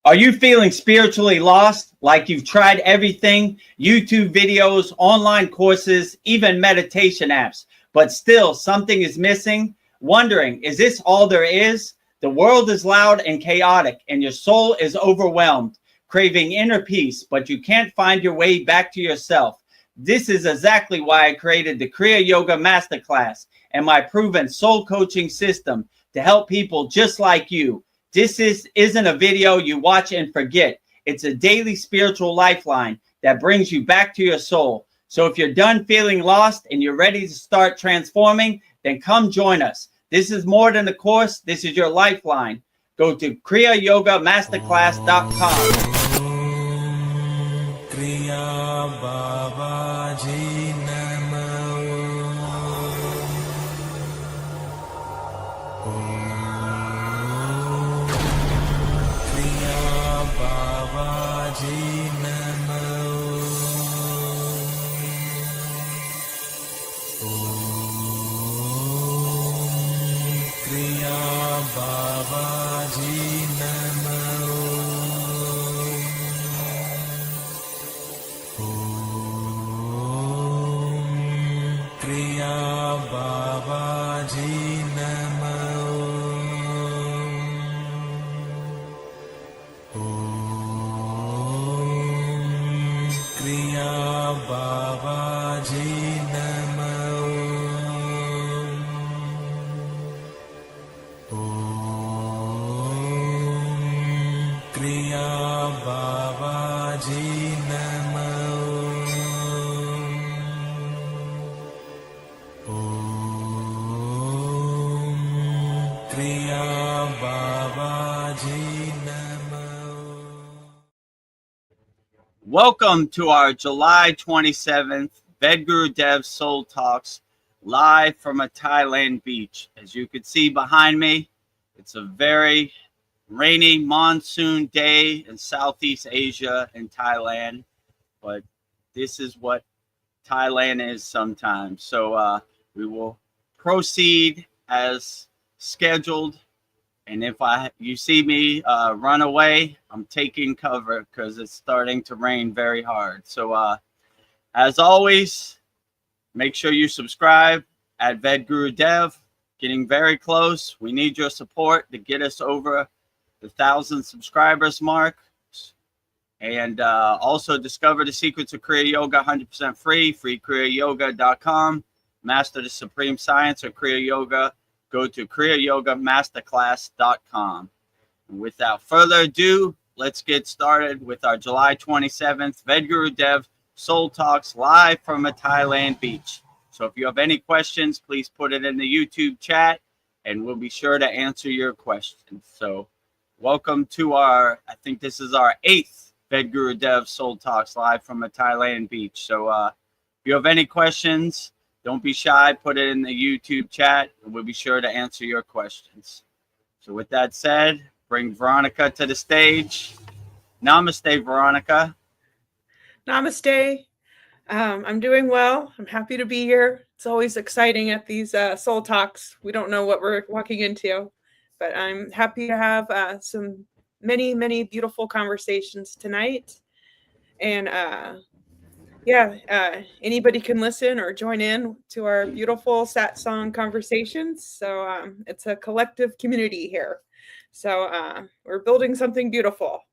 Are you feeling spiritually lost, like you've tried everything, YouTube videos, online courses, even meditation apps, but still something is missing? Wondering, is this all there is? The world is loud and chaotic, and your soul is overwhelmed, craving inner peace, but you can't find your way back to yourself. This is exactly why I created the Kriya Yoga Masterclass and my proven soul coaching system to help people just like you. This isn't a video you watch and forget. It's a daily spiritual lifeline that brings you back to your soul. So if you're done feeling lost and you're ready to start transforming, then come join us. This is more than a course. This is your lifeline. Go to kriyayogashop.com. Kriya Babaji Namo. Kriya Babaji Namo. Kriya Babaji Namo. Kriya Babaji Namo. Kriya Babaji Namo. Kriya Babaji Namo. Kriya Babaji Namo. Welcome to our July 27th Vedagurudev Soul Talks live from a Thailand beach. As you can see behind me, it's a very rainy monsoon day in Southeast Asia and Thailand, but this is what Thailand is sometimes. So we will proceed as scheduled. And if you see me run away, I'm taking cover because it's starting to rain very hard. So as always, make sure you subscribe at Vedagurudev. Getting very close. We need your support to get us over the 1,000 subscribers mark. And also discover the secrets of Kriya Yoga 100% free kriyayogashop.com. Master the supreme science of Kriya Yoga. Go to kriyayogashop.com. And without further ado, let's get started with our July 27th Vedagurudev Soul Talks live from a Thailand beach. So if you have any questions, please put it in the YouTube chat and we'll be sure to answer your questions. So welcome to I think this is our 8th Vedagurudev Soul Talks live from a Thailand beach. So if you have any questions, don't be shy, put it in the YouTube chat and we'll be sure to answer your questions. So with that said, bring Veronica to the stage. Namaste, Veronica. Namaste. I'm doing well. I'm happy to be here. It's always exciting at these soul talks. We don't know what we're walking into, but I'm happy to have many beautiful conversations tonight. And anybody can listen or join in to our beautiful satsang conversations. So it's a collective community here. So we're building something beautiful.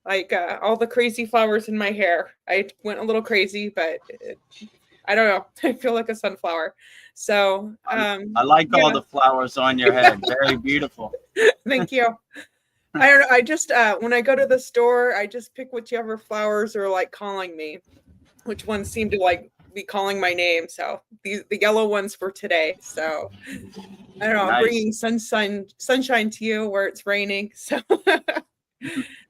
Like all the crazy flowers in my hair. I went a little crazy, but I don't know. I feel like a sunflower. So I like all the flowers on your head. Very beautiful. Thank you. I don't know. I just when I go to the store, I just pick whichever flowers are like calling me, which ones seem to like be calling my name. So the yellow ones for today. So I don't know. Nice. I'm bringing sunshine to you where it's raining. So.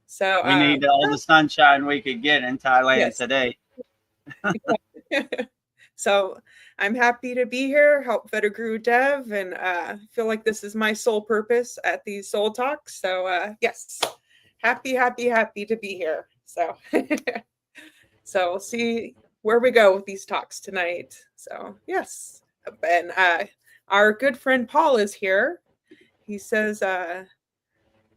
So we need all the sunshine we could get in Thailand today. So I'm happy to be here, help Vedagurudev, and feel like this is my sole purpose at these soul talks. So yes, happy to be here. So so we'll see where we go with these talks tonight. So yes, and our good friend Paul is here. He says,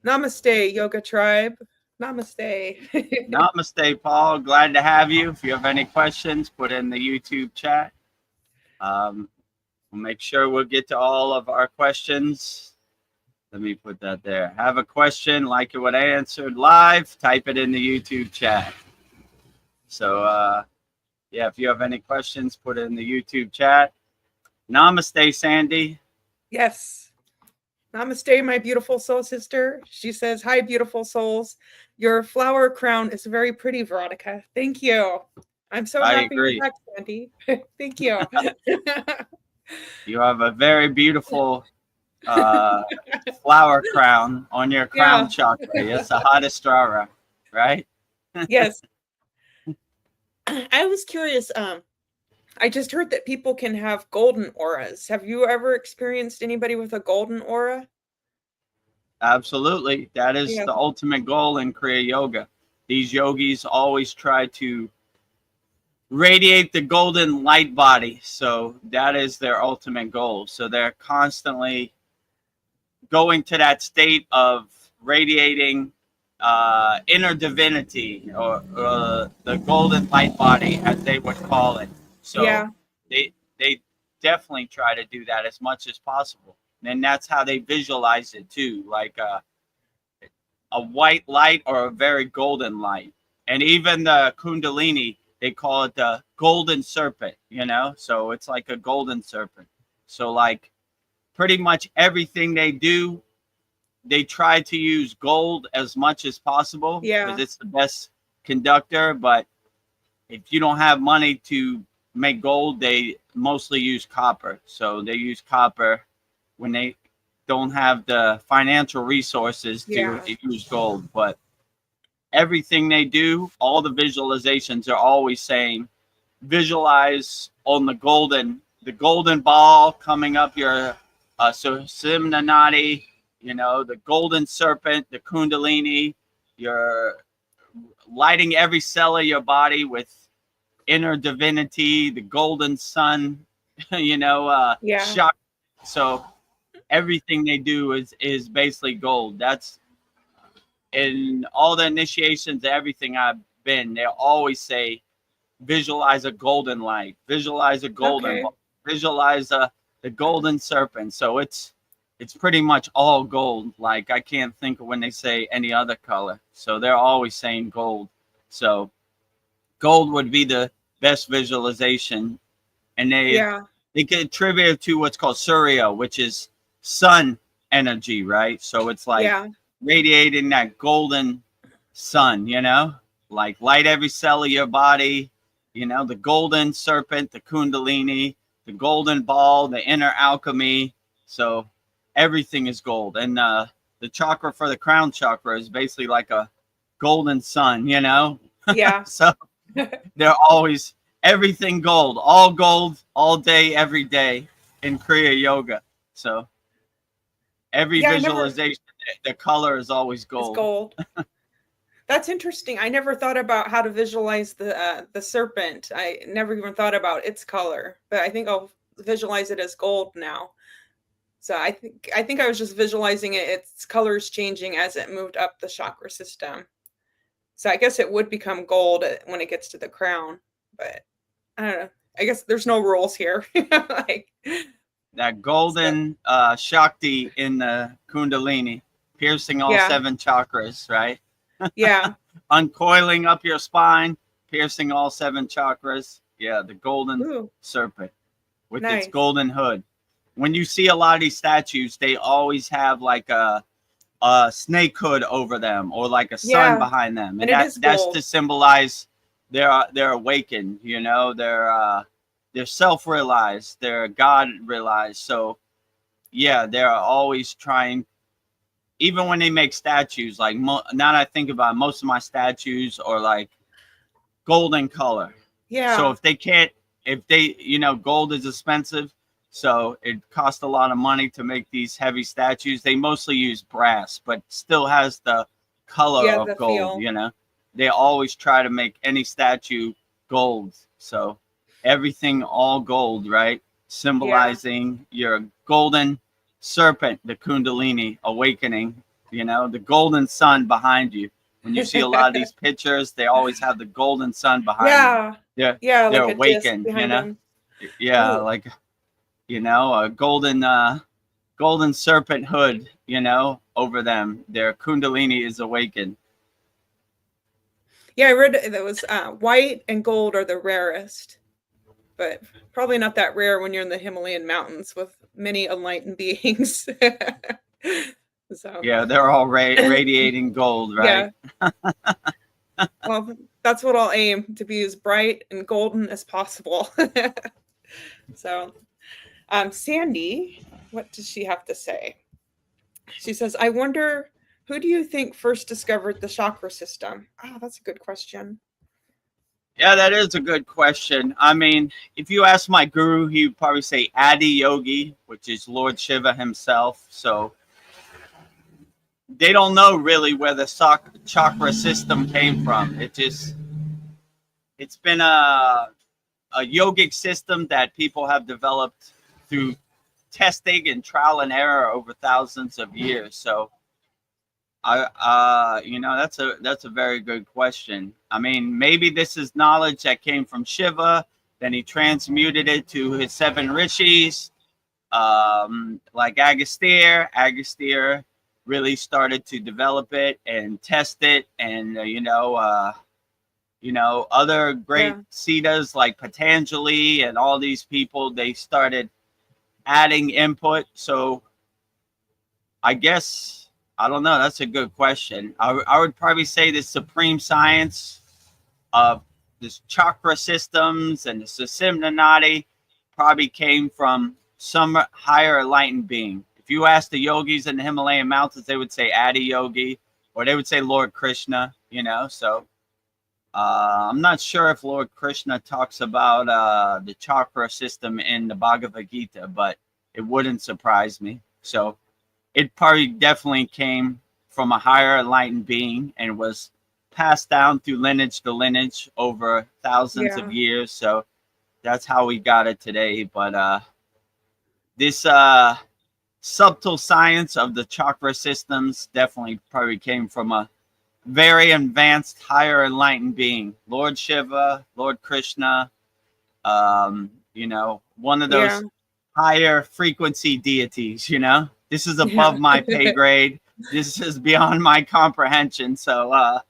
Namaste, Yoga Tribe. Namaste. Namaste, Paul. Glad to have you. If you have any questions, put in the YouTube chat. We'll make sure we'll get to all of our questions. Let me put that there. Have a question, like it what I answered live, type it in the YouTube chat. So, yeah, if you have any questions, put it in the YouTube chat. Namaste, Sandy. Yes. Namaste, my beautiful soul sister. She says, hi, beautiful souls. Your flower crown is very pretty, Veronica. Thank you. I'm so I happy agree. you're back, Sandy. Thank you. You have a very beautiful flower crown on your crown Yeah. chakra. It's a Hadasrara, right? Yes. I was curious. I just heard that people can have golden auras. Have you ever experienced anybody with a golden aura? Absolutely. That is Yeah. the ultimate goal in Kriya Yoga. These yogis always try to radiate the golden light body. So that is their ultimate goal. So they're constantly going to that state of radiating inner divinity or the golden light body, as they would call it. So Yeah. they definitely try to do that as much as possible. And that's how they visualize it too, like a white light or a very golden light. And even the Kundalini, they call it the golden serpent, you know? So it's like a golden serpent. So like pretty much everything they do, they try to use gold as much as possible Yeah. because it's the best conductor. But if you don't have money to make gold, they mostly use copper. So they use copper when they don't have the financial resources to Yeah. use gold. But everything they do, all the visualizations are always saying, visualize on the golden ball coming up your Sushumna Nadi, you know, the golden serpent, the Kundalini. You're lighting every cell of your body with inner divinity, the golden sun, you know, Yeah. shock. So everything they do is basically gold. That's in all the initiations, everything I've been, they always say, visualize a golden light, visualize a golden Okay. ball, visualize the golden serpent. So it's pretty much all gold. Like I can't think of when they say any other color. So they're always saying gold. So gold would be the best visualization. And they can attribute it to what's called Surya, which is sun energy, right? So it's like radiating that golden sun, you know, like light every cell of your body, you know, the golden serpent, the Kundalini, the golden ball, the inner alchemy. So everything is gold. And the chakra for the crown chakra is basically like a golden sun, you know? Yeah. So they're always everything gold, all day, every day in Kriya Yoga. So every visualization, the color is always gold. It's gold. That's interesting. I never thought about how to visualize the serpent. I never even thought about its color, but I think I'll visualize it as gold now. So I think I was just visualizing it, its colors changing as it moved up the chakra system. So I guess it would become gold when it gets to the crown, but I don't know. I guess there's no rules here. Like that golden Shakti in the Kundalini, piercing all 7 chakras, right? Yeah. Uncoiling up your spine, piercing all 7 chakras. Yeah, the golden serpent with its golden hood. When you see a lot of these statues, they always have like a snake hood over them or like a sun behind them. And that's to symbolize they're awakened, you know, they're self-realized, they're God-realized. So yeah, they're always trying, even when they make statues, like now that I think about it, most of my statues are like golden color. Yeah. So if they, you know, gold is expensive, so it costs a lot of money to make these heavy statues. They mostly use brass, but still has the color of gold, feel. You know. They always try to make any statue gold. So everything all gold, right? Symbolizing your golden serpent, the Kundalini awakening, you know, the golden sun behind you. When you see a lot of these pictures, they always have the golden sun behind them. Yeah. They're Like a disc awakened, you behind know? him. Yeah, Ooh. like, you know, a golden serpent hood, you know, over them. Their kundalini is awakened. Yeah, I read that was white and gold are the rarest, but probably not that rare when you're in the Himalayan mountains with many enlightened beings. So Yeah, they're all radiating gold, right? yeah, well, that's what I'll aim to be, as bright and golden as possible. So, Sandy, what does she have to say? She says, I wonder, who do you think first discovered the chakra system? Oh, that's a good question. Yeah, that is a good question. I mean, if you ask my guru, he would probably say Adi Yogi, which is Lord Shiva himself. So they don't know really where the chakra system came from. It's been a yogic system that people have developed through testing and trial and error over thousands of years. So you know, that's a very good question. I mean, maybe this is knowledge that came from Shiva, then he transmuted it to his 7 rishis, like Agastya. Agastya really started to develop it and test it, and other great siddhas like Patanjali and all these people, they started adding input. So I guess, I don't know. That's a good question. I would probably say the supreme science of this chakra systems and the Susimna Nadi probably came from some higher enlightened being. If you ask the yogis in the Himalayan mountains, they would say Adi Yogi, or they would say Lord Krishna, you know. So I'm not sure if Lord Krishna talks about the chakra system in the Bhagavad Gita, but it wouldn't surprise me. So it probably definitely came from a higher enlightened being and was passed down through lineage to lineage over thousands of years. So that's how we got it today. But this subtle science of the chakra systems definitely probably came from a very advanced, higher enlightened being, Lord Shiva, Lord Krishna, one of those higher frequency deities, you know. This is above my pay grade. This is beyond my comprehension. So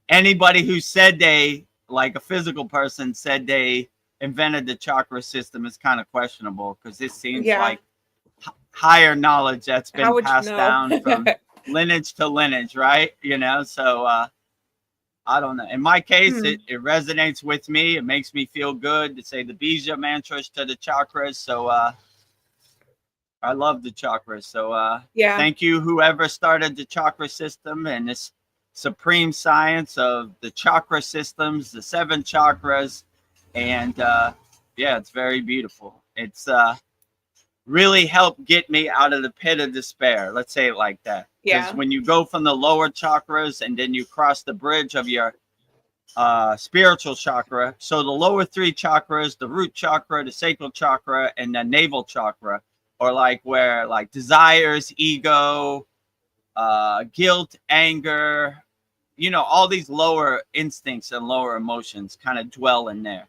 anybody who said they, like a physical person, said they invented the chakra system is kind of questionable, because this seems like higher knowledge that's been passed down from lineage to lineage, right? You know, so I don't know. In my case, it resonates with me. It makes me feel good to say the bija mantras to the chakras. So I love the chakras. So thank you, whoever started the chakra system and this supreme science of the chakra systems, the 7 chakras. And it's very beautiful. It's really helped get me out of the pit of despair. Let's say it like that. Because when you go from the lower chakras and then you cross the bridge of your spiritual chakra, so the lower 3 chakras, the root chakra, the sacral chakra, and the navel chakra, or like where like desires, ego, guilt, anger, you know, all these lower instincts and lower emotions kind of dwell in there.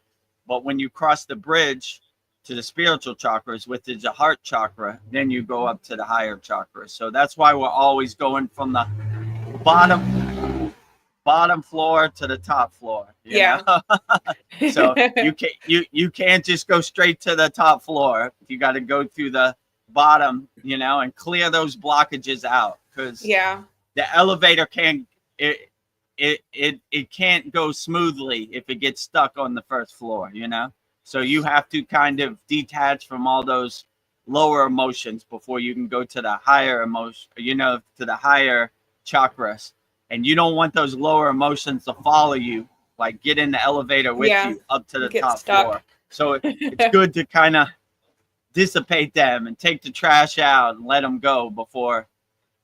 But when you cross the bridge to the spiritual chakras, which is the heart chakra, then you go up to the higher chakras. So that's why we're always going from the bottom floor to the top floor. You know? So you can't just go straight to the top floor. You got to go through the bottom, you know, and clear those blockages out, because the elevator can't it can't go smoothly if it gets stuck on the first floor, you know. So you have to kind of detach from all those lower emotions before you can go to the higher emotion, you know, to the higher chakras. And you don't want those lower emotions to follow you, like get in the elevator with you up to the top floor. So it's good to kind of dissipate them and take the trash out and let them go before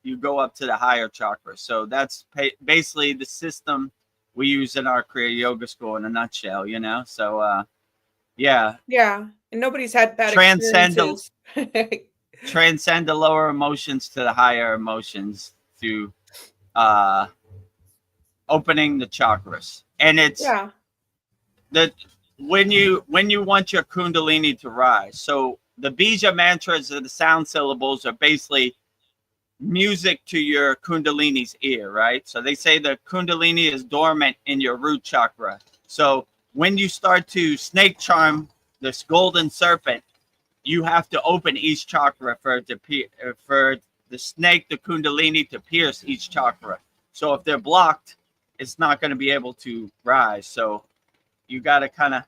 you go up to the higher chakras. So that's basically the system we use in our Kriya Yoga school in a nutshell, you know. So and nobody's had bad experiences. Transcend the lower emotions to the higher emotions through opening the chakras. And it's Yeah. that when you want your kundalini to rise. So the bija mantras or the sound syllables are basically music to your kundalini's ear, right? So they say the kundalini is dormant in your root chakra. So when you start to snake charm this golden serpent, you have to open each chakra for it to for the snake, the kundalini, to pierce each chakra. So if they're blocked, it's not going to be able to rise. So you got to kind of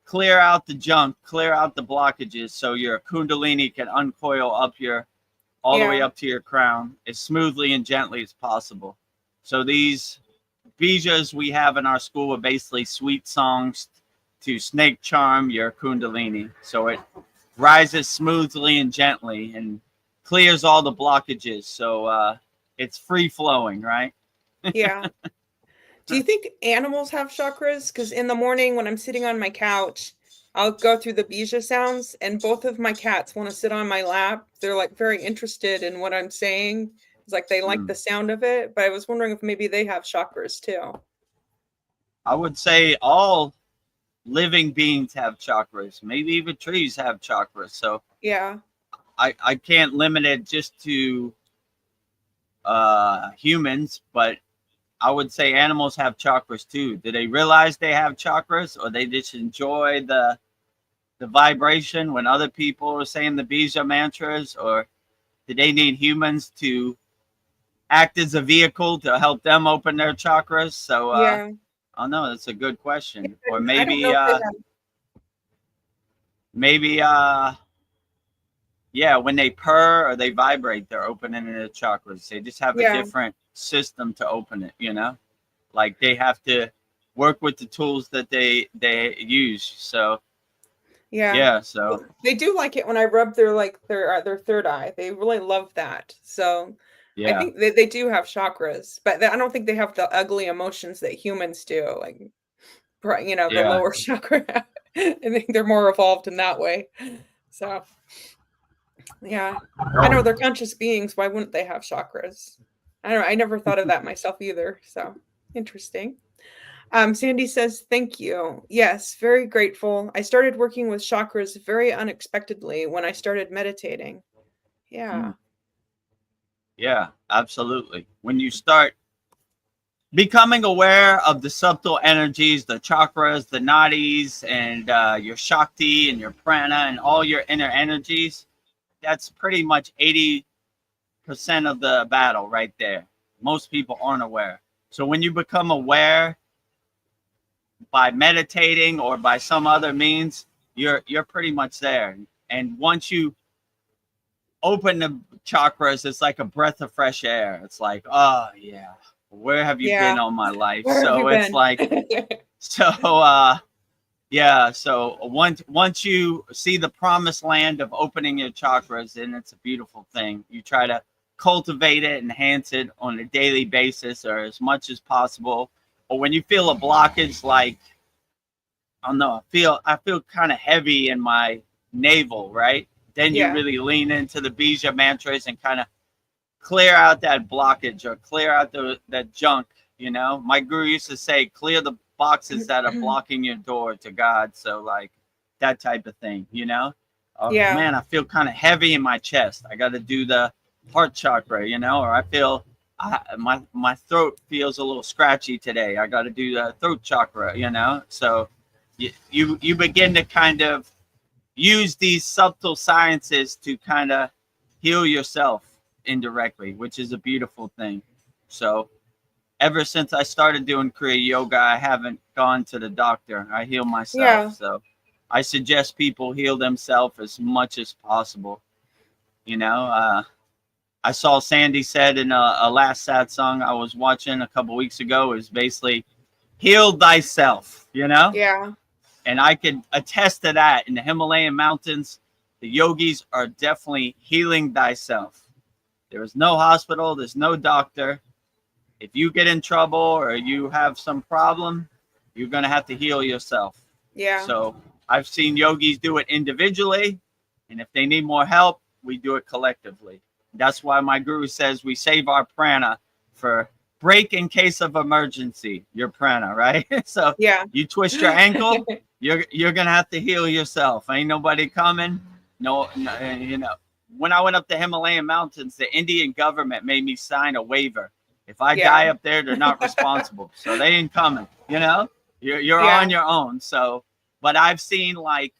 clear out the junk, clear out the blockages, so your kundalini can uncoil up all the way up to your crown as smoothly and gently as possible. So these bijas we have in our school are basically sweet songs to snake charm your kundalini, so it rises smoothly and gently and clears all the blockages. So it's free flowing, right? Yeah. Do you think animals have chakras? Because in the morning when I'm sitting on my couch, I'll go through the bija sounds, and both of my cats want to sit on my lap. They're like very interested in what I'm saying. It's like they like the sound of it. But I was wondering if maybe they have chakras too. I would say all living beings have chakras. Maybe even trees have chakras. So yeah, I can't limit it just to humans, but I would say animals have chakras too. Do they realize they have chakras, or they just enjoy the vibration when other people are saying the bija mantras, or do they need humans to act as a vehicle to help them open their chakras? So yeah. I don't know. That's a good question. Or I don't know if maybe yeah, when they purr or they vibrate, they're opening their chakras. They just have a different system to open it, you know? Like they have to work with the tools that they use. So yeah, so they do like it when I rub their third eye. They really love that. So I think they do have chakras, but I don't think they have the ugly emotions that humans do, like, you know, the lower chakra. I think they're more evolved in that way. So yeah, I know they're conscious beings. Why wouldn't they have chakras? I don't know. I never thought of that myself either. So interesting. Sandy says, thank you. Yes, very grateful. I started working with chakras very unexpectedly when I started meditating. Yeah. Yeah, absolutely. When you start becoming aware of the subtle energies, the chakras, the nadis, and your shakti and your prana and all your inner energies, that's pretty much 80% of the battle right there. Most people aren't aware. So when you become aware by meditating or by some other means, you're pretty much there. And once you open the chakras, it's like a breath of fresh air. It's like, oh yeah, where have you been all my life? So it's like, so yeah. So once you see the promised land of opening your chakras, then it's a beautiful thing. You try to cultivate it, enhance it on a daily basis or as much as possible. Or when you feel a blockage, like, I don't know, I feel kind of heavy in my navel, right? Then you really lean into the bija mantras and kind of clear out that blockage or clear out that junk, you know? My guru used to say, clear the boxes that are blocking your door to God. So like that type of thing, you know? Oh, man, I feel kind of heavy in my chest. I got to do the heart chakra, you know? Or I feel my throat feels a little scratchy today. I got to do the throat chakra, you know? So you begin to kind of use these subtle sciences to kind of heal yourself indirectly, which is a beautiful thing. So ever since I started doing Kriya yoga, I haven't gone to the doctor. I heal myself. So I suggest people heal themselves as much as possible. You know, I saw Sandy said in a last sad song I was watching a couple weeks ago is basically heal thyself, you know? Yeah. And I could attest to that. In the Himalayan mountains, the yogis are definitely healing thyself. There is no hospital. There's no doctor. If you get in trouble or you have some problem, you're going to have to heal yourself. Yeah. So I've seen yogis do it individually. And if they need more help, we do it collectively. That's why my guru says we save our prana for break in case of emergency, your prana, right? So Yeah. you twist your ankle, you're gonna have to heal yourself. Ain't nobody coming. No, you know. When I went up the Himalayan mountains, the Indian government made me sign a waiver. If I die up there, they're not responsible, so they ain't coming. You know, you're on your own. So, but I've seen like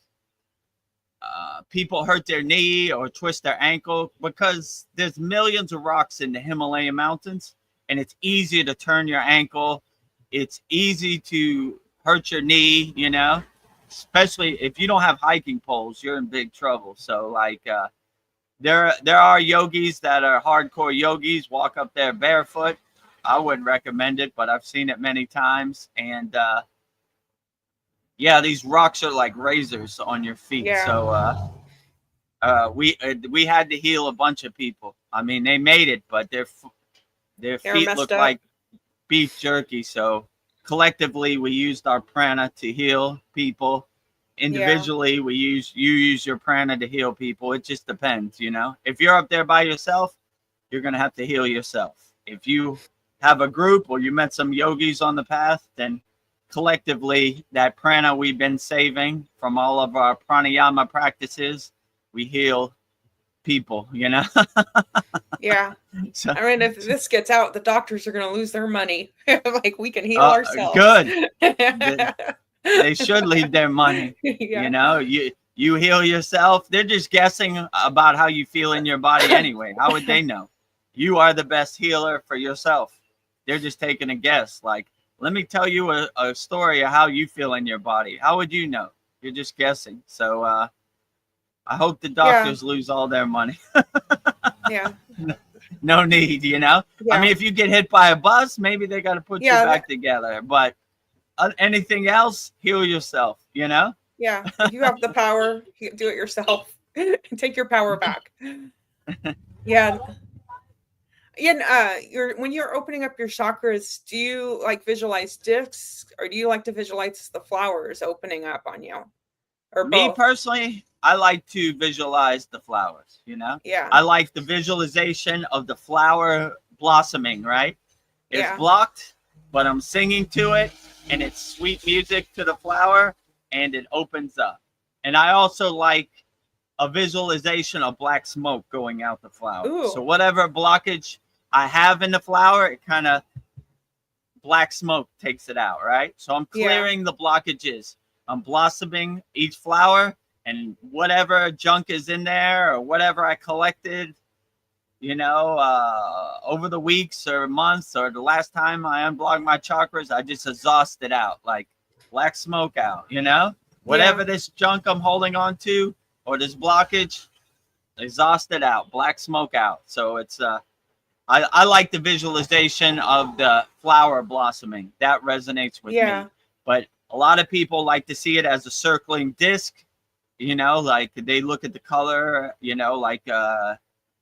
people hurt their knee or twist their ankle because there's millions of rocks in the Himalayan mountains, and it's easy to turn your ankle. It's easy to hurt your knee, you know, especially if you don't have hiking poles, you're in big trouble. So like there are yogis that are hardcore yogis, walk up there barefoot. I wouldn't recommend it, but I've seen it many times. And yeah, these rocks are like razors on your feet. So we had to heal a bunch of people. I mean, they made it, but their feet look like beef jerky. So collectively, we used our prana to heal people. Individually, you use your prana to heal people. It just depends, you know. If you're up there by yourself, you're gonna have to heal yourself. If you have a group or you met some yogis on the path, then collectively, that prana we've been saving from all of our pranayama practices, we heal people, you know. Yeah. So, I mean, if this gets out, the doctors are going to lose their money. Like, we can heal ourselves. Good. They should leave their money. You know, you heal yourself. They're just guessing about how you feel in your body anyway. How would they know? You are the best healer for yourself. They're just taking a guess. Like, let me tell you a story of how you feel in your body. How would you know? You're just guessing. So I hope the doctors lose all their money. No need, you know. I mean, if you get hit by a bus, maybe they got to put you back together. But anything else, heal yourself, you know. Yeah, if you have the power, do it yourself. Take your power back. Yeah. When you're opening up your chakras, do you like visualize discs, or do you like to visualize the flowers opening up on you? Or me both? Personally, I like to visualize the flowers, you know. I like the visualization of the flower blossoming, right? It's blocked, but I'm singing to it, and it's sweet music to the flower, and it opens up. And I also like a visualization of black smoke going out the flower. Ooh. So whatever blockage I have in the flower, it kind of black smoke takes it out, right? So I'm clearing the blockages. I'm blossoming each flower, and whatever junk is in there or whatever I collected, you know, over the weeks or months or the last time I unblocked my chakras, I just exhaust it out, like black smoke out, you know? Whatever this junk I'm holding on to or this blockage, exhaust it out, black smoke out. So it's, I like the visualization of the flower blossoming. That resonates with me. But a lot of people like to see it as a circling disc, you know, like they look at the color, you know, like the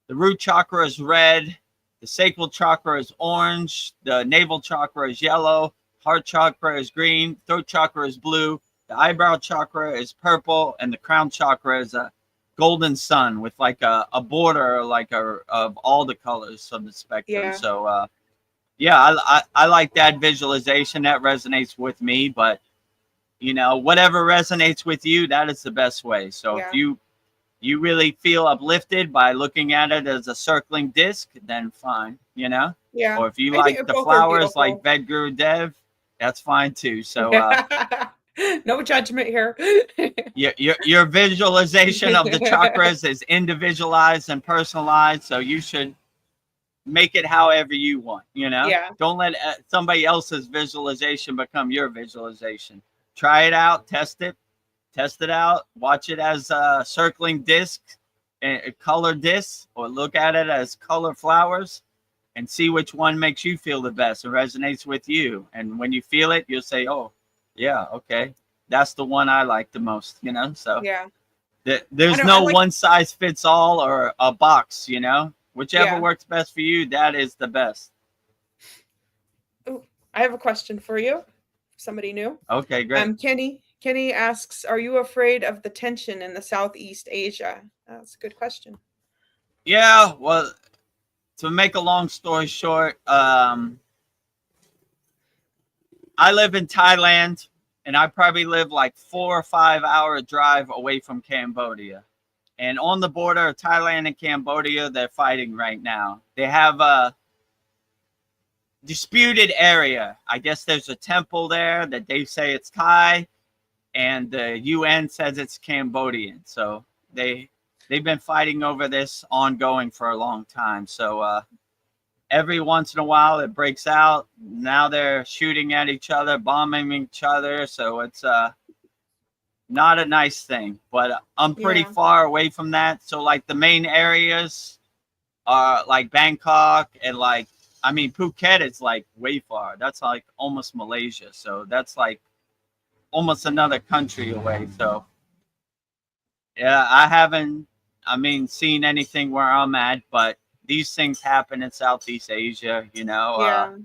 root chakra is red, the sacral chakra is orange, the navel chakra is yellow, heart chakra is green, throat chakra is blue, the eyebrow chakra is purple, and the crown chakra is a golden sun with like a border like of all the colors of the spectrum. So I like that visualization. That resonates with me. But you know, whatever resonates with you, that is the best way. So if you really feel uplifted by looking at it as a circling disc, then fine, you know. Or if you like the flowers like Vedagurudev, that's fine too. So no judgment here. your visualization of the chakras is individualized and personalized, so you should make it however you want, you know. Don't let somebody else's visualization become your visualization. Try it out, test it out, watch it as a circling disc, a color disc, or look at it as color flowers and see which one makes you feel the best and resonates with you. And when you feel it, you'll say, oh yeah, okay, that's the one I like the most, you know. So there's no one size fits all or a box, you know. Whichever works best for you, that is the best. Ooh, I have a question for you. Somebody new. Okay, great. Kenny asks, are you afraid of the tension in the Southeast Asia? That's a good question. Yeah, well, to make a long story short, I live in Thailand, and I probably live like 4 or 5 hour drive away from Cambodia. And on the border of Thailand and Cambodia, they're fighting right now. They have a disputed area. I guess there's a temple there that they say it's Thai, and the UN says it's Cambodian. So they've been fighting over this ongoing for a long time. So every once in a while it breaks out. Now they're shooting at each other, bombing each other. So it's not a nice thing. But I'm pretty far away from that. So like the main areas are like Bangkok and like, I mean, Phuket is like way far. That's like almost Malaysia. So that's like almost another country away. So yeah, I haven't, seen anything where I'm at, but these things happen in Southeast Asia, you know.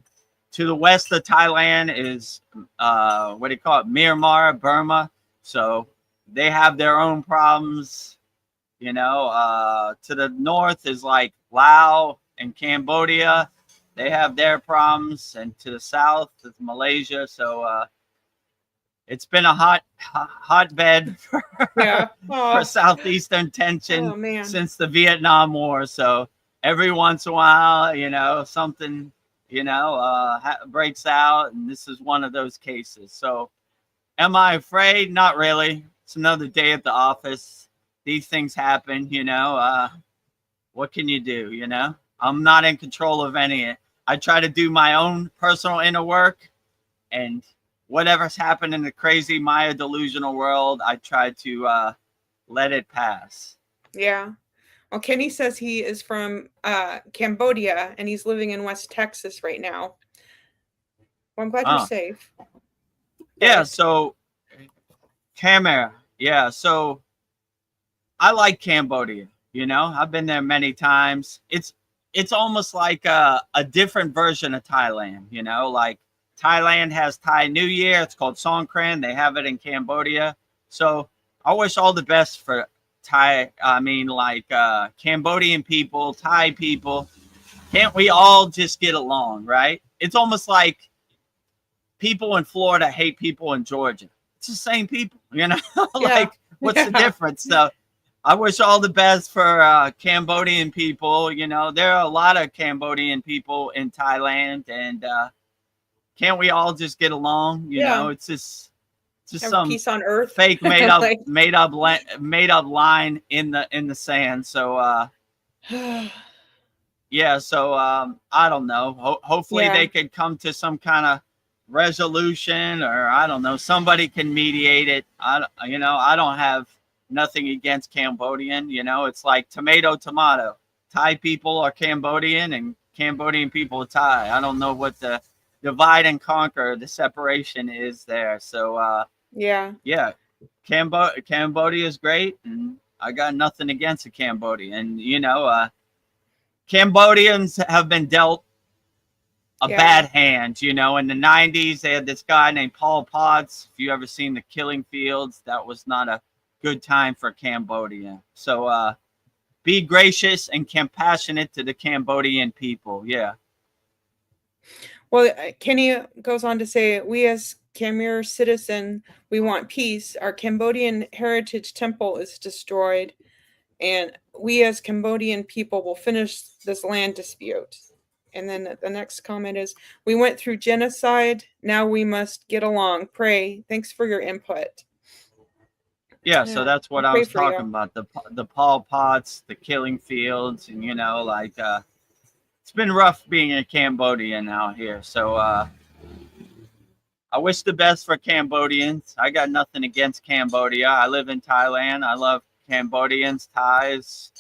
To the west of Thailand is, what do you call it? Myanmar, Burma. So they have their own problems, you know. To the north is like Laos and Cambodia. They have their problems. And to the south is Malaysia. So it's been a hotbed for, for southeastern tension since the Vietnam War. So every once in a while, you know, something, you know, breaks out, and this is one of those cases. So am I afraid? Not really. It's another day at the office. These things happen, you know. What can you do, you know? I'm not in control of any. I try to do my own personal inner work, and whatever's happened in the crazy Maya delusional world, I try to let it pass. Yeah. Well, Kenny says he is from Cambodia and he's living in West Texas right now. Well, I'm glad you're safe. Yeah, so Khmer. Yeah, so I like Cambodia, you know. I've been there many times. It's almost like a different version of Thailand, you know, like Thailand has Thai New Year. It's called Songkran. They have it in Cambodia. So I wish all the best for Cambodian people, Thai people. Can't we all just get along, right? It's almost like people in Florida hate people in Georgia. It's the same people, you know? Like, what's the difference? So I wish all the best for Cambodian people. You know, there are a lot of Cambodian people in Thailand, and can't we all just get along? You know, it's just some peace on earth, fake made up line in the sand. So yeah, so I don't know. Hopefully they could come to some kind of resolution, or I don't know, somebody can mediate it. I don't have nothing against Cambodian. You know, it's like tomato. Thai people are Cambodian and Cambodian people are Thai. I don't know what the divide and conquer, the separation is there. So Cambodia is great, and I got nothing against the Cambodia. And you know, Cambodians have been dealt a bad hand. You know, in the 90s they had this guy named Pol Pot. If you ever seen The Killing Fields, that was not a good time for Cambodia. So be gracious and compassionate to the Cambodian people. Well, Kenny goes on to say, we as Khmer citizen, we want peace. Our Cambodian heritage temple is destroyed, and we as Cambodian people will finish this land dispute. And then the next comment is, we went through genocide. Now we must get along. Pray. Thanks for your input. Yeah, so that's what I was talking about. The Pol Pots, the Killing Fields, and you know, like it's been rough being a Cambodian out here. So I wish the best for Cambodians. I got nothing against Cambodia. I live in Thailand. I love Cambodians, Thais,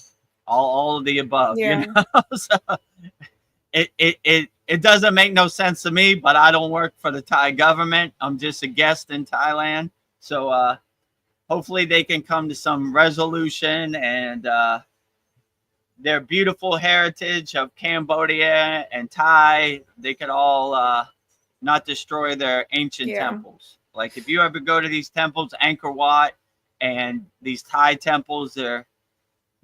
all of the above. You know, so it doesn't make no sense to me. But I don't work for the Thai government. I'm just a guest in Thailand. So hopefully they can come to some resolution, and their beautiful heritage of Cambodia and Thai, they could all not destroy their ancient temples. Like if you ever go to these temples, Angkor Wat and these Thai temples, they're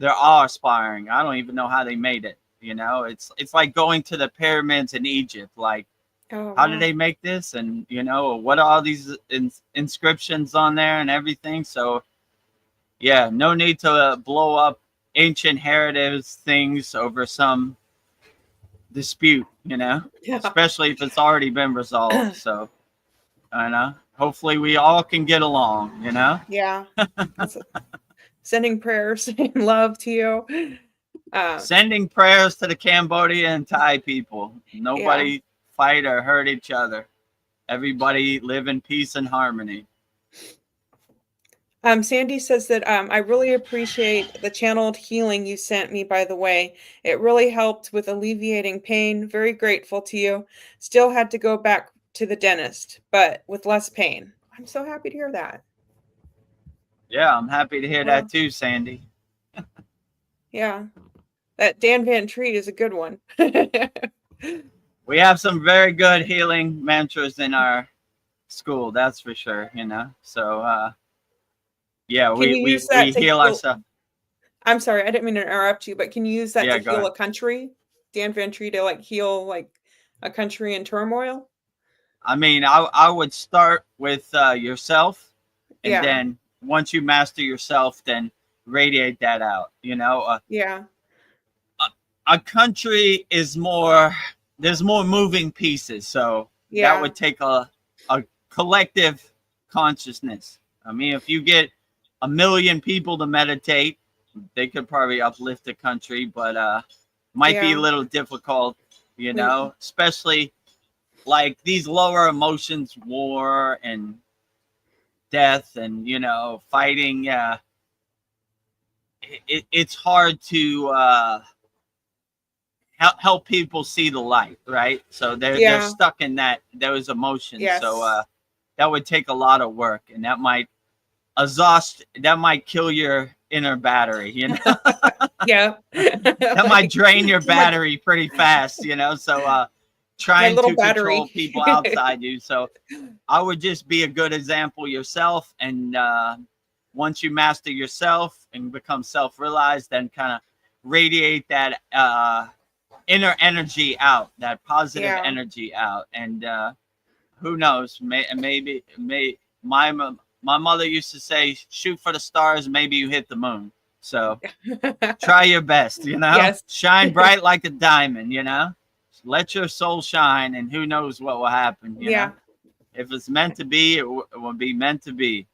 awe-inspiring. I don't even know how they made it. You know, it's like going to the pyramids in Egypt. Like Oh, how did wow. they make this, and what are all these inscriptions on there and everything. So yeah, no need to blow up ancient heritage things over some dispute, Yeah. especially if it's already been resolved. So I know. Hopefully, we all can get along. Yeah. That's sending prayers and love to you. Sending prayers to the Cambodia and Thai people. Yeah. Nobody fight or hurt each other. Everybody live in peace and harmony. Sandy says that I really appreciate the channeled healing you sent me, by the way. It really helped with alleviating pain. Very grateful to you. Still had to go back to the dentist, but with less pain. I'm so happy to hear that. Yeah, I'm happy to hear Well, that too, Sandy. yeah. That Dan Van Treat is a good one. We have some very good healing mantras in our school, that's for sure, So yeah, Can we you we, use we that to heal heal? ourselves. I'm sorry, I didn't mean to interrupt you, but can you use that Yeah, to go heal ahead. a country? Dan Van Treat to like heal like a country in turmoil? I mean, I would start with yourself, and Yeah. then once you master yourself, then radiate that out. Yeah. A country is more. There's more moving pieces, so that Yeah. would take a collective consciousness. I mean, if you get 1 million people to meditate, they could probably uplift the country, but might be a Yeah. little difficult, We especially like these lower emotions, war and death, and fighting. It's hard to help people see the light, right? So they're Yeah. stuck in those emotions. So Yes. that would take a lot of work, and that might exhaust. That might kill your inner battery. Yeah. That might Like, drain your my battery pretty fast. So my trying little to control battery. people outside you. So I would just be a good example yourself, and once you master yourself and become self-realized, then kind of radiate that inner energy out, that positive Yeah. energy out, and who knows? Maybe my my mother used to say, "Shoot for the stars, maybe you hit the moon." So try your best, Yes. shine bright like a diamond, let your soul shine, and who knows what will happen, Yeah. if it's meant to be, it will be meant to be.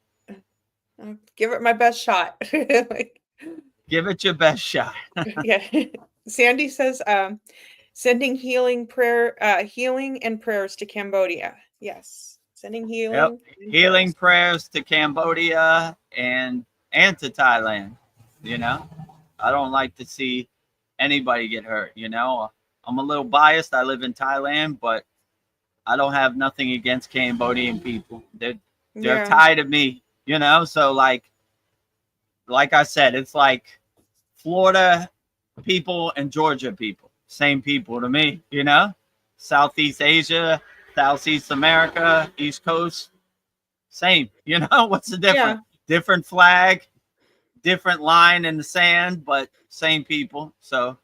I'll give it my best shot. Like, Give it your best shot. yeah. Sandy says, sending healing and prayers to Cambodia. Yes. Sending Yep, healing and healing prayers. prayers to Cambodia and to Thailand. I don't like to see anybody get hurt. I'm a little biased. I live in Thailand, but I don't have nothing against Cambodian people. They're Yeah. Thai to me. So like I said, it's like Florida people and Georgia people, same people to me. Southeast Asia, Southeast America, East Coast, same. What's the Yeah. difference? Different flag, different line in the sand, but same people. So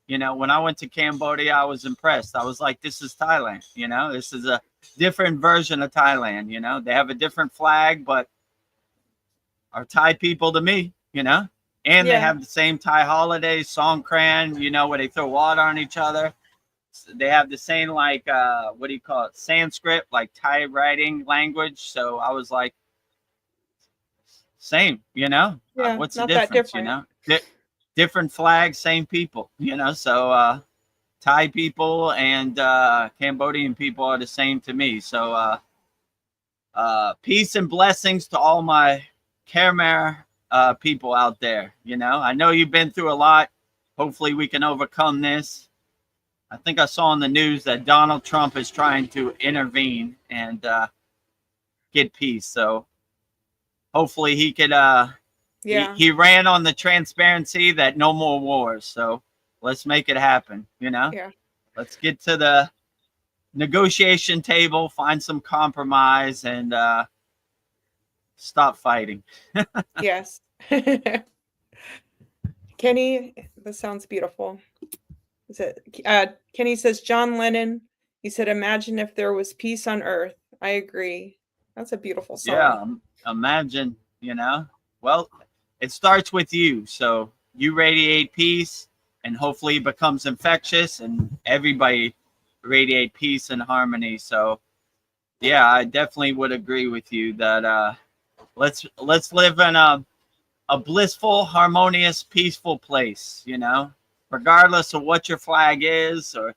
when I went to Cambodia, I was impressed. I was like, this is Thailand. This is a different version of Thailand. They have a different flag, but are Thai people to me. And they Yeah. have the same Thai holidays, Songkran, where they throw water on each other. They have the same, like, what do you call it? Sanskrit, like Thai writing language. So I was like, same, Yeah. what's the Not that difference, different. different flags, same people, so Thai people and Cambodian people are the same to me. So peace and blessings to all my Khmer people out there. I know you've been through a lot. Hopefully we can overcome this. I think I saw on the news that Donald Trump is trying to intervene and get peace. So hopefully he could Yeah. he ran on the transparency that no more wars. So let's make it happen. Yeah. Let's get to the negotiation table, find some compromise, and stop fighting. Yes. Kenny, this sounds beautiful. Is it Kenny says John Lennon He said, "Imagine if there was peace on earth." I agree. That's a beautiful song. Yeah, imagine, well, it starts with you. So you radiate peace and hopefully it becomes infectious and everybody radiate peace and harmony. So yeah, I definitely would agree with you that let's live in a blissful, harmonious, peaceful place, regardless of what your flag is or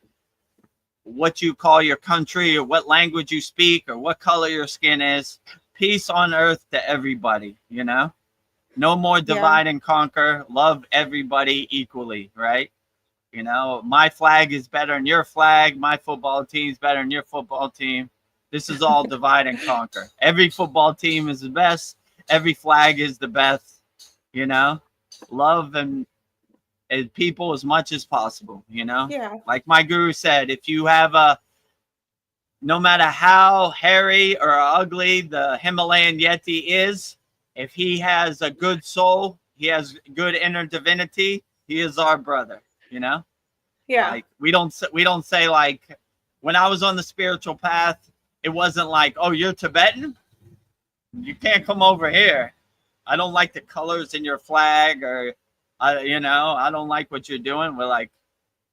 what you call your country or what language you speak or what color your skin is. Peace on earth to everybody, no more divide and conquer. Love everybody equally, right? My flag is better than your flag. My football team is better than your football team. This is all divide and conquer. Every football team is the best. Every flag is the best. Love and people as much as possible. Yeah. Like my guru said, if you have no matter how hairy or ugly the Himalayan Yeti is, if he has a good soul, he has good inner divinity, he is our brother, Yeah. Like we don't say like, when I was on the spiritual path, it wasn't like, oh, you're Tibetan? You can't come over here. I don't like the colors in your flag, or I don't like what you're doing. We're like,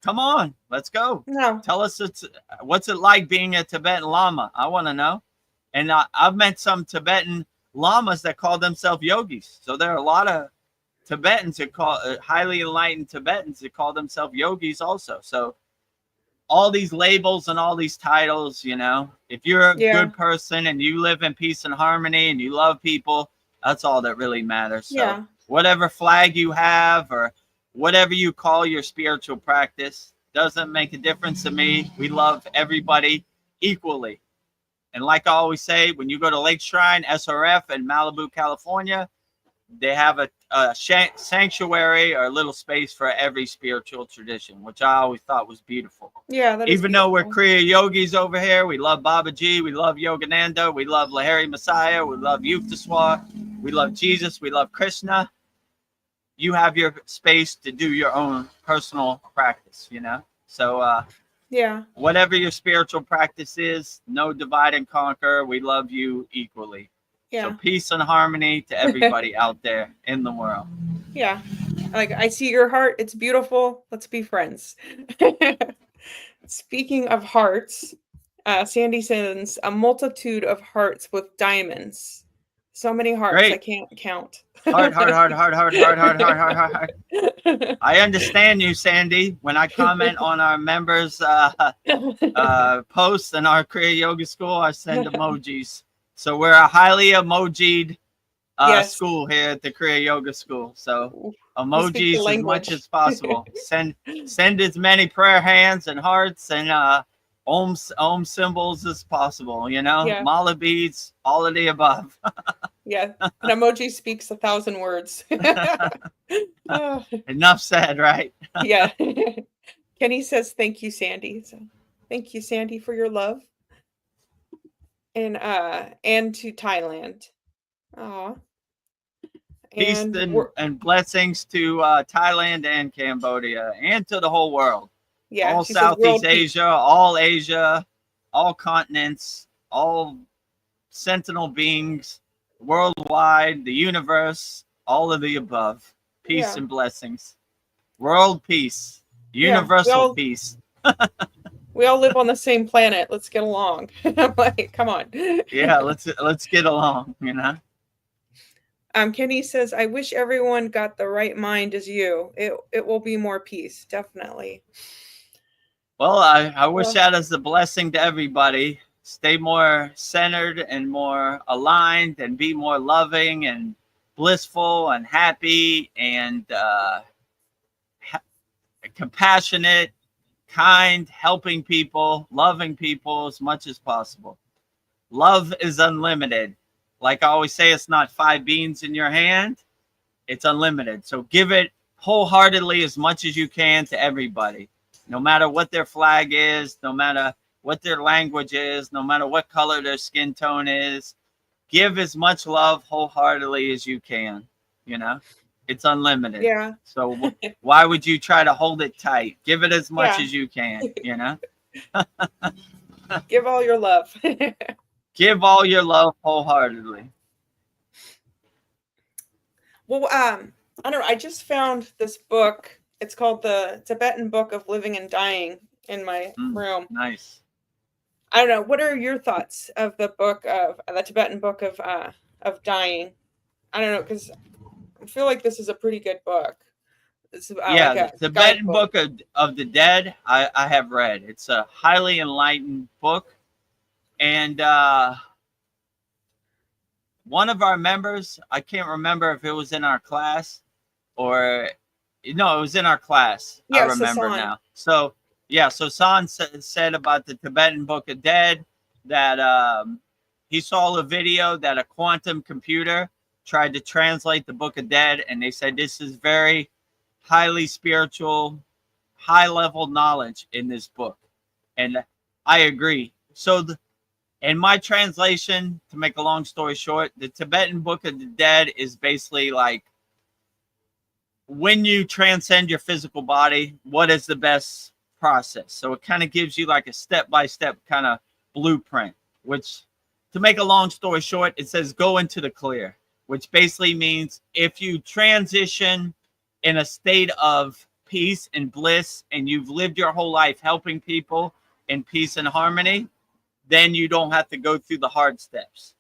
come on, let's go. No. Tell us what's it like being a Tibetan Lama? I want to know. And I've met some Tibetan Lamas that call themselves yogis. So there are a lot of Tibetans that call highly enlightened Tibetans that call themselves yogis also. So all these labels and all these titles, if you're a good person and you live in peace and harmony and you love people, that's all that really matters. So whatever flag you have or whatever you call your spiritual practice doesn't make a difference to me. We love everybody equally. And like I always say, when you go to Lake Shrine, SRF in Malibu, California, they have a sanctuary or a little space for every spiritual tradition, which I always thought was beautiful. Yeah, even though we're Kriya yogis over here, we love Babaji, we love Yogananda, we love Lahiri Messiah, we love Yukteswar, we love Jesus, we love Krishna. You have your space to do your own personal practice, So whatever your spiritual practice is, no divide and conquer. We love you equally. So peace and harmony to everybody out there in the world. Yeah. Like, I see your heart. It's beautiful. Let's be friends. Speaking of hearts, Sandy sends a multitude of hearts with diamonds. So many hearts. Great. I can't count. Heart. I understand you, Sandy. When I comment on our members' posts in our Kriya Yoga School, I send emojis. So we're a highly emojied school here at the Kriya Yoga School. So emojis as much as possible. Send as many prayer hands and hearts and Om symbols as possible. Mala beads, all of the above. An emoji speaks 1,000 words. Enough said, right? Yeah. Kenny says, "Thank you, Sandy." So, thank you, Sandy, for your love. And to Thailand. Peace and blessings to Thailand and Cambodia and to the whole world. Yeah, all Southeast Asia, all Asia, all continents, all sentinel beings, worldwide, the universe, all of the above. Peace and blessings. World peace. Universal peace. We all live on the same planet. Let's get along. Like, come on. Yeah, let's get along, Kenny says, "I wish everyone got the right mind as you. It will be more peace, definitely." Well, I wish that as a blessing to everybody. Stay more centered and more aligned and be more loving and blissful and happy and compassionate, kind, helping people, loving people as much as possible. Love is unlimited. Like I always say, it's not 5 beans in your hand. It's unlimited. So give it wholeheartedly as much as you can to everybody. No matter what their flag is, no matter what their language is, no matter what color their skin tone is, give as much love wholeheartedly as you can. It's unlimited. Yeah. So why would you try to hold it tight? Give it as much as you can, Give all your love. Give all your love wholeheartedly. Well, I don't know. I just found this book. It's called The Tibetan Book of Living and Dying in my room. Nice. I don't know. What are your thoughts of the book of the Tibetan Book of Dying? I don't know, because I feel like this is a pretty good book. It's Yeah, like the a Tibetan guidebook. Book of the Dead, I have read. It's a highly enlightened book. And one of our members, I can't remember if it was in our class or no, it was in our class. I Yeah, remember Sasan. now. So yeah, so San said about the Tibetan Book of Dead that he saw a video that a quantum computer tried to translate the Book of Dead, and they said this is very highly spiritual, high level knowledge in this book, and I agree. So in my translation, to make a long story short, the Tibetan Book of the Dead is basically like when you transcend your physical body, what is the best process? So it kind of gives you like a step-by-step kind of blueprint, which, to make a long story short, it says go into the clear, which basically means if you transition in a state of peace and bliss and you've lived your whole life helping people in peace and harmony, then you don't have to go through the hard steps.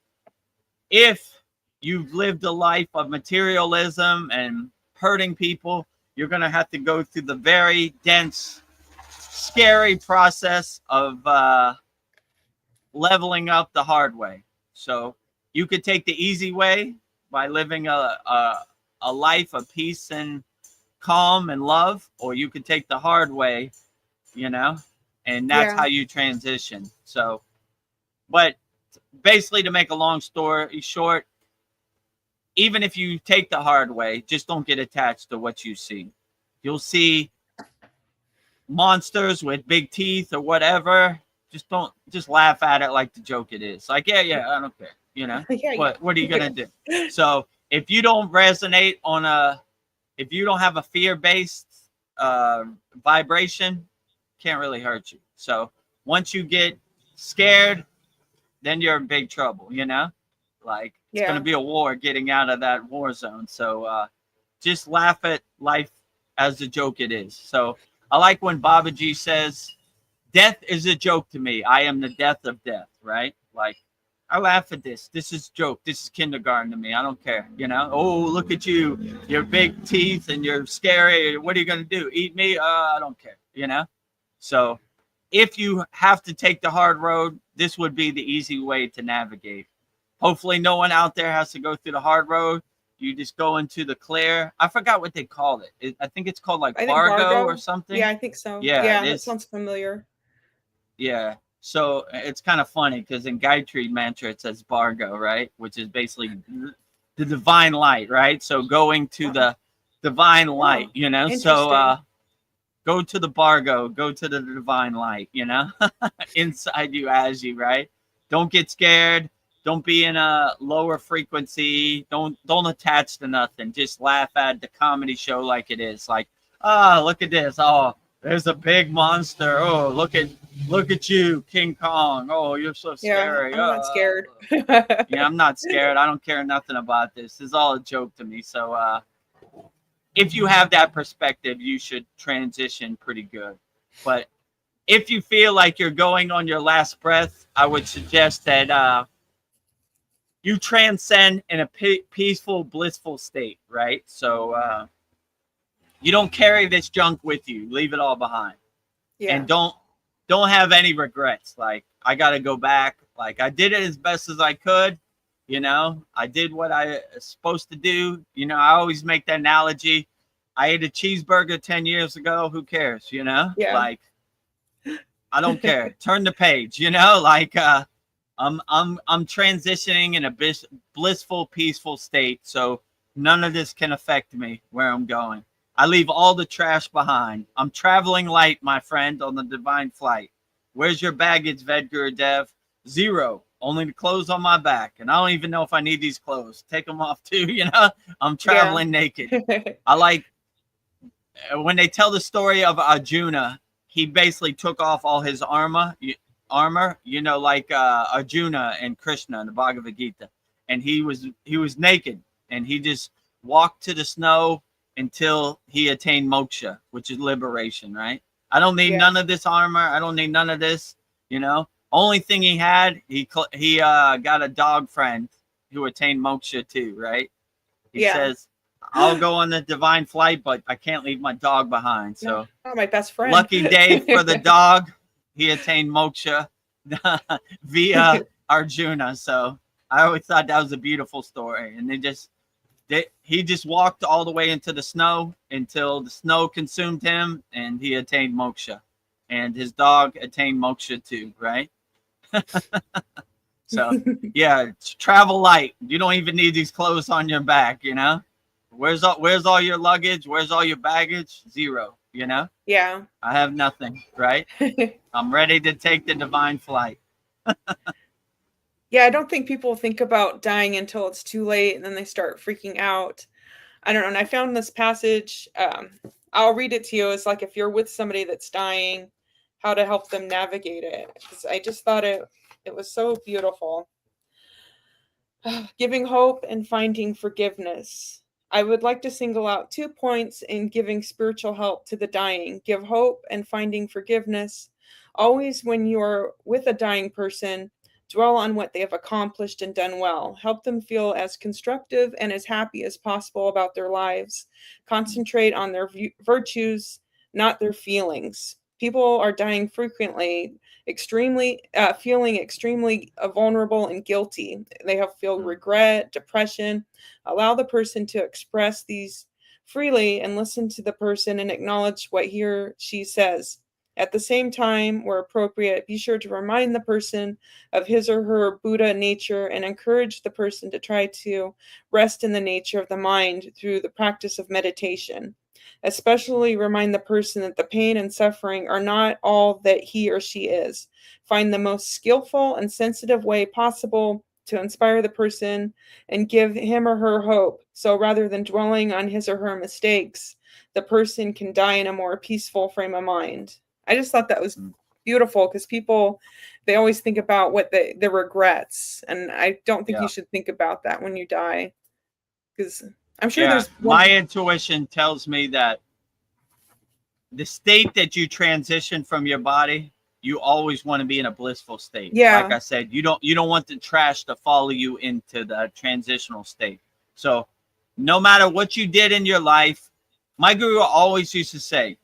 If you've lived a life of materialism and hurting people, you're going to have to go through the very dense, scary process of leveling up the hard way. So you could take the easy way by living a life of peace and calm and love, or you could take the hard way, you know, and that's how you transition. So, but basically, to make a long story short, even if you take the hard way, just don't get attached to what you see. You'll see monsters with big teeth or whatever. Just laugh at it like the joke it is. Like, yeah, I don't care. You know, what are you gonna do? So if you don't resonate on if you don't have a fear-based vibration, can't really hurt you. So once you get scared, then you're in big trouble, you know? Like, it's going to be a war getting out of that war zone. So just laugh at life as a joke it is. So I like when Babaji says, death is a joke to me. I am the death of death, right? Like, I laugh at this. This is joke. This is kindergarten to me. I don't care, you know? Oh, look at you. Your big teeth and you're scary. What are you going to do? Eat me? I don't care, you know? So if you have to take the hard road, this would be the easy way to navigate. Hopefully no one out there has to go through the hard road. You just go into the clear. I forgot what they called it. I think it's called like Bargo or something. Yeah, I think so. Yeah, that sounds familiar. Yeah. So it's kind of funny because in Gayatri mantra it says Bargo, right? Which is basically the divine light, right? So going to the divine light, you know? So go to the Bargo, go to the divine light, you know? Inside you, as you, right? Don't get scared. Don't be in a lower frequency. Don't attach to nothing. Just laugh at the comedy show like it is. Like, look at this. Oh, there's a big monster. Oh, look at you, King Kong. Oh, you're so scary. I'm not scared. Yeah, I'm not scared. I don't care nothing about this. It's all a joke to me. So if you have that perspective, you should transition pretty good. But if you feel like you're going on your last breath, I would suggest that you transcend in a peaceful, blissful state, right? So you don't carry this junk with you. Leave it all behind. Yeah. And don't have any regrets. Like, I got to go back. Like, I did it as best as I could. You know, I did what I was supposed to do. You know, I always make that analogy. I ate a cheeseburger 10 years ago. Who cares? You know, like, I don't care. Turn the page, you know, like, I'm transitioning in a blissful, peaceful state. So none of this can affect me where I'm going. I leave all the trash behind. I'm traveling light, my friend, on the divine flight. Where's your baggage, Vedagurudev? 0. Only the clothes on my back. And I don't even know if I need these clothes. Take them off too, you know? I'm traveling naked. I like, when they tell the story of Arjuna, he basically took off all his armor. armor, you know, like Arjuna and Krishna in the Bhagavad Gita, and he was naked, and he just walked to the snow until he attained moksha, which is liberation, right? I don't need Yeah. none of this armor. I don't need none of this, you know. Only thing he had, he got a dog friend who attained moksha too, right? He Yeah. says, I'll go on the divine flight, but I can't leave my dog behind. So Oh, my best friend. lucky day for the dog. He attained moksha via Arjuna. So I always thought that was a beautiful story. And he just walked all the way into the snow until the snow consumed him, and he attained moksha. And his dog attained moksha too, right? So yeah, travel light. You don't even need these clothes on your back, you know. Where's all your luggage? Where's all your baggage? Zero, you know. Yeah. I have nothing, right? I'm ready to take the divine flight. Yeah, I don't think people think about dying until it's too late, and then they start freaking out. I don't know. And I found this passage. I'll read it to you. It's like if you're with somebody that's dying, how to help them navigate it. 'Cause I just thought it was so beautiful. Giving hope and finding forgiveness. I would like to single out 2 points in giving spiritual help to the dying. Give hope and finding forgiveness. Always when you are with a dying person, dwell on what they have accomplished and done well. Help them feel as constructive and as happy as possible about their lives. Concentrate on their virtues, not their feelings. People are dying frequently, feeling extremely vulnerable and guilty. They feel regret, depression. Allow the person to express these freely and listen to the person and acknowledge what he or she says. At the same time, where appropriate, be sure to remind the person of his or her Buddha nature and encourage the person to try to rest in the nature of the mind through the practice of meditation. Especially remind the person that the pain and suffering are not all that he or she is. Find the most skillful and sensitive way possible to inspire the person and give him or her hope. So rather than dwelling on his or her mistakes, the person can die in a more peaceful frame of mind. I just thought that was beautiful because people, they always think about what the regrets. And I don't think you should think about that when you die. Because I'm sure there's my intuition tells me that the state that you transition from your body, you always want to be in a blissful state. Yeah. Like I said, you don't want the trash to follow you into the transitional state. So no matter what you did in your life, my guru always used to say,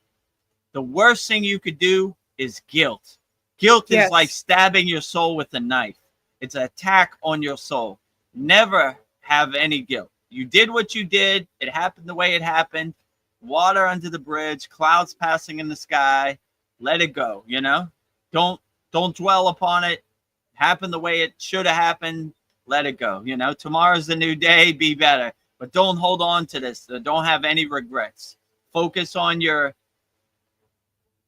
the worst thing you could do is guilt. Guilt is like stabbing your soul with a knife. It's an attack on your soul. Never have any guilt. You did what you did. It happened the way it happened. Water under the bridge, clouds passing in the sky. Let it go, you know? Don't dwell upon it. Happen the way it should have happened. Let it go. You know, tomorrow's a new day. Be better. But don't hold on to this. Don't have any regrets. Focus on your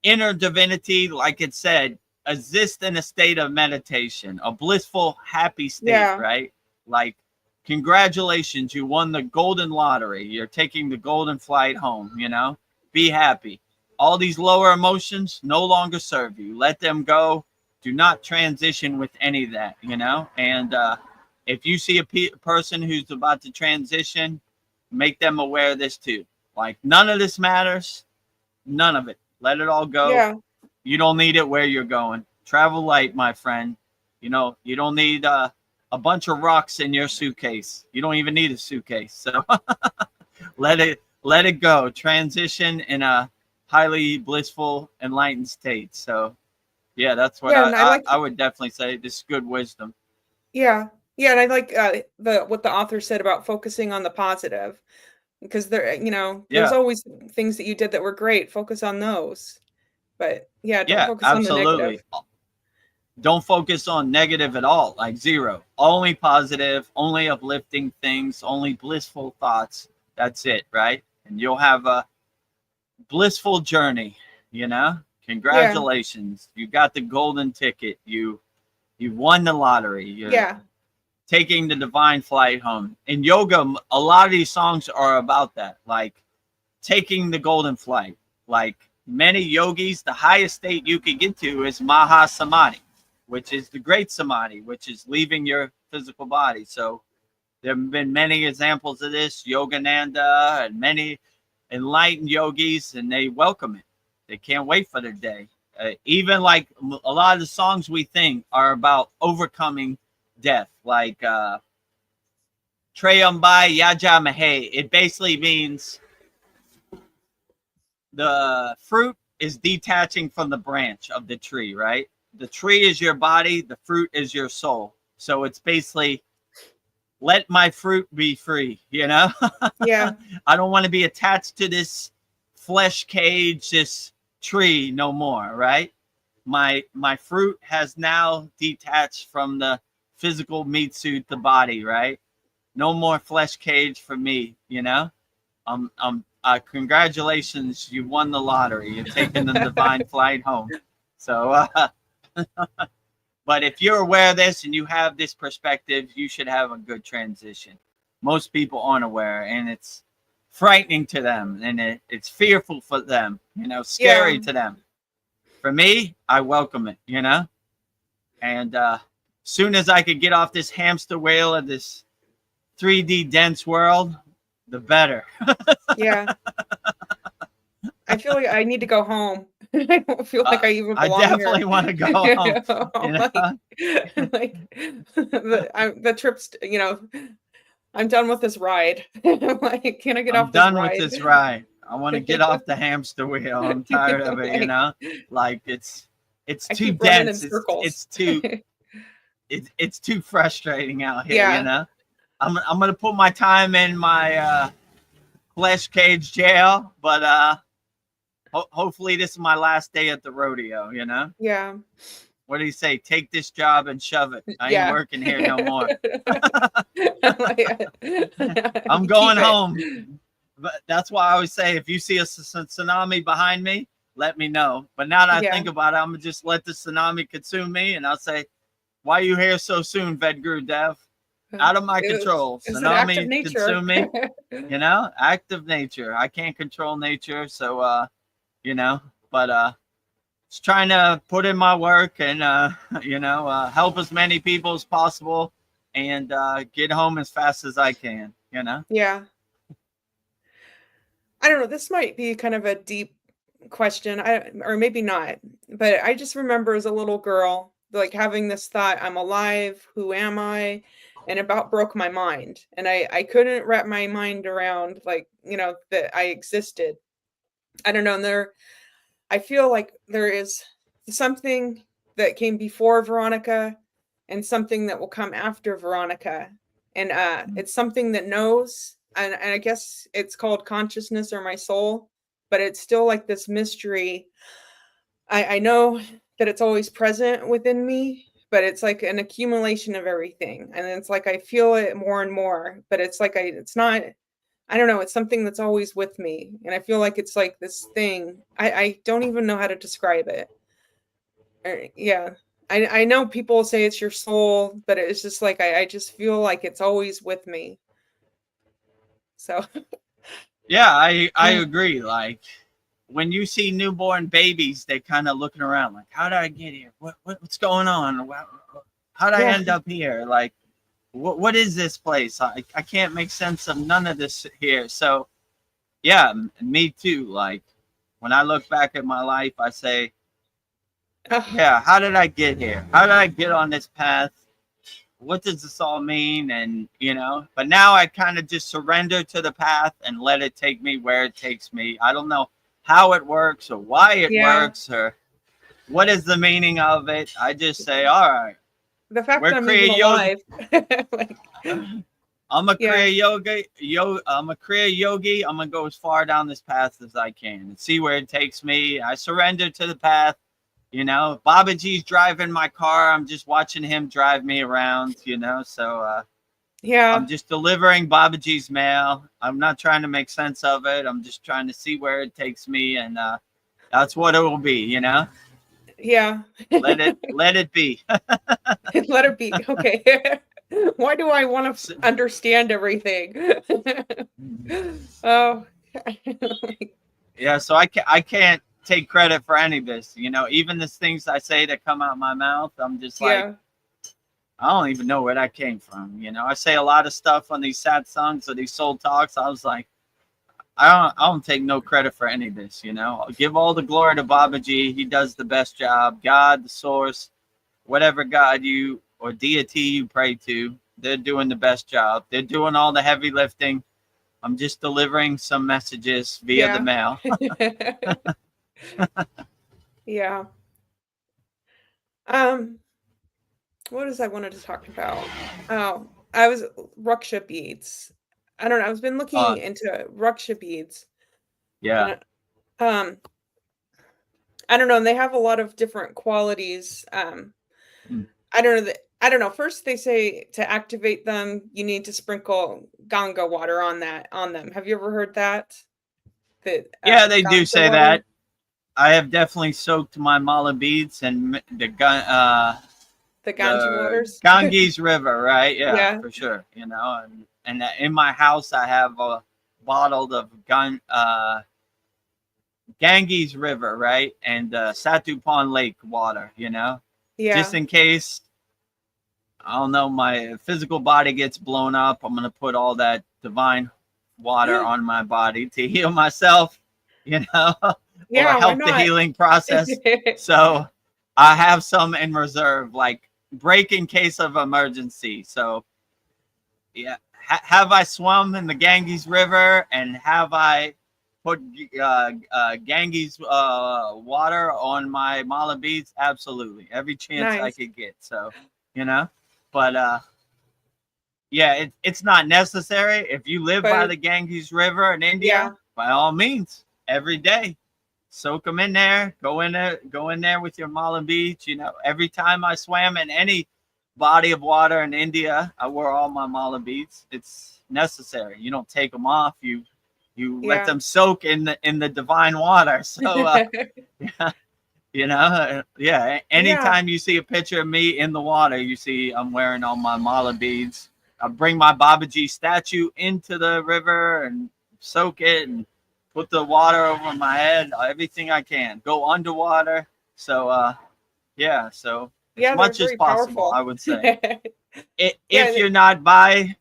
inner divinity, like it said, exist in a state of meditation, a blissful, happy state, right? Like, congratulations, you won the golden lottery. You're taking the golden flight home, you know? Be happy. All these lower emotions no longer serve you. Let them go. Do not transition with any of that, you know? And if you see a person who's about to transition, make them aware of this too. Like, none of this matters. None of it. Let it all go. Yeah. You don't need it where you're going. Travel light, my friend. You know, you don't need a bunch of rocks in your suitcase. You don't even need a suitcase. So let it go. Transition in a highly blissful, enlightened state. So yeah, that's what I would definitely say. This is good wisdom. Yeah. Yeah. And I like what the author said about focusing on the positive. Because there's always things that you did that were great. Focus on those. But don't focus on the negative. Don't focus on negative at all, like zero. Only positive, only uplifting things, only blissful thoughts. That's it, right? And you'll have a blissful journey, you know? Congratulations. You got the golden ticket. You won the lottery. You're taking the divine flight home. In yoga, a lot of these songs are about that, like taking the golden flight. Like many yogis, the highest state you could get to is Mahasamadhi. which is the great samadhi, which is leaving your physical body. So there have been many examples of this, Yogananda and many enlightened yogis, and they welcome it. They can't wait for their day. Even like a lot of the songs we think are about overcoming death, like Trayambai Yaja Mahe. It basically means the fruit is detaching from the branch of the tree, right? The tree is your body, the fruit is your soul. So it's basically, let my fruit be free, you know? Yeah. I don't want to be attached to this flesh cage, this tree no more, right? My fruit has now detached from the physical meat suit, the body, right? No more flesh cage for me, you know? Congratulations, you won the lottery. You're taking the divine flight home. So, but if you're aware of this and you have this perspective, you should have a good transition. Most people aren't aware, and it's frightening to them, and it's fearful for them, you know, scary to them. For me, I welcome it, you know? And soon as I could get off this hamster wheel of this 3D dense world, the better. Yeah. I feel like I need to go home. I don't feel like I even belong I definitely want to go home. You know? The trip's, you know, I'm done with this ride. Like, can I get off this ride? I'm done with this ride. I want to get off the hamster wheel. I'm tired of it, you know? Like it's too dense. It's too frustrating out here, you know? I'm gonna put my time in my flesh cage jail, but hopefully this is my last day at the rodeo, you know? Yeah. What do you say? Take this job and shove it. I ain't working here no more. I'm going home. But that's why I always say, if you see a tsunami behind me, let me know. But now that I think about it, I'm gonna just let the tsunami consume me, and I'll say, why are you here so soon, Vedagurudev? Out of my control. Tsunami consume me. You know, act of nature. I can't control nature, so you know, but just trying to put in my work and you know, help as many people as possible and get home as fast as I can, you know? Yeah. I don't know, this might be kind of a deep question, or maybe not, but I just remember as a little girl, like having this thought, I'm alive, who am I? And about broke my mind. And I couldn't wrap my mind around, like, you know, that I existed. I don't know. And I feel like there is something that came before Veronica and something that will come after Veronica. And it's something that knows, and I guess it's called consciousness or my soul, but it's still like this mystery. I know that it's always present within me, but it's like an accumulation of everything. And it's like I feel it more and more, but it's like it's not, I don't know, it's something that's always with me. And I feel like it's like this thing. I don't even know how to describe it. Yeah. I know people say it's your soul, but it's just like I just feel like it's always with me. So yeah, I agree. Like when you see newborn babies, they kind of looking around like, how did I get here? What's going on? How did I end up here? Like, what is this place? I can't make sense of none of this here. So yeah, me too. Like when I look back at my life, I say, yeah, how did I get here? How did I get on this path? What does this all mean? And, you know, but now I kind of just surrender to the path and let it take me where it takes me. I don't know how it works or why it works or what is the meaning of it. I just say, all right. The fact that I'm even alive. Like, I'm a Kriya yogi. I'm a Kriya yogi. I'm gonna go as far down this path as I can and see where it takes me. I surrender to the path. You know, Babaji's driving my car. I'm just watching him drive me around. You know, so I'm just delivering Babaji's mail. I'm not trying to make sense of it. I'm just trying to see where it takes me, and that's what it will be. You know. Yeah. let it be. Let it be. Okay. Why do I want to understand everything? Oh. Yeah, so I can't take credit for any of this. You know, even the things I say that come out my mouth, I'm just like, Yeah. I don't even know where that came from. You know, I say a lot of stuff on these sad songs or these soul talks. I was like, I don't take no credit for any of this. You know, I'll give all the glory to Babaji. He does the best job. God, the source, whatever God you or deity you pray to, they're doing the best job. They're doing all the heavy lifting. I'm just delivering some messages via the mail. Yeah. What is I wanted to talk about? Oh, I was Ruksha beads. I don't know. I've been looking into Ruksha beads, Yeah. and I don't know. And they have a lot of different qualities. Mm. I don't know that. I don't know. First, they say to activate them, you need to sprinkle Ganga water on them. Have you ever heard that? That Yeah, they do Ganga say water, that. I have definitely soaked my mala beads and the Ganges the waters. Ganges River, right? Yeah, Yeah, for sure. You know, and in my house I have a bottle of Ganges River, right, and Satupan Lake water. You know, just yeah. in case I don't know my physical body gets blown up, I'm gonna put all that divine water on my body to heal myself. You know, or Yeah, why help the not? healing process. So I have some in reserve, like break in case of emergency. So yeah, have I swum in the Ganges River and have I put Ganges water on my mala beads? Absolutely, every chance I Nice. could get. So you know, but yeah, it's not necessary. If you live by But the Ganges River in yeah, India, by all means, every day, soak them in there. Go in there with your mala beads. You know, every time I swam in any body of water in India, I wore all my mala beads. It's necessary. You don't take them off. You let yeah. them soak in the divine water. So yeah, you know, yeah. Yeah, Anytime you see a picture of me in the water, you see I'm wearing all my mala beads. I bring my Babaji statue into the river and soak it and put the water over my head. Everything I can. Go underwater. So yeah. So as yeah, they're much as very possible, I powerful. would say. Yeah, If you're not by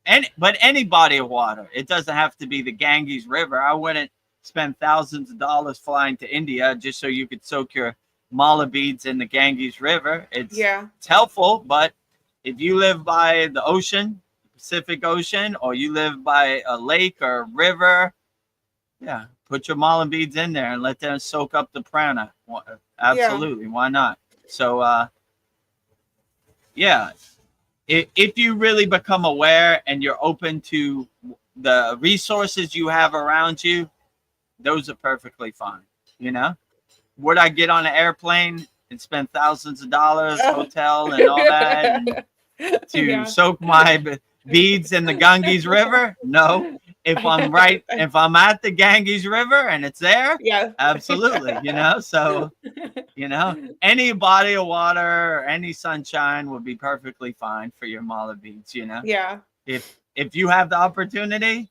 any body of water, it doesn't have to be the Ganges River. I wouldn't spend thousands of dollars flying to India just so you could soak your mala beads in the Ganges River. It's yeah, helpful, but if you live by the ocean, Pacific Ocean, or you live by a lake or a river, yeah, put your mala beads in there and let them soak up the prana. yeah, Absolutely, why not? So yeah, if you really become aware and you're open to the resources you have around you, those are perfectly fine. You know, would I get on an airplane and spend thousands of dollars, oh. hotel, and all that, and to Yeah. soak my beads in the Ganges River? No. If I'm at the Ganges River and it's there, Yeah. absolutely. You know, so you know, any body of water or any sunshine would be perfectly fine for your mala beads. You know, Yeah. if you have the opportunity,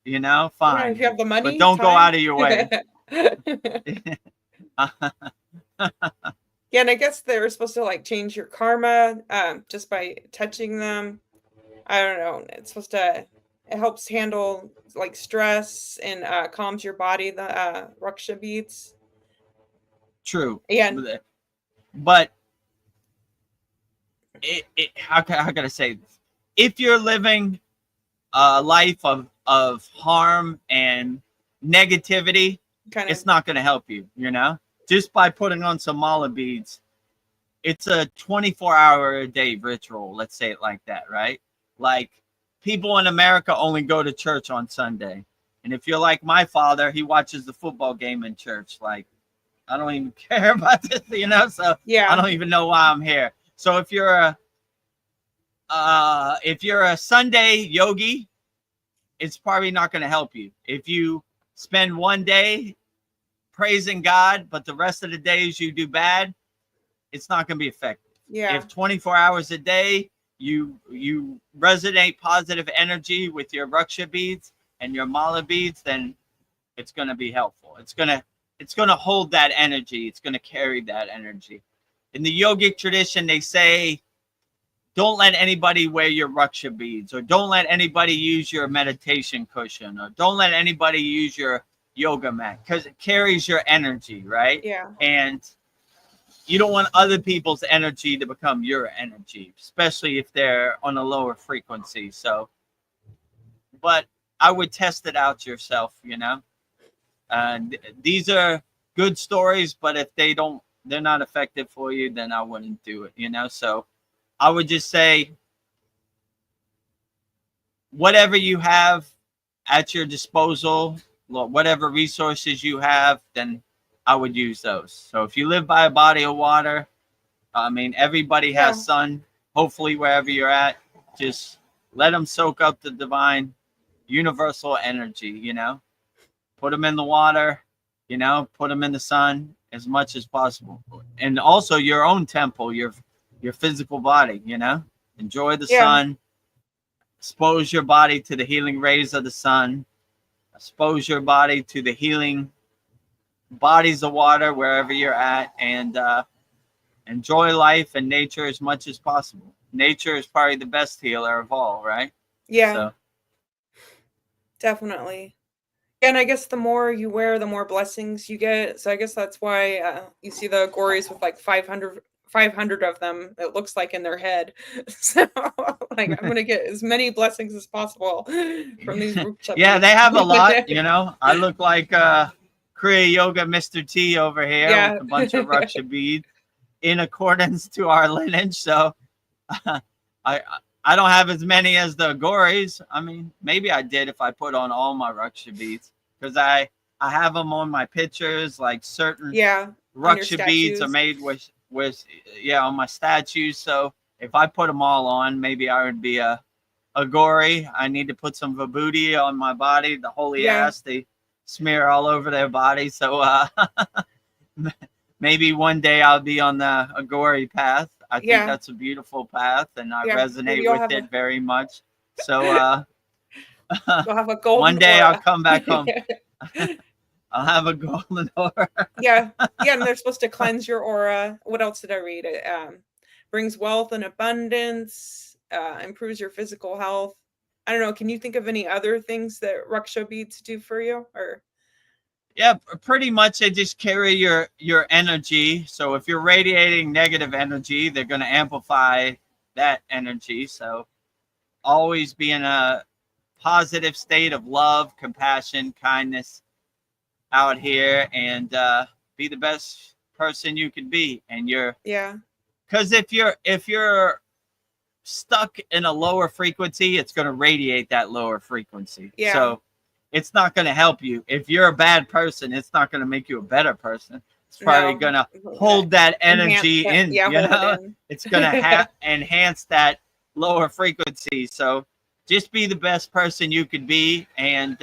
you know, Yeah, if you fine, have the but money, don't go time. out of your way. Yeah, and I guess they were supposed to like change your karma just by touching them. I don't know. It's supposed to it helps handle like stress and calms your body, the Ruksha beads. True, And but how can I say this? If you're living a life of harm and negativity, kind of it's not going to help you. You know, just by putting on some mala beads, it's a 24-hour a day ritual. Let's say it like that, right? Like people in America only go to church on Sunday, and if you're like my father, he watches the football game in church. Like I don't even care about this, you know. So I yeah. don't even know why I'm here. So if you're a Sunday yogi, it's probably not going to help you. If you spend one day praising God, but the rest of the days you do bad, it's not going to be effective. Yeah. If 24 hours a day you resonate positive energy with your Ruksha beads and your mala beads, then it's going to be helpful. It's going to it's going to hold that energy. It's going to carry that energy. In the yogic tradition, they say, don't let anybody wear your raksha beads, or don't let anybody use your meditation cushion, or don't let anybody use your yoga mat, because it carries your energy, right? Yeah. And you don't want other people's energy to become your energy, especially if they're on a lower frequency. So, but I would test it out yourself, you know. These are good stories, but if they're not effective for you, then I wouldn't do it, you know. So I would just say, whatever you have at your disposal, whatever resources you have, then I would use those. So if you live by a body of water, I mean, everybody has sun. Hopefully, wherever you're at, just let them soak up the divine, universal energy, you know. Put them in the water, you know, put them in the sun as much as possible. And also your own temple, your physical body, you know. Enjoy the sun. Expose your body to the healing rays of the sun. Expose your body to the healing bodies of water wherever you're at, and enjoy life and nature as much as possible. Nature is probably the best healer of all, right? Yeah. So. Definitely. And I guess the more you wear, the more blessings you get. So I guess that's why you see the gories with like 500 of them, it looks like, in their head. So like, I'm going to get as many blessings as possible from these workshops. Yeah, they have a lot, you know. I look like Kriya Yoga Mr. T over here with a bunch of Raksha beads in accordance to our lineage. So I don't have as many as the gories. I mean, maybe I did if I put on all my Raksha beads, because I have them on my pictures, like certain Raksha beads are made with on my statues. So if I put them all on, maybe I would be a gori. I need to put some vibhuti on my body, the holy ass they smear all over their body. So maybe one day I'll be on the Agori path. I think that's a beautiful path, and I resonate with it very much. So you'll have a golden one day aura. I'll come back home. I'll have a golden aura. Yeah, and they're supposed to cleanse your aura. What else did I read? It brings wealth and abundance, improves your physical health. I don't know. Can you think of any other things that Raksha beads do for you? Or yeah, pretty much they just carry your energy. So if you're radiating negative energy, they're going to amplify that energy. So always be in a positive state of love, compassion, kindness out here, and be the best person you can be. And because if you're stuck in a lower frequency, it's going to radiate that lower frequency. So it's not going to help you. If you're a bad person, it's not going to make you a better person. It's probably going to hold that energy in. You know, it's going to enhance that lower frequency. So just be the best person you could be, and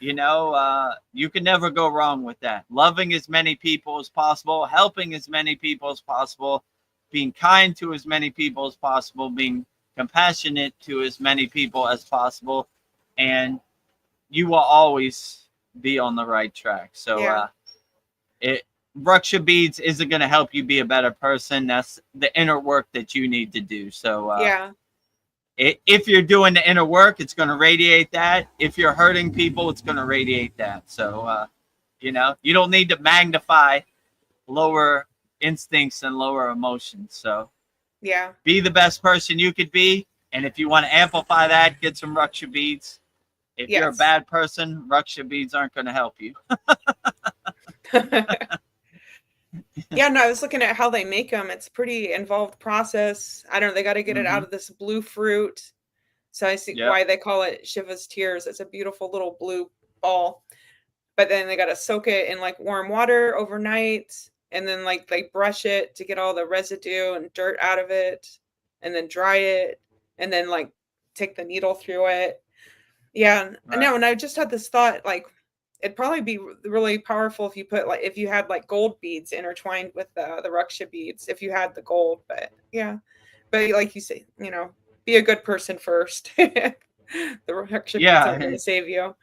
you know, you can never go wrong with that. Loving as many people as possible, helping as many people as possible, being kind to as many people as possible, being compassionate to as many people as possible, and you will always be on the right track. So Raksha beads isn't going to help you be a better person. That's the inner work that you need to do. So if you're doing the inner work, it's going to radiate that. If you're hurting people, it's going to radiate that. So you know, you don't need to magnify lower instincts and lower emotions. So be the best person you could be, and if you want to amplify that, get some Raksha beads. If you're a bad person, Raksha beads aren't going to help you. No, I was looking at how they make them. It's a pretty involved process. I don't know. They got to get it out of this blue fruit. So I see why they call it Shiva's Tears. It's a beautiful little blue ball. But then they got to soak it in like warm water overnight. And then like they brush it to get all the residue and dirt out of it. And then dry it. And then like take the needle through it. Yeah. No, and I just had this thought, like, it'd probably be really powerful if you put if you had like gold beads intertwined with the Raksha beads, if you had the gold. But like you say, you know, be a good person first. The Raksha beads Yeah, aren't going to save you.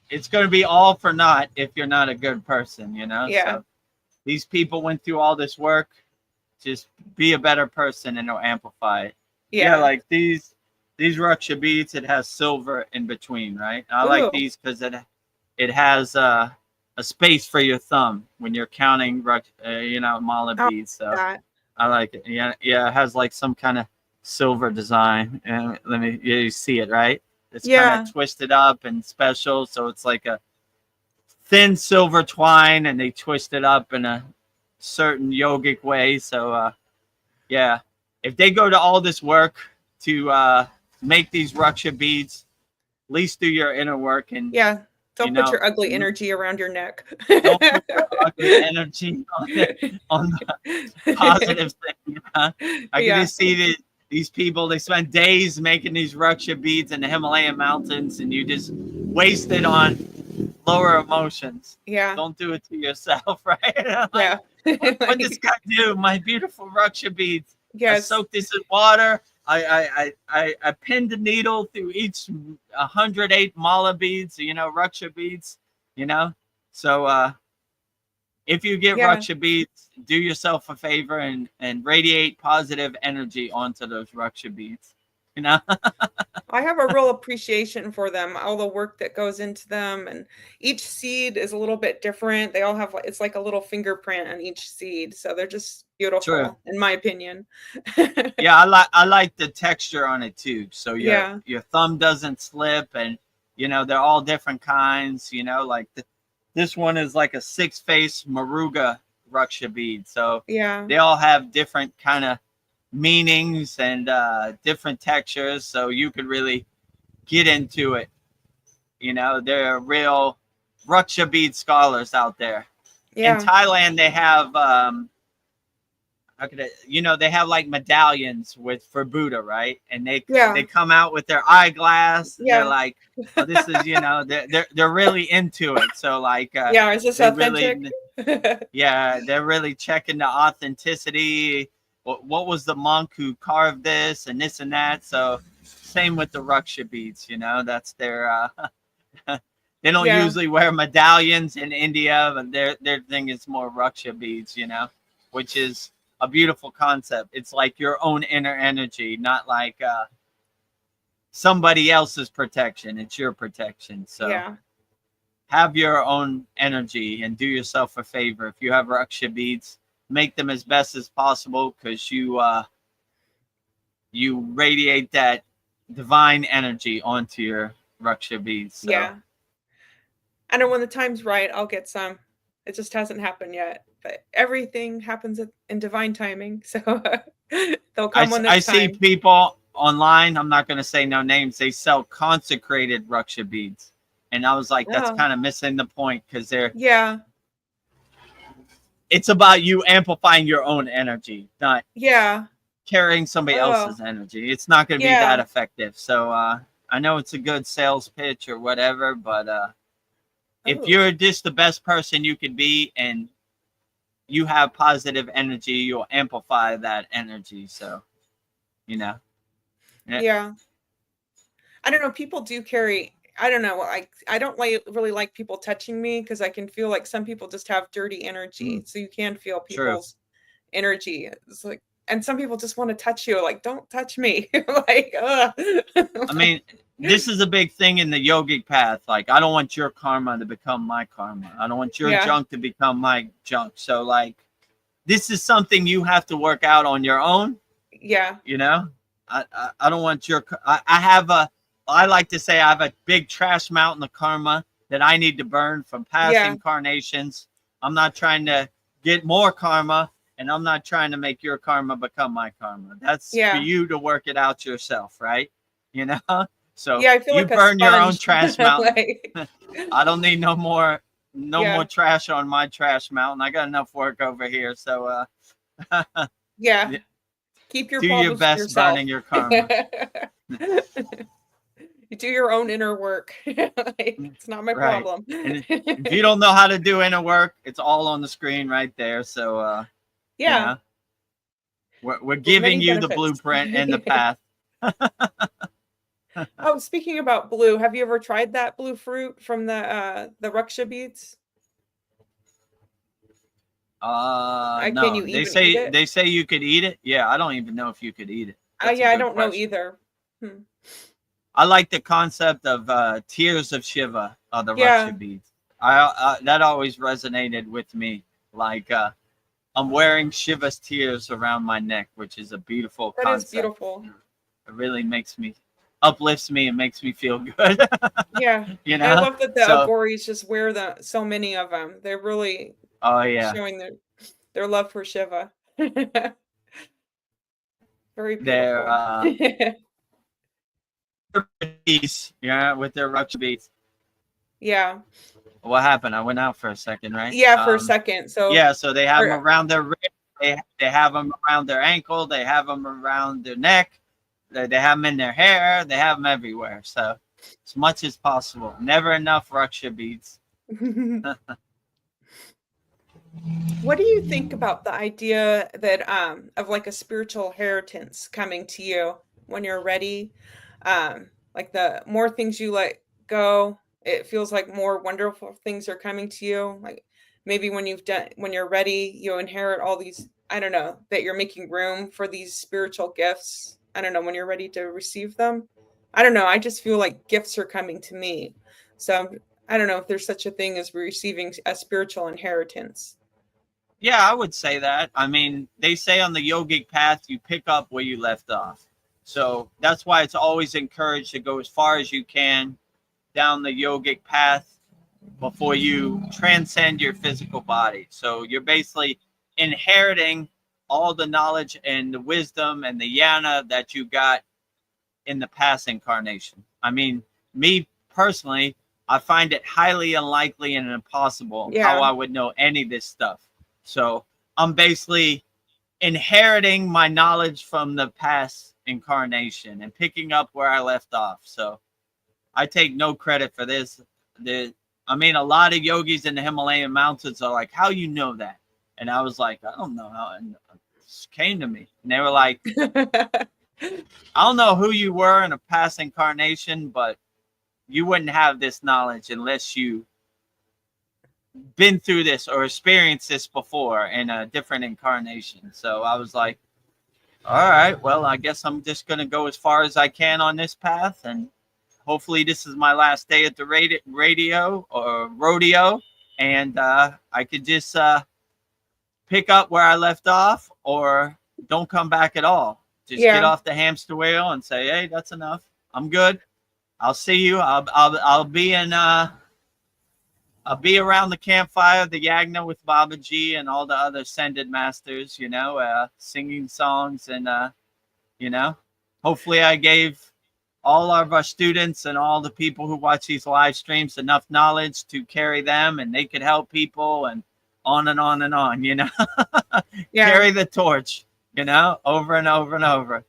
it's going to be all for naught if you're not a good person, Yeah. So these people went through all this work. Just be a better person and it'll amplify it. Yeah, Yeah. like these Raksha beads, it has silver in between, right? I Ooh. like these because it has a space for your thumb when you're counting mala beads. So I like it. Yeah, it has like some kind of silver design. And you see it, right? It's kind of twisted up and special. So it's like a thin silver twine, and they twist it up in a certain yogic way. So yeah, if they go to all this work to make these Raksha beads, at least do your inner work. And don't put your ugly energy around your neck. Don't put your ugly energy on the positive thing. I can just see these people, they spend days making these Raksha beads in the Himalayan mountains, and you just waste it on lower emotions. Yeah. Don't do it to yourself, right? Yeah. What this guy do? My beautiful Raksha beads. Yes. I soaked this in water. I pinned the needle through each 108 mala beads, Raksha beads, So if you get Raksha beads, do yourself a favor and radiate positive energy onto those Raksha beads, I have a real appreciation for them, all the work that goes into them, and each seed is a little bit different. They all have, it's like a little fingerprint on each seed, so they're just beautiful, in my opinion. Yeah, I like the texture on it too. So your thumb doesn't slip, and they're all different kinds. Like this one is like a 6-face Maruga Raksha bead. So they all have different kind of meanings and different textures, so you could really get into it. There are real Raksha bead scholars out there. In Thailand, they have they have like medallions for Buddha, right? And they come out with their eyeglass. They're like, oh, this is they're really into it. So like is this authentic? They're really checking the authenticity. What was the monk who carved this and this and that? So same with the Raksha beads, that's their they don't usually wear medallions in India, but their thing is more Raksha beads, which is a beautiful concept. It's like your own inner energy, not like somebody else's protection. It's your protection. So have your own energy and do yourself a favor. If you have Raksha beads, make them as best as possible, because you radiate that divine energy onto your Raksha beads. So. Yeah. I know when the time's right, I'll get some. It just hasn't happened yet. But everything happens in divine timing. So they'll come when it's time. I see people online, I'm not going to say no names, they sell consecrated Raksha beads. And I was like, that's kind of missing the point, because they're... Yeah. It's about you amplifying your own energy, not carrying somebody else's energy. It's not going to be that effective. So I know it's a good sales pitch or whatever, but if you're just the best person you can be and you have positive energy, you'll amplify that energy. So, Yeah. I don't know. People do carry... I don't know. I don't really like people touching me, because I can feel like some people just have dirty energy. So you can feel people's energy. It's like, and some people just want to touch you. Like, don't touch me. Like, I mean, this is a big thing in the yogic path. Like, I don't want your karma to become my karma. I don't want your junk to become my junk. So like, this is something you have to work out on your own. Yeah. I don't want your, I like to say I have a big trash mountain of karma that I need to burn from past incarnations. I'm not trying to get more karma, and I'm not trying to make your karma become my karma. That's for you to work it out yourself, right? So I feel you like burn your own trash mountain. Like... I don't need no more trash on my trash mountain. I got enough work over here. So keep your do your best burning your karma. You do your own inner work. Like, it's not my problem. And if you don't know how to do inner work, it's all on the screen right there. So we're giving you the blueprint and the path. Oh, speaking about blue, have you ever tried that blue fruit from the Raksha beads? Can No. you even eat it? They say you could eat it. Yeah, I don't even know if you could eat it. That's a Yeah, I good don't know question. either. Hmm. I like the concept of tears of Shiva, the Yeah, Raksha beads. That always resonated with me. Like I'm wearing Shiva's tears around my neck, which is a beautiful that is concept. beautiful. It really makes me uplifts me and makes me feel good. Yeah, You and I know? love that the So, Aghoris just wear so many of them. They're really oh yeah. showing their love for Shiva. Very They're beautiful. beads, yeah, with their Raksha beads. Yeah. What happened? I went out for a second, right? Yeah, for a second. So, Yeah, so they have them or around their wrist, they have them around their ankle, they have them around their neck, they have them in their hair, they have them everywhere. So as much as possible, never enough Raksha beads. what do you think about the idea that of like a spiritual inheritance coming to you when you're ready? Like the more things you let go, it feels like more wonderful things are coming to you. Like maybe when you're ready, you inherit all these, I don't know, that you're making room for these spiritual gifts. I don't know, when you're ready to receive them. I don't know. I just feel like gifts are coming to me. So I don't know if there's such a thing as receiving a spiritual inheritance. Yeah, I would say that. I mean, they say on the yogic path, you pick up where you left off. So that's why it's always encouraged to go as far as you can down the yogic path before you transcend your physical body. So you're basically inheriting all the knowledge and the wisdom and the yana that you got in the past incarnation. I mean, me personally, I find it highly unlikely and impossible how Yeah. I would know any of this stuff. So I'm basically inheriting my knowledge from the past incarnation and picking up where I left off. So I take no credit for this. I mean, a lot of yogis in the Himalayan mountains are like, "How you know that?" And I was like, "I don't know how." And it just came to me, and they were like, "I don't know who you were in a past incarnation, but you wouldn't have this knowledge unless you been through this or experienced this before in a different incarnation." So I was like, "All right, well, I guess I'm just gonna go as far as I can on this path, and hopefully this is my last day at the radio or rodeo, and I could just pick up where I left off, or don't come back at all. Just get Yeah. off the hamster wheel and say, hey, that's enough. I'm good. I'll see you. I'll be around the campfire, the yagna with Babaji and all the other ascended masters, singing songs and hopefully I gave all of our students and all the people who watch these live streams enough knowledge to carry them and they could help people and on and on and on, Yeah. carry the torch, over and over and over,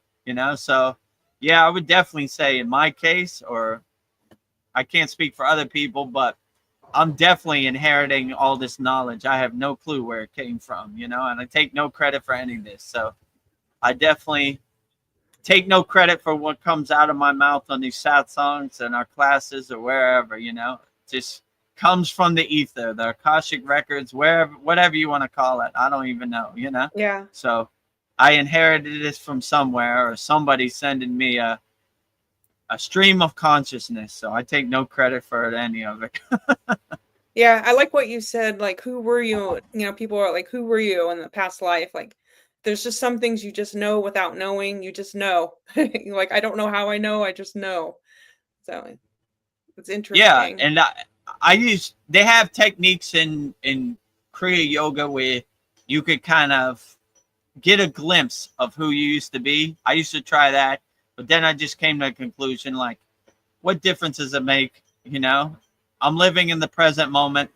so yeah, I would definitely say in my case, or I can't speak for other people, but I'm definitely inheriting all this knowledge. I have no clue where it came from, and I take no credit for any of this. So I definitely take no credit for what comes out of my mouth on these satsangs and our classes or wherever, just comes from the ether, the Akashic records, wherever, whatever you want to call it. I don't even know, Yeah. So I inherited this from somewhere, or somebody sending me a stream of consciousness. So I take no credit for any of it. Yeah, I like what you said, like, who were you? People are like, who were you in the past life? Like, there's just some things you just know without knowing. You just know. Like, I don't know how I know, I just know. So it's Yeah, interesting. and they have techniques in Kriya yoga where you could kind of get a glimpse of who you used to be. I used to try that, but then I just came to a conclusion, like, what difference does it make? I'm living in the present moment.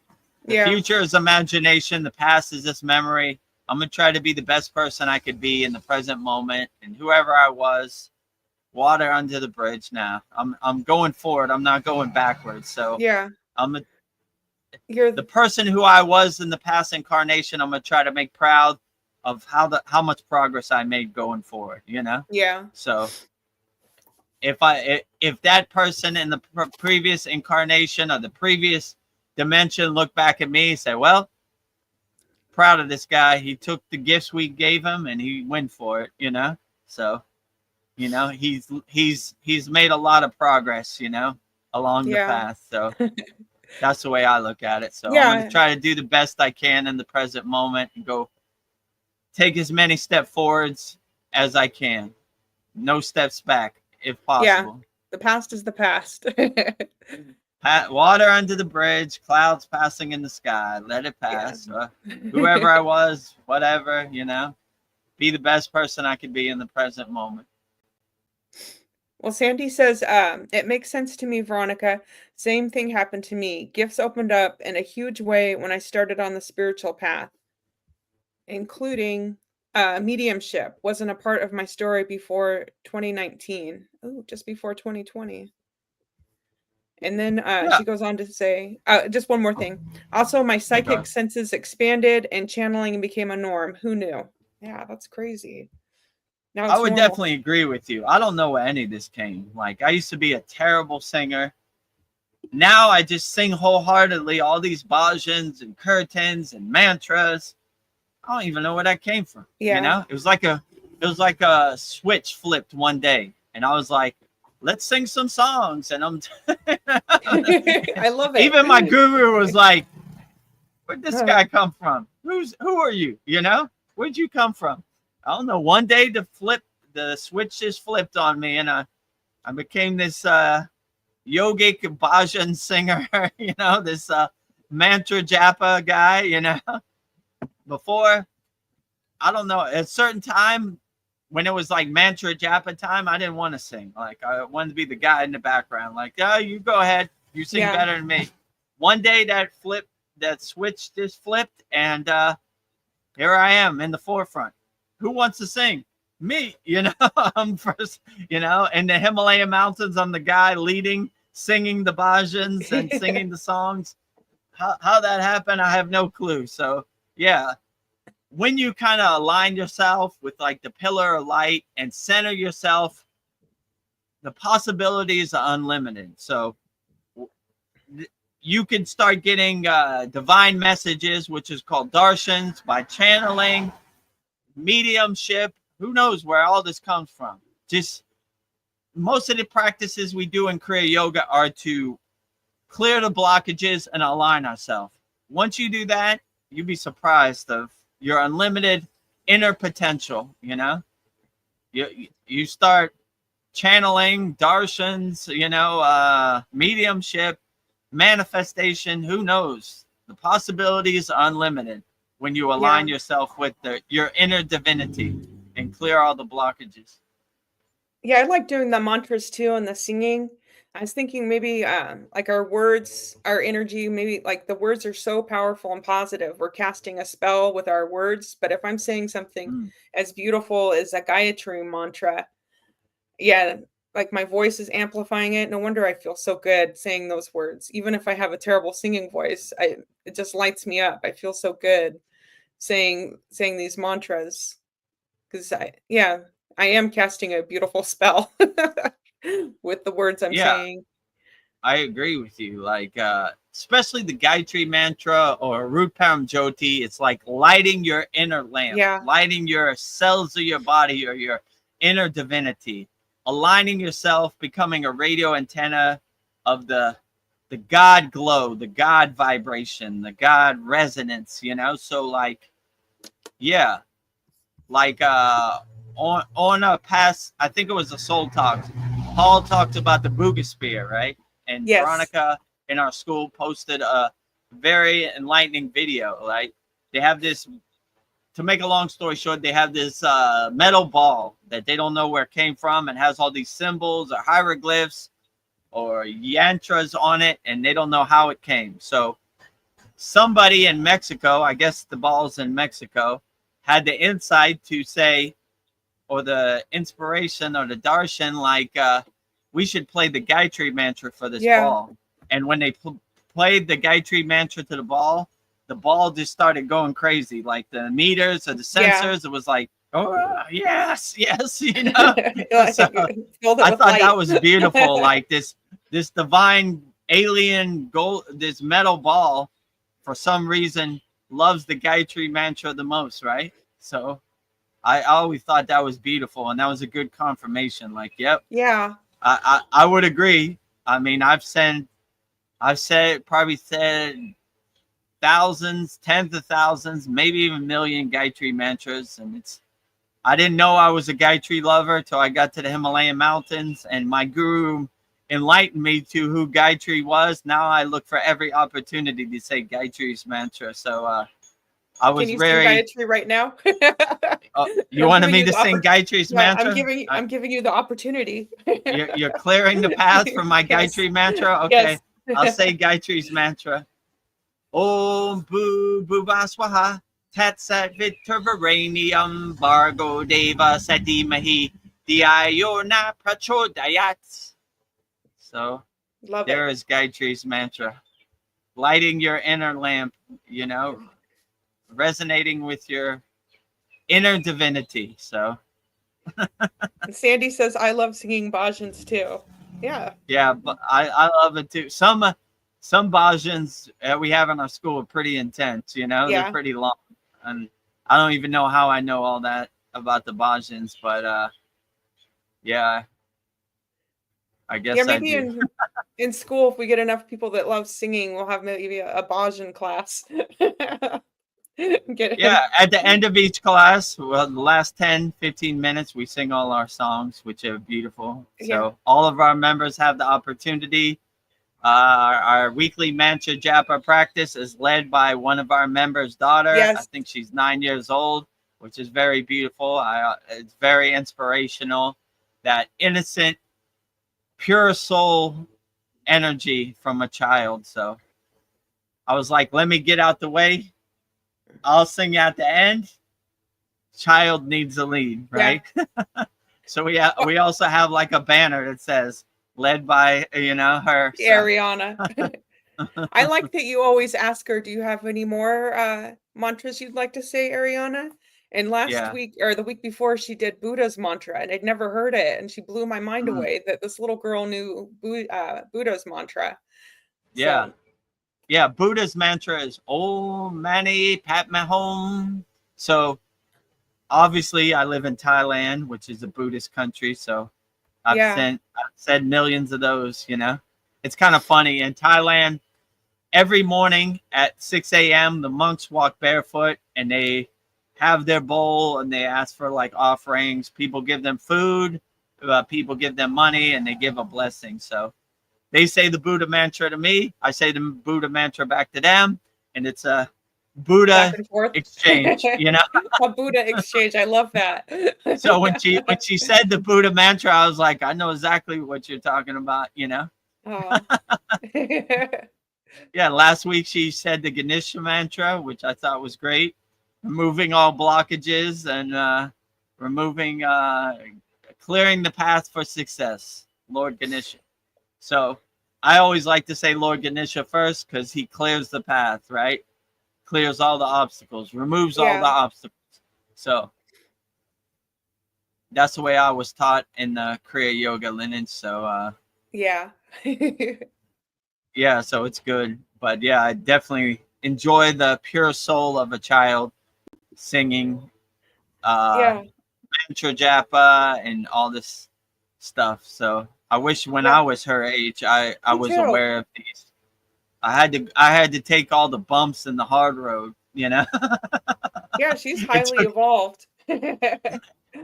The Yeah. future is imagination. The past is just memory. I'm going to try to be the best person I could be in the present moment. And whoever I was, water under the bridge now. I'm going forward. I'm not going backwards. So Yeah. the person who I was in the past incarnation, I'm going to try to make proud of how much progress I made going forward, Yeah. So if that person in the previous incarnation or the previous dimension look back at me and say, well, proud of this guy, he took the gifts we gave him and he went for it, you know. So, you know, he's made a lot of progress, you know, along the path. So that's the way I look at it. So I'm going to try to do the best I can in the present moment and go take as many steps forwards as I can. No steps back if possible. The past is the past. Water under the bridge, clouds passing in the sky. Let it pass. Whoever I was, whatever, you know, be the best person I could be in the present moment. Well, Sandy says, it makes sense to me, Veronica. Same thing happened to me. Gifts opened up in a huge way when I started on the spiritual path, including mediumship. Wasn't a part of my story before 2019. Oh, just before 2020. And then she goes on to say, just one more thing. Also, my psychic senses expanded and channeling became a norm. Who knew? Yeah, that's crazy. Now I would definitely agree with you. I don't know where any of this came. Like, I used to be a terrible singer. Now I just sing wholeheartedly all these bhajans and kirtans and mantras. I don't even know where that came from. Yeah. You know, it was like a switch flipped one day, and I was like, let's sing some songs. And I'm I love it. Even my guru was like, where'd this guy come from? Who are you? You know, where'd you come from? I don't know. One day the switch just flipped on me, and I became this yogic bhajan singer, you know, this mantra japa guy, you know. Before, I don't know, at a certain time when it was like mantra japa time, I didn't want to sing. Like, I wanted to be the guy in the background. Like, oh, you go ahead. You sing better than me. One day that switch just flipped, and here I am in the forefront. Who wants to sing? Me, you know. I'm first, you know, in the Himalayan mountains, I'm the guy leading, singing the bhajans and singing the songs. How that happened, I have no clue. So, yeah. When you kind of align yourself with like the pillar of light and center yourself, the possibilities are unlimited. So you can start getting divine messages, which is called darshans, by channeling, mediumship. Who knows where all this comes from? Just most of the practices we do in Kriya Yoga are to clear the blockages and align ourselves. Once you do that, you'd be surprised of your unlimited inner potential. You know, you start channeling, darshans, you know, mediumship, manifestation. Who knows? The possibilities are unlimited when you align yourself with your inner divinity and clear all the blockages. Yeah, I like doing the mantras too and the singing. I was thinking maybe like our words, our energy, maybe like the words are so powerful and positive. We're casting a spell with our words. But if I'm saying something as beautiful as a Gayatri mantra, like my voice is amplifying it. No wonder I feel so good saying those words. Even if I have a terrible singing voice, it just lights me up. I feel so good saying these mantras, because I am casting a beautiful spell with the words I'm saying. I agree with you. Like, especially the Gayatri mantra or Rupam Jyoti, it's like lighting your inner lamp, lighting your cells of your body or your inner divinity, aligning yourself, becoming a radio antenna of the God glow, the God vibration, the God resonance, you know? So like, on a past, I think it was a Soul Talk, Paul talked about the Buga Spear, right? And Veronica in our school posted a very enlightening video. Like, they have this, to make a long story short, they have this metal ball that they don't know where it came from and has all these symbols or hieroglyphs or yantras on it, and they don't know how it came. So somebody in Mexico, I guess the ball's in Mexico, had the insight to say, or the inspiration or the darshan, like, we should play the Gayatri mantra for this ball. And when they played the Gayatri mantra to the ball just started going crazy. Like the meters or the sensors, it was like Oh, yes, yes, you know. Like, So filled it I with thought that light. was beautiful. Like this divine alien gold, this metal ball, for some reason loves the Gayatri mantra the most, right? So I always thought that was beautiful, and that was a good confirmation. Like, yep, Yeah. I would agree. I mean, probably said thousands, tens of thousands, maybe even million Gayatri mantras, and I didn't know I was a Gayatri lover till I got to the Himalayan mountains, and my guru enlightened me to who Gayatri was. Now I look for every opportunity to say Gayatri's mantra. So I Can was you sing very. Gayatri right now? You I'm wanted giving me you to the sing Gayatri's yeah, mantra? I'm giving you the opportunity. You're clearing the path for my Yes. Gayatri mantra. Okay, Yes. I'll say Gayatri's mantra. Om Bhu Bhuvaswaha Tat Sat Viturvaranium Bargo Deva Sati Mahi Dhyayona Prachodayat. So Love there it. is Gayatri's mantra. Lighting your inner lamp, you know, resonating with your inner divinity. So And Sandy says I love singing bhajans too. Yeah. yeah, but I love it too. Some bhajans we have in our school are pretty intense, you know, they're Yeah. pretty long. And I don't even know how I know all that about the bhajans, but yeah, I Yeah, guess I maybe do. in school, if we get enough people that love singing, we'll have maybe a bhajan class. Get Yeah, in. at the end of each class, well, the last 10, 15 minutes, we sing all our songs, which are beautiful. Yeah. So all of our members have the opportunity. Our weekly mantra japa practice is led by one of our members' daughter. I Yes. think she's 9 years old, which is very beautiful. It's very inspirational. That innocent, pure soul energy from a child. So I was like, let me get out the way. I'll sing at the end. Child needs a lead, Yeah. right? So we also have like a banner that says led by her. So. Ariana. I like that you always ask her, do you have any more mantras you'd like to say, Ariana? And last Yeah. week or the week before, she did Buddha's mantra, and I'd never heard it. And she blew my mind Mm. away that this little girl knew Buddha's mantra. Yeah. So, Yeah. Buddha's mantra is Om Mani Padme Hum. So obviously, I live in Thailand, which is a Buddhist country. So I've yeah. said millions of those. It's kind of funny in Thailand. Every morning at 6 a.m., the monks walk barefoot and they have their bowl and they ask for like offerings. People give them food, people give them money, and they give a blessing. So they say the Buddha mantra to me. I say the Buddha mantra back to them, and it's a Back Buddha and forth. exchange. A Buddha exchange. I love that. So when she said the Buddha mantra, I was like, I know exactly what you're talking about. Oh. Yeah, last week she said the Ganesha mantra, which I thought was great. Removing all blockages and clearing the path for success, Lord Ganesha. So I always like to say Lord Ganesha first because he clears the path, right? Clears all the obstacles, removes all the Yeah. obstacles. So that's the way I was taught in the Kriya Yoga lineage. So Yeah. yeah, so it's good. But yeah, I definitely enjoy the pure soul of a child singing Yeah. mantra japa and all this stuff. So I wish when Yeah. I was her age, I Me was too. aware of these. I had to take all the bumps in the hard road. Yeah, she's It highly evolved.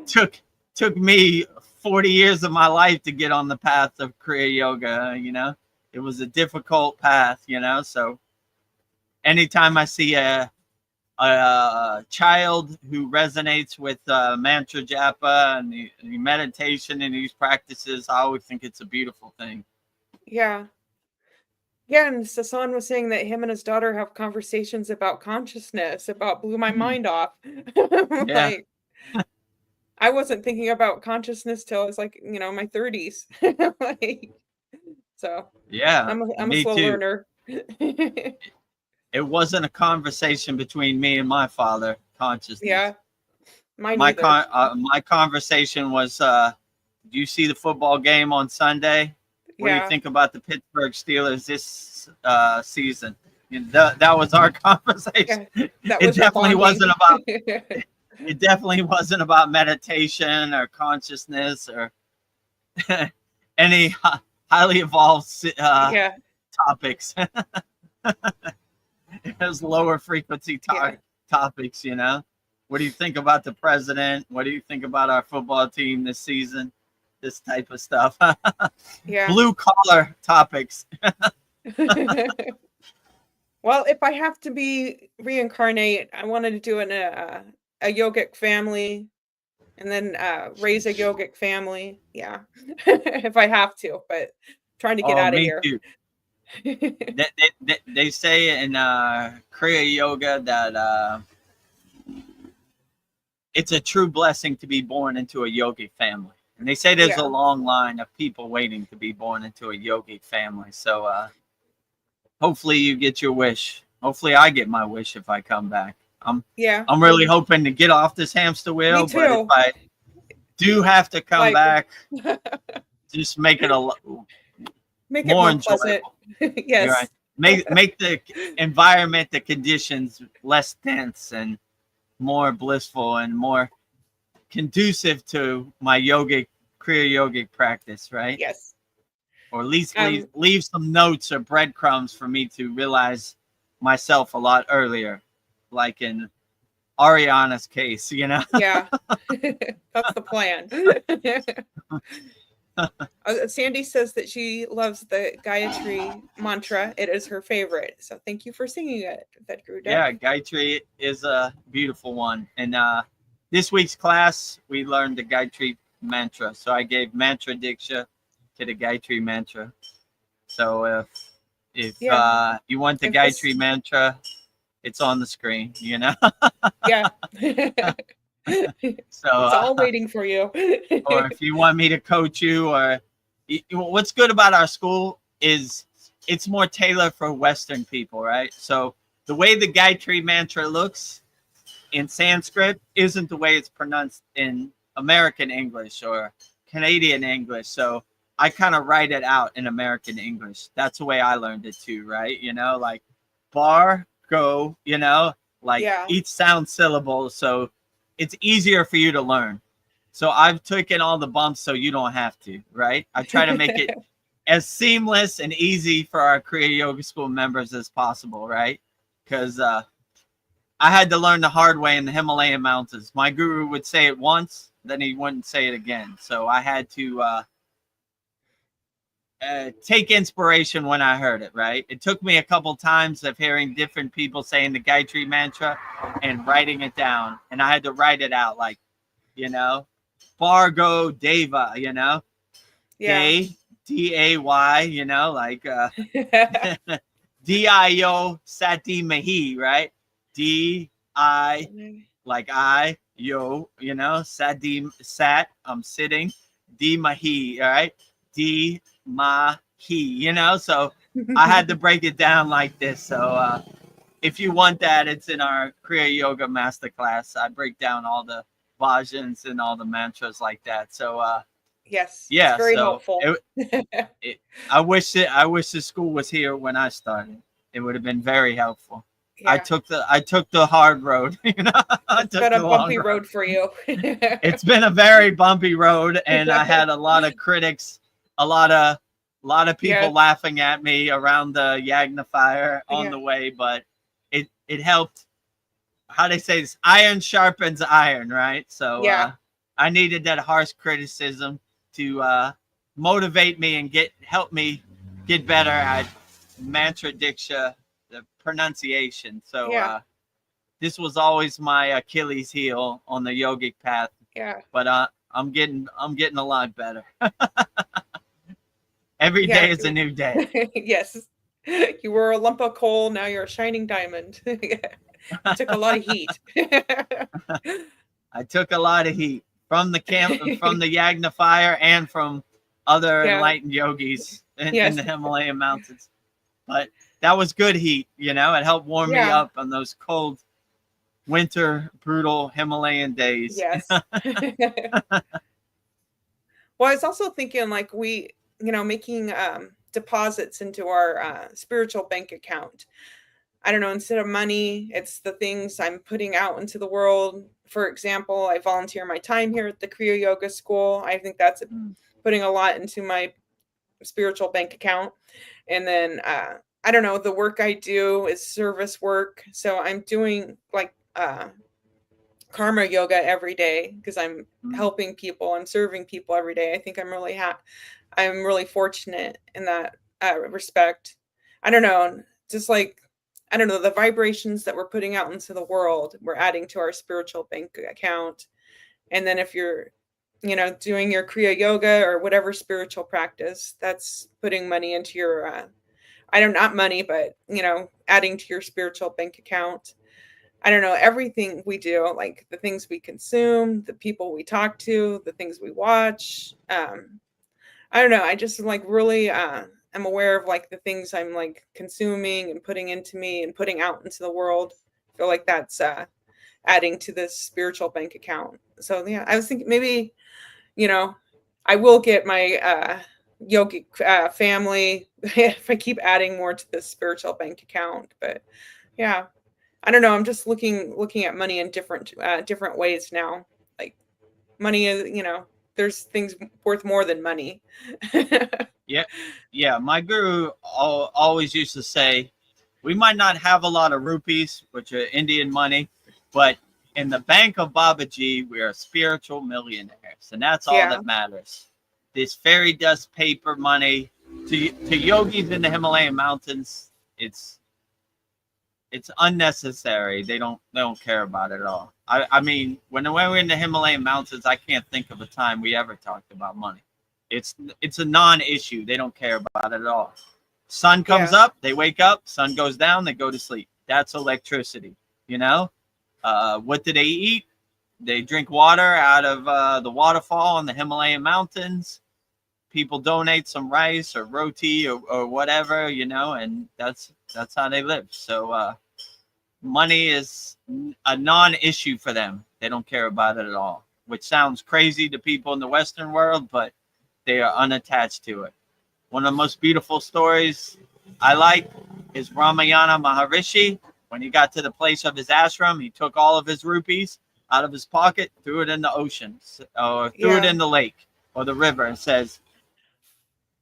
took me 40 years of my life to get on the path of Kriya Yoga. It was a difficult path. So anytime I see a child who resonates with mantra japa and the meditation and these practices, I always think it's a beautiful thing. Yeah. Yeah, and Sasan was saying that him and his daughter have conversations about consciousness, about blew my mind off. Yeah. Like, I wasn't thinking about consciousness till I was like, my 30s. Like, so Yeah. I'm a Me slow too. learner. It wasn't a conversation between me and my father, consciousness. Yeah. Mine neither. My conversation was, do you see the football game on Sunday? What do you Yeah. think about the Pittsburgh Steelers this season? That was our conversation. Yeah, that It was your definitely bonding. wasn't about it definitely wasn't about meditation or consciousness or any highly evolved Yeah, topics. It was lower frequency yeah, topics, you know. What do you think about the president? What do you think about our football team this season? This type of stuff. yeah. Blue collar topics. Well, if I have to be reincarnate, I wanted to do a yogic family and then raise a yogic family. Yeah, if I have to, but trying to get Oh, out of me here. too. They say in Kriya Yoga that it's a true blessing to be born into a yogic family. And they say there's a Yeah, long line of people waiting to be born into a yogic family. So hopefully you get your wish. Hopefully I get my wish if I come back. yeah. I'm really hoping to get off this hamster Me wheel, but if too. I do have to come Like, back, just make it make it more more pleasant. enjoyable. You're Yes. right. Make the environment, the conditions less tense and more blissful and more conducive to my kriya yogic practice, right? Yes. Or at least Um, leave some notes or breadcrumbs for me to realize myself a lot earlier, like in Ariana's case, you know. yeah. That's the plan. Sandy says that she loves the Gayatri mantra. It is her favorite. So thank you for singing it, Vedagurudev. Yeah, Gayatri is a beautiful one. And this week's class, we learned the Gayatri mantra. So I gave mantra diksha to the Gayatri mantra. So if Yeah. you want the If Gayatri this- mantra, it's on the screen, you know. Yeah. So It's all waiting for you. or if you want me to coach you, or what's good about our school is it's more tailored for Western people, right? So the way the Gayatri mantra looks in Sanskrit isn't the way it's pronounced in American English or Canadian English. So I kind of write it out in American English. That's the way I learned it too, right? You know, like bar, go, you know, like Yeah. each sound syllable. So it's easier for you to learn. So I've taken all the bumps so you don't have to, right? I try to make it as seamless and easy for our Kriya Yoga School members as possible, right? Because I had to learn the hard way in the Himalayan mountains. My guru would say it once, then he wouldn't say it again. So I had to take inspiration when I heard it, right? It took me a couple times of hearing different people saying the Gayatri mantra and writing it down. And I had to write it out like, you know, Bargo Deva, you know, Yeah. Day, D-A-Y, you know, like D-I-O Sati Mahi, right? D-I, like I, yo, you know, sat, I'm sitting, D Mahi, all right? D Mahi, you know, so I had to break it down like this. So if you want that, it's in our Kriya Yoga Masterclass. I break down all the bhajans and all the mantras like that. So Yes. yeah, It's very so helpful. I wish the school was here when I started. It would have been very helpful. Yeah. I took the hard road, you know. It's been a bumpy road for you. It's been a very bumpy road, and I had a lot of critics, a lot of people Yeah. laughing at me around the Yagna fire on Yeah. the way, but it helped. How they say this, iron sharpens iron, right? So Yeah. I needed that harsh criticism to motivate me and help me get better at mantra diksha, the pronunciation. So Yeah. this was always my Achilles heel on the yogic path, Yeah. but I'm getting a lot better. Every Yeah. day is a new day. Yes. You were a lump of coal, now you're a shining diamond. You took a lot of heat. I took a lot of heat from the Yagna fire and from other Yeah. enlightened yogis in Yes. the Himalayan mountains. But that was good heat, you know. It helped warm me Yeah. up on those cold winter, brutal Himalayan days. Yes. Well, I was also thinking like making deposits into our spiritual bank account. I don't know, instead of money, it's the things I'm putting out into the world. For example, I volunteer my time here at the Kriya Yoga School. I think that's putting a lot into my spiritual bank account. And then I don't know, the work I do is service work. So I'm doing like karma yoga every day because I'm helping people, I'm serving people every day. I think I'm really I'm really fortunate in that respect. I don't know, just like I don't know, the vibrations that we're putting out into the world, we're adding to our spiritual bank account. And then if you're, doing your Kriya yoga or whatever spiritual practice, that's putting money into your, not money, but, adding to your spiritual bank account. I don't know, everything we do, like the things we consume, the people we talk to, the things we watch. I don't know. I just like really am aware of like the things I'm like consuming and putting into me and putting out into the world. I feel like that's adding to this spiritual bank account. So yeah, I was thinking maybe, I will get my yogic family if I keep adding more to this spiritual bank account. But yeah, I don't know. I'm just looking at money in different ways now. Like money is, there's things worth more than money. Yeah. My guru always used to say, we might not have a lot of rupees, which are Indian money, but in the bank of Babaji, we are spiritual millionaires, and that's all that matters. This fairy dust paper money to yogis in the Himalayan mountains, it's unnecessary. They don't care about it at all. I mean, when we're in the Himalayan mountains, I can't think of a time we ever talked about money. It's a non-issue. They don't care about it at all. Sun comes up, they wake up. Sun goes down, they go to sleep. That's electricity. What do they eat? They drink water out of the waterfall in the Himalayan mountains. People donate some rice or roti or whatever, and that's how they live. So money is a non-issue for them. They don't care about it at all, which sounds crazy to people in the Western world, but they are unattached to it. One of the most beautiful stories I like is Ramayana Maharishi. When he got to the place of his ashram, he took all of his rupees out of his pocket, threw it in the ocean, or threw it in the lake or the river, and says,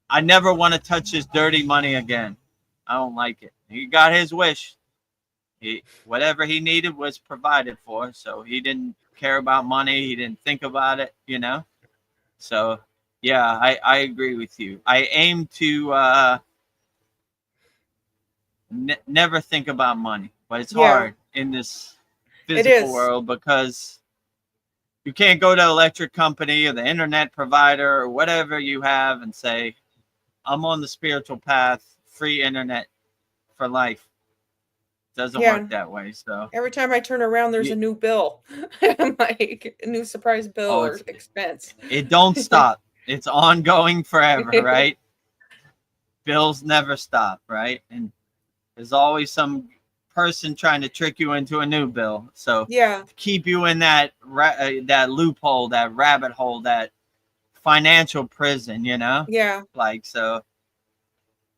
I never want to touch this dirty money again. I don't like it. He got his wish. Whatever he needed was provided for, so he didn't care about money. He didn't think about it, So, yeah, I agree with you. I aim to never think about money, but it's hard in this physical world because you can't go to an electric company or the internet provider or whatever you have and say, I'm on the spiritual path, free internet for life. Doesn't work that way. So every time I turn around, there's a new bill. I'm like a new surprise bill or expense. It don't stop. It's ongoing forever, right? Bills never stop, right? And there's always some person trying to trick you into a new bill. So to keep you in that loophole, that rabbit hole, that financial prison, like, so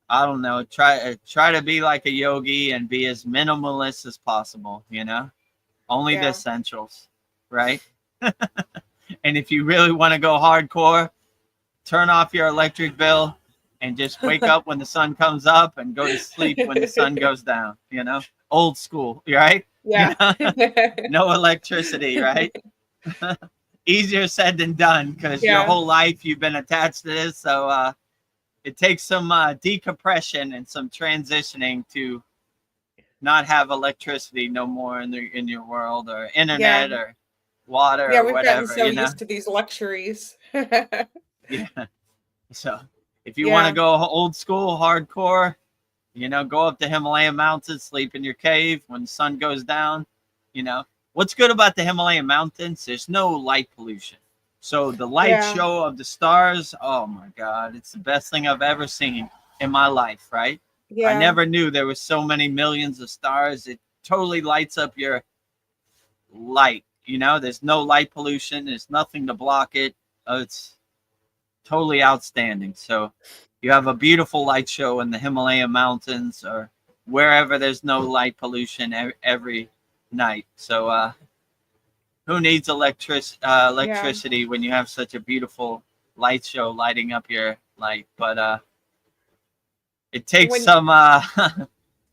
I don't know, try to be like a yogi and be as minimalist as possible, only the essentials, right? And if you really want to go hardcore, turn off your electric bill and just wake up when the sun comes up and go to sleep when the sun goes down, old school, right? No electricity, right? Easier said than done because your whole life you've been attached to this. So it takes some decompression and some transitioning to not have electricity no more in your world, or internet or water or we've whatever. Gotten so used to these luxuries. So if you want to go old school, hardcore, go up the Himalayan mountains, sleep in your cave when the sun goes down. What's good about the Himalayan mountains? There's no light pollution. So the light show of the stars, oh my God, it's the best thing I've ever seen in my life, right? I never knew there were so many millions of stars. It totally lights up your light. You know, there's no light pollution. There's nothing to block it. It's totally outstanding. So you have a beautiful light show in the Himalayan mountains or wherever there's no light pollution every night. So who needs electricity when you have such a beautiful light show lighting up your light? But it takes some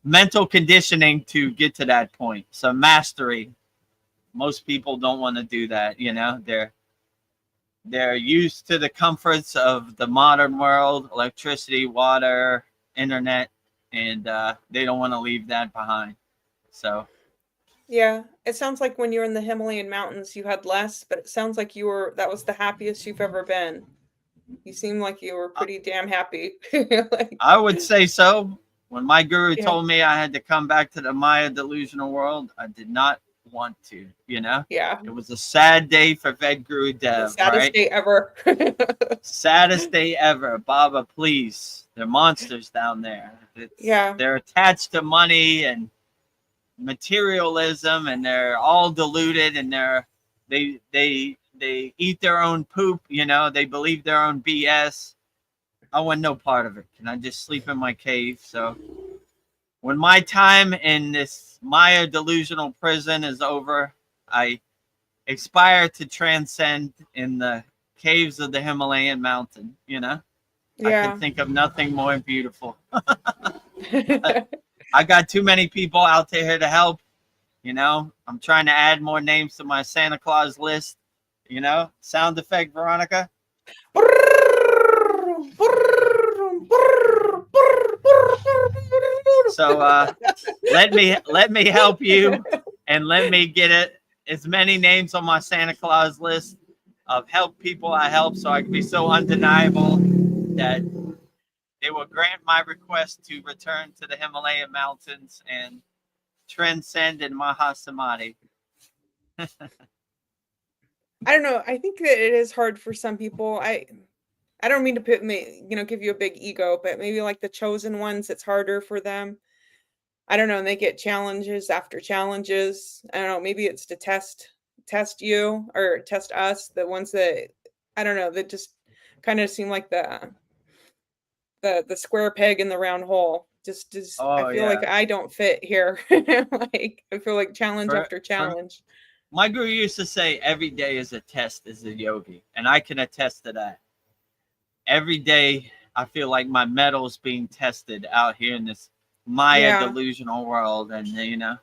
mental conditioning to get to that point. Some mastery. Most people don't want to do that. You know, they're used to the comforts of the modern world, electricity, water, internet, and they don't want to leave that behind. So Yeah, it sounds like when you're in the Himalayan mountains, you had less, but it sounds like that was the happiest you've ever been. You seem like you were pretty damn happy. Like, I would say so. When my guru Yeah. told me I had to come back to the Maya delusional world, I did not want to, you know? yeah, It was a sad day for the Vedagurudev, saddest right? day ever. Saddest day ever. Baba, please. They're monsters down there. Yeah. They're attached to money and materialism, and they're all deluded, and they eat their own poop, you know, they believe their own BS. I want no part of it. Can I just sleep in my cave? So when my time in this Maya delusional prison is over, I aspire to transcend in the caves of the Himalayan mountain, you know? I Yeah. can think of nothing more beautiful. I got too many people out there to help, you know? I'm trying to add more names to my Santa Claus list, you know? Sound effect, Veronica? So let me help you, and let me get it as many names on my Santa Claus list of help people I help, so I can be so undeniable that they will grant my request to return to the Himalayan mountains and transcend in Mahasamadhi. I don't know. I think that it is hard for some people. I don't mean to put me, give you a big ego, but maybe like the chosen ones, it's harder for them. I don't know, and they get challenges after challenges. I don't know, maybe it's to test you or test us, the ones that I don't know, that just kind of seem like the square peg in the round hole. Just Oh, I feel like yeah. I don't fit here. Like I feel like challenge after challenge. My guru used to say every day is a test as a yogi, and I can attest to that. Every day I feel like my metal's being tested out here in this Maya delusional world, and you know,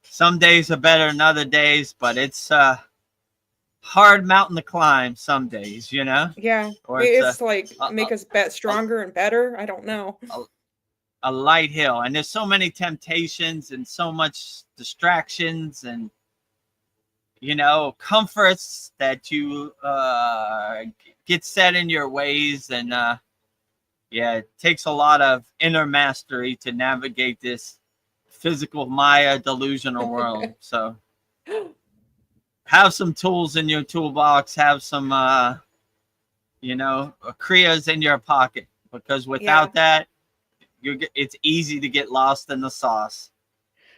some days are better than other days, but it's hard mountain to climb some days, you know. Yeah, Or it's like make us stronger and better. I don't know. A light hill, and there's so many temptations and so much distractions and, you know, comforts that you get set in your ways, and yeah, it takes a lot of inner mastery to navigate this physical Maya delusional world. So have some tools in your toolbox, have some kriyas in your pocket, because without that, it's easy to get lost in the sauce.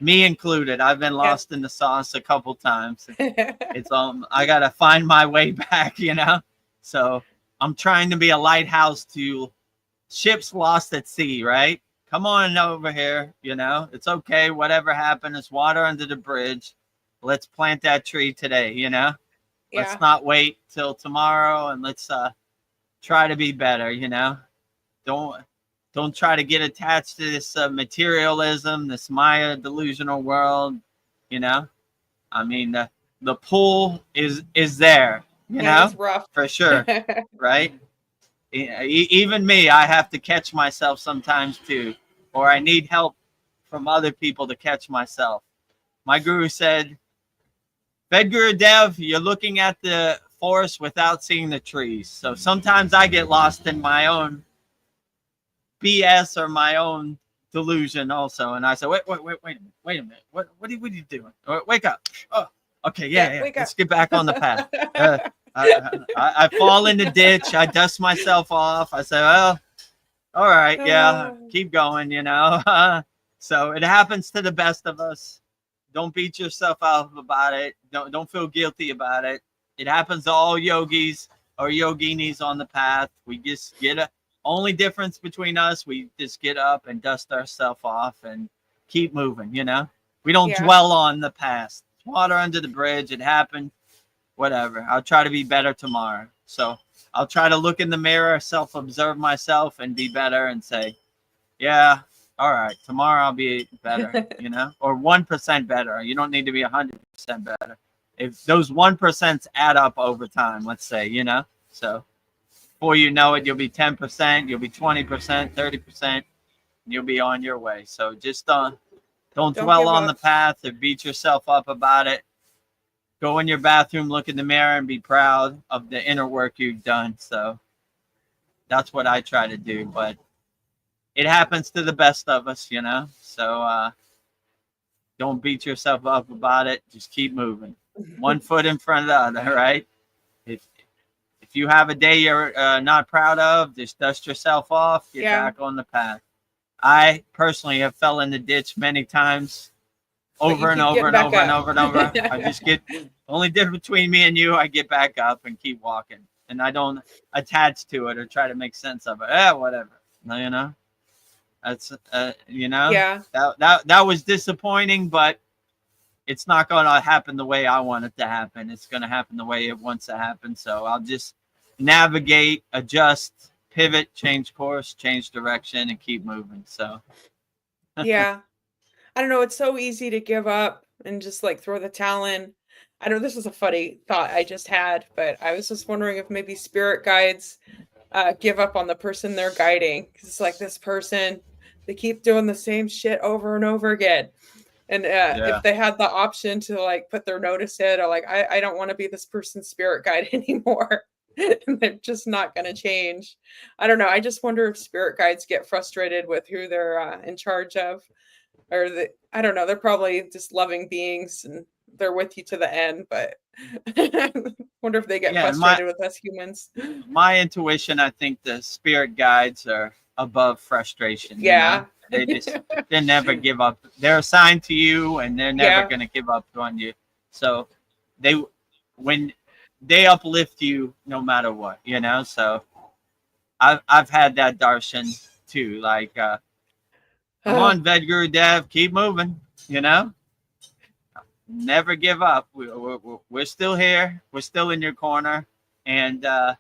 Me included. I've been lost in the sauce a couple times. It's I gotta find my way back, you know. So I'm trying to be a lighthouse to ships lost at sea, right? Come on over here, you know. It's okay. Whatever happened, it's water under the bridge. Let's plant that tree today, you know. Let's not wait till tomorrow, and let's try to be better, you know. Don't try to get attached to this materialism, this Maya delusional world, you know. I mean, the pool is there, you know, it's rough. for sure, right? Even me, I have to catch myself sometimes too, or I need help from other people to catch myself. My guru said, Vedagurudev, you're looking at the forest without seeing the trees. So sometimes I get lost in my own BS or my own delusion also. And I said, wait a minute. What are you doing? Wake up. Oh, okay. Yeah. Let's get back on the path. I fall in the ditch. I dust myself off. I say, well, all right. Yeah. Keep going, you know. So it happens to the best of us. don't beat yourself up about it. Don't feel guilty about it. It happens to all yogis or yoginis on the path. We just only difference between us, we just get up and dust ourselves off and keep moving, you know? We don't dwell on the past. Water under the bridge. It happened. Whatever. I'll try to be better tomorrow. So I'll try to look in the mirror, self-observe myself, and be better and say, yeah, all right, tomorrow I'll be better, you know, or 1% better. You don't need to be 100% better. If those 1% add up over time, let's say, you know, so before you know it, you'll be 10%, you'll be 20%, 30%, you'll be on your way. So just don't dwell on the path or beat yourself up about it. Go in your bathroom, look in the mirror, and be proud of the inner work you've done. So that's what I try to do. But it happens to the best of us, you know. So don't beat yourself up about it. Just keep moving. One foot in front of the other, right? If you have a day you're not proud of, just dust yourself off, get back on the path. I personally have fell in the ditch many times. Over and over and over and over and over. I just get, only difference between me and you, I get back up and keep walking. And I don't attach to it or try to make sense of it. Whatever. You know? That's, you know? Yeah. That was disappointing, but it's not going to happen the way I want it to happen. It's going to happen the way it wants to happen. So I'll just navigate, adjust, pivot, change course, change direction, and keep moving. So. Yeah. I don't know. It's so easy to give up and just like throw the towel in. I know this is a funny thought I just had, but I was just wondering if maybe spirit guides give up on the person they're guiding. Because it's like this person, they keep doing the same shit over and over again. And if they had the option to like put their notice in, or like, I don't want to be this person's spirit guide anymore. And they're just not going to change. I don't know. I just wonder if spirit guides get frustrated with who they're in charge of. Or I don't know, they're probably just loving beings and they're with you to the end, but I wonder if they get frustrated with us humans. My intuition, I think the spirit guides are above frustration. Yeah. You know? They never give up. They're assigned to you and they're never going to give up on you. So when they uplift you no matter what, you know? So I've had that darshan too, like come on, Vedagurudev, keep moving, you know? Never give up. We're still here. We're still in your corner. And I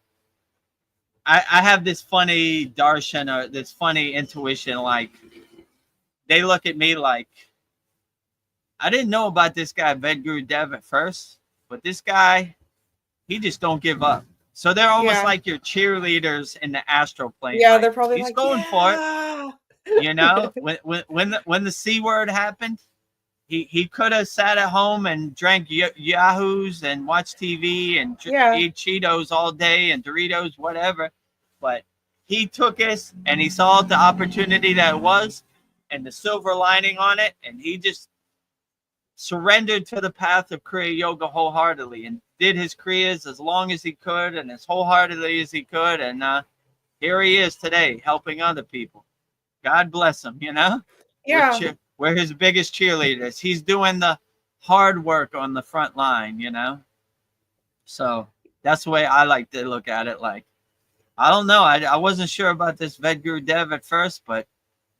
have this funny darshan or this funny intuition. Like, they look at me like, I didn't know about this guy, Vedagurudev, at first. But this guy, he just don't give up. So they're almost like your cheerleaders in the astral plane. Yeah, like, they're probably he's going for it. You know, when the C word happened, he could have sat at home and drank Yahoos and watched TV and eat Cheetos all day and Doritos, whatever. But he took us and he saw the opportunity that it was and the silver lining on it. And he just surrendered to the path of Kriya Yoga wholeheartedly and did his Kriyas as long as he could and as wholeheartedly as he could. And here he is today helping other people. God bless him, you know? Yeah. We're his biggest cheerleaders. He's doing the hard work on the front line, you know? So that's the way I like to look at it. Like, I don't know. I wasn't sure about this Vedagurudev at first, but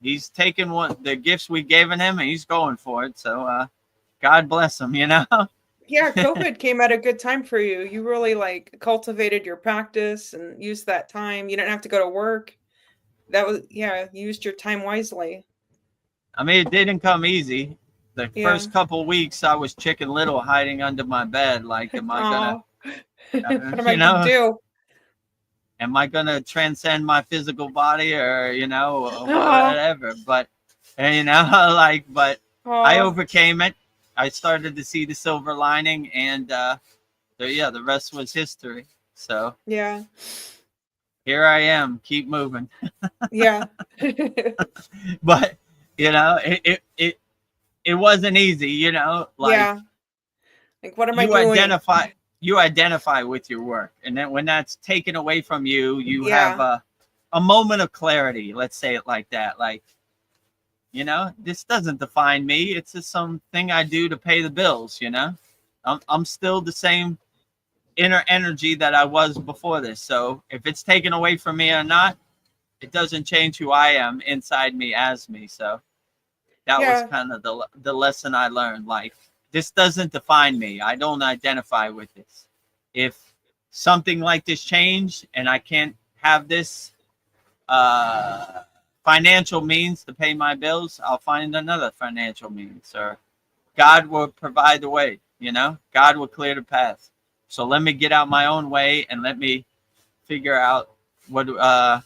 he's taken the gifts we gave him and he's going for it. So God bless him, you know? Yeah, COVID came at a good time for you. You really like cultivated your practice and used that time. You didn't have to go to work. That was, you used your time wisely. I mean, it didn't come easy. The first couple weeks, I was Chicken Little hiding under my bed. Like, am I gonna? What am I gonna do? Am I gonna transcend my physical body, or whatever? But I overcame it. I started to see the silver lining, and the rest was history. So yeah. Here I am, keep moving. Yeah. But it wasn't easy, you know. Like, like, what am I doing? You identify with your work, and then when that's taken away from you, you have a moment of clarity. Let's say it like that. Like, You know, this doesn't define me. It's just something I do to pay the bills. You know, I'm still the same inner energy that I was before this. So if it's taken away from me or not, it doesn't change who I am inside me as me. So that was Yeah. kind of the lesson I learned. Like, this doesn't define me. I don't identify with this. If something like this changed and I can't have this financial means to pay my bills, I'll find another financial means, or God will provide the way. You know, God will clear the path. So let me get out my own way and let me figure out what are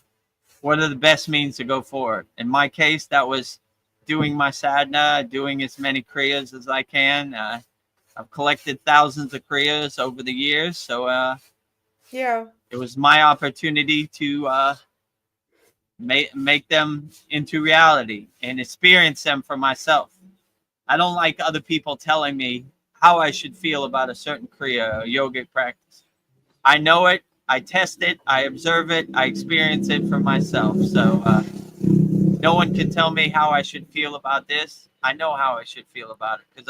the best means to go forward. In my case, that was doing my sadhana, doing as many kriyas as I can. I've collected thousands of kriyas over the years, so Yeah. it was my opportunity to make them into reality and experience them for myself. I don't like other people telling me how I should feel about a certain kriya or yogic practice. I know it, I test it, I observe it, I experience it for myself. So no one can tell me how I should feel about this. I know how I should feel about it because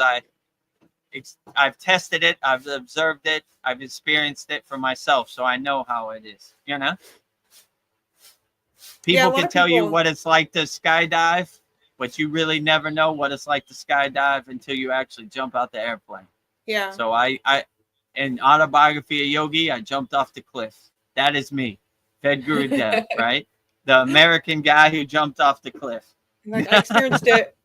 I've tested it, I've observed it, I've experienced it for myself, so I know how it is. You know, Yeah, a people lot can of tell you people- what it's like to skydive, but you really never know what it's like to skydive until you actually jump out the airplane. Yeah. So I in Autobiography of Yogi, I jumped off the cliff. That is me, Vedagurudev, right? The American guy who jumped off the cliff. Like, I experienced it.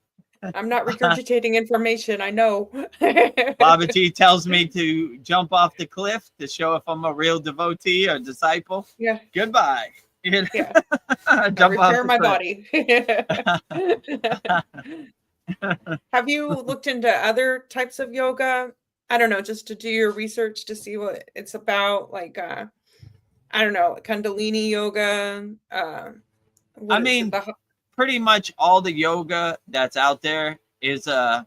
I'm not regurgitating information. I know. Babaji tells me to jump off the cliff to show if I'm a real devotee or disciple. Yeah. Goodbye. You know? Yeah. Jump off Repair the my cliff. body. Have you looked into other types of yoga? I don't know, just to do your research to see what it's about. Like, I don't know, Kundalini yoga. What I is mean, it? pretty much all the yoga that's out there is how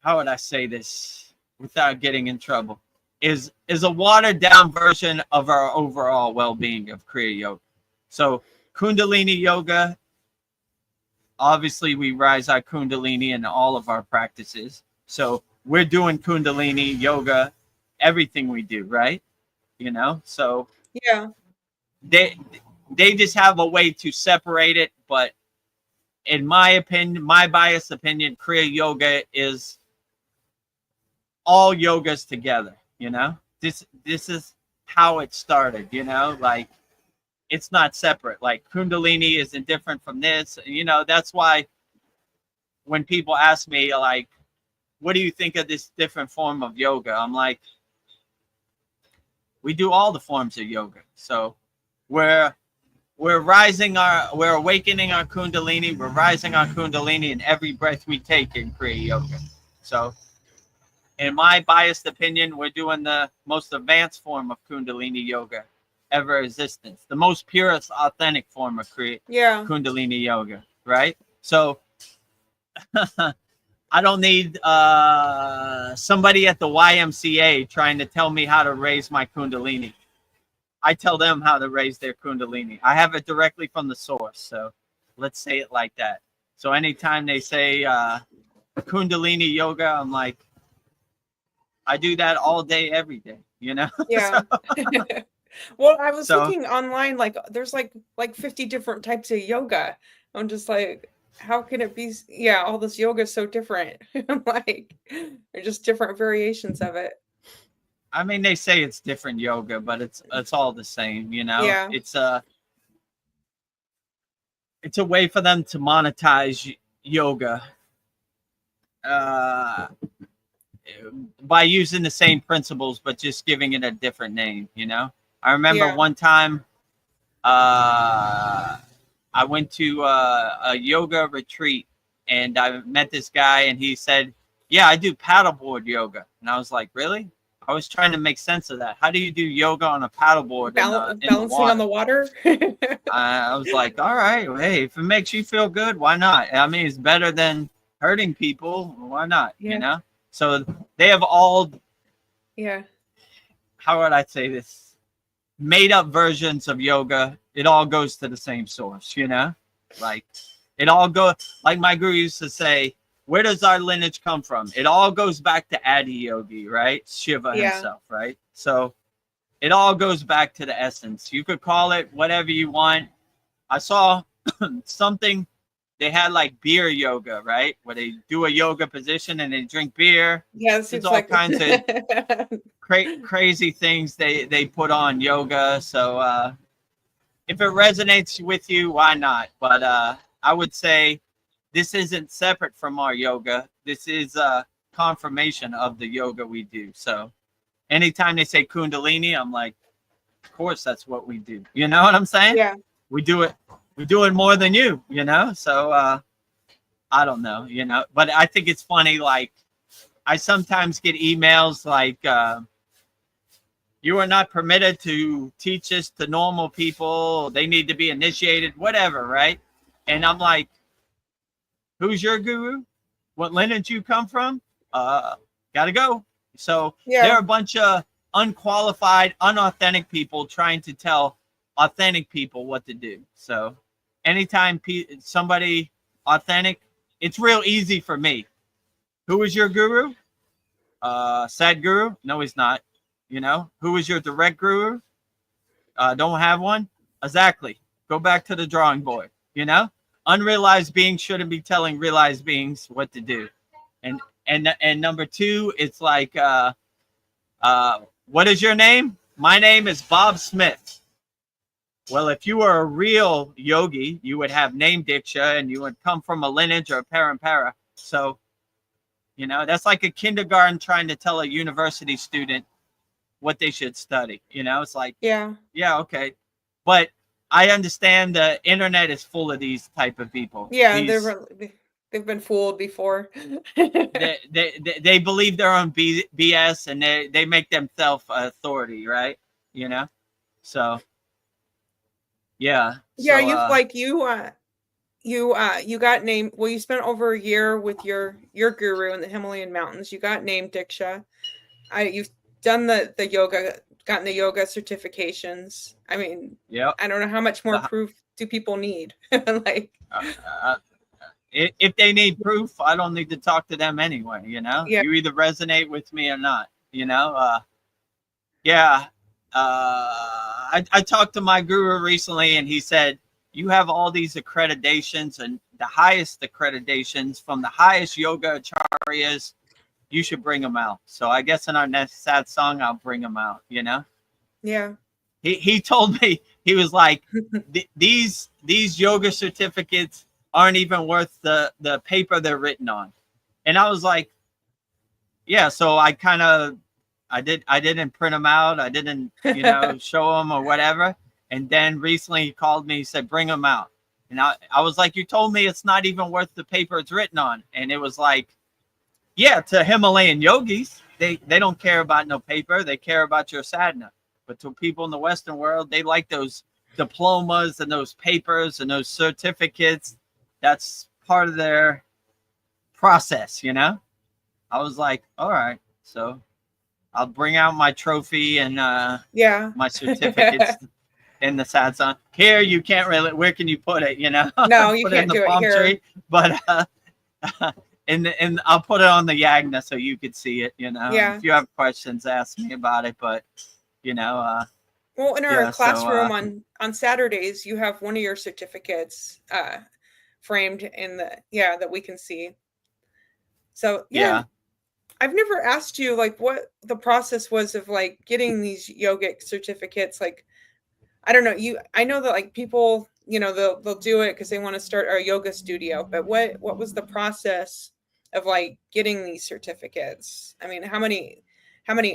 would I say this without getting in trouble? Is a watered down version of our overall well-being of Kriya yoga. So Kundalini yoga, obviously we rise our Kundalini in all of our practices. So we're doing Kundalini yoga, everything we do, right? You know, so Yeah. they just have a way to separate it, but in my opinion, my biased opinion, Kriya yoga is all yogas together. You know, this is how it started. You know, like it's not separate. Like Kundalini isn't different from this. You know, that's why when people ask me like, "What do you think of this different form of yoga?" I'm like, we do all the forms of yoga. So we're awakening our Kundalini. We're rising our Kundalini in every breath we take in Kriya yoga. So in my biased opinion, we're doing the most advanced form of Kundalini yoga ever existence, the most purest, authentic form of Kundalini yoga, right? So I don't need somebody at the YMCA trying to tell me how to raise my Kundalini. I tell them how to raise their Kundalini. I have it directly from the source. So let's say it like that. So anytime they say Kundalini yoga, I'm like, I do that all day, every day, you know? Yeah. Well, I was So- looking online, like there's like 50 different types of yoga. I'm just like, how can it be? Yeah, all this yoga is so different. Like, they're just different variations of it. I mean, they say it's different yoga, but it's all the same, you know? Yeah. It's a way for them to monetize yoga by using the same principles, but just giving it a different name, you know? I remember one time I went to a yoga retreat and I met this guy and he said, yeah, I do paddleboard yoga. And I was like, really? I was trying to make sense of that. How do you do yoga on a paddleboard Balancing on the water? I was like, all right, well, hey, if it makes you feel good, why not? I mean, it's better than hurting people. Why not? Yeah. You know? So they have all, Yeah. how would I say this? Made up versions of yoga. It all goes to the same source, you know? Like it all go like my guru used to say, where does our lineage come from? It all goes back to Adi Yogi, right? Shiva Yeah. himself, right? So it all goes back to the essence. You could call it whatever you want. I saw something, they had like beer yoga, right? Where they do a yoga position and they drink beer. Yes, There's it's all like kinds of crazy things they put on yoga. So if it resonates with you, why not? But I would say this isn't separate from our yoga. This is a confirmation of the yoga we do. So anytime they say Kundalini, I'm like, of course that's what we do. You know what I'm saying? yeah. We do it more than you, you know? So I don't know, you know, but I think it's funny. Like I sometimes get emails like, you are not permitted to teach this to normal people. They need to be initiated, whatever, right? And I'm like, who's your guru? What lineage you come from? Gotta go. So Yeah. there are a bunch of unqualified, unauthentic people trying to tell authentic people what to do. So anytime somebody authentic, it's real easy for me. Who is your guru? Sadhguru? No, he's not. You know, who is your direct guru? Don't have one? Exactly. Go back to the drawing board. You know, unrealized beings shouldn't be telling realized beings what to do. And number two, it's like, what is your name? My name is Bob Smith. Well, if you were a real yogi, you would have name diksha and you would come from a lineage or a parampara. So, you know, that's like a kindergarten trying to tell a university student what they should study. You know, it's like, Yeah. okay. But I understand the internet is full of these type of people. Yeah, they've been fooled before. They believe their own BS and they make themselves authority, right? You know? So, yeah. Yeah, So, you got named. Well, you spent over a year with your guru in the Himalayan mountains. You got named Diksha. You've done the yoga, gotten the yoga certifications. I mean, yeah. I don't know how much more proof do people need. Like, if they need proof, I don't need to talk to them anyway. You know, yeah. You either resonate with me or not. You know, yeah. I talked to my guru recently, and he said, you have all these accreditations and the highest accreditations from the highest yoga acharyas. You should bring them out. So I guess in our next sad song, I'll bring them out, you know? Yeah. He told me, he was like, these yoga certificates aren't even worth the paper they're written on. And I was like, yeah, so I didn't print them out. I didn't, you know, show them or whatever. And then recently he called me, he said, bring them out. And I was like, you told me it's not even worth the paper it's written on. And it was like, yeah, to Himalayan yogis, they don't care about no paper. They care about your sadhana. But to people in the Western world, they like those diplomas and those papers and those certificates. That's part of their process, you know? I was like, all right, so I'll bring out my trophy and my certificates in the sad song. Here, you can't really, where can you put it, you know? No, you put can't it in the do palm it here. tree, but and I'll put it on the yagna so you could see it, you know? Yeah. If you have questions, ask me about it, but, you know, well, in our yeah, classroom on Saturdays, you have one of your certificates framed in that we can see. So yeah, I've never asked you like what the process was of like getting these yogic certificates. Like, I don't know, I know that like people, you know, they'll do it because they want to start a yoga studio, but what was the process of like getting these certificates? I mean, how many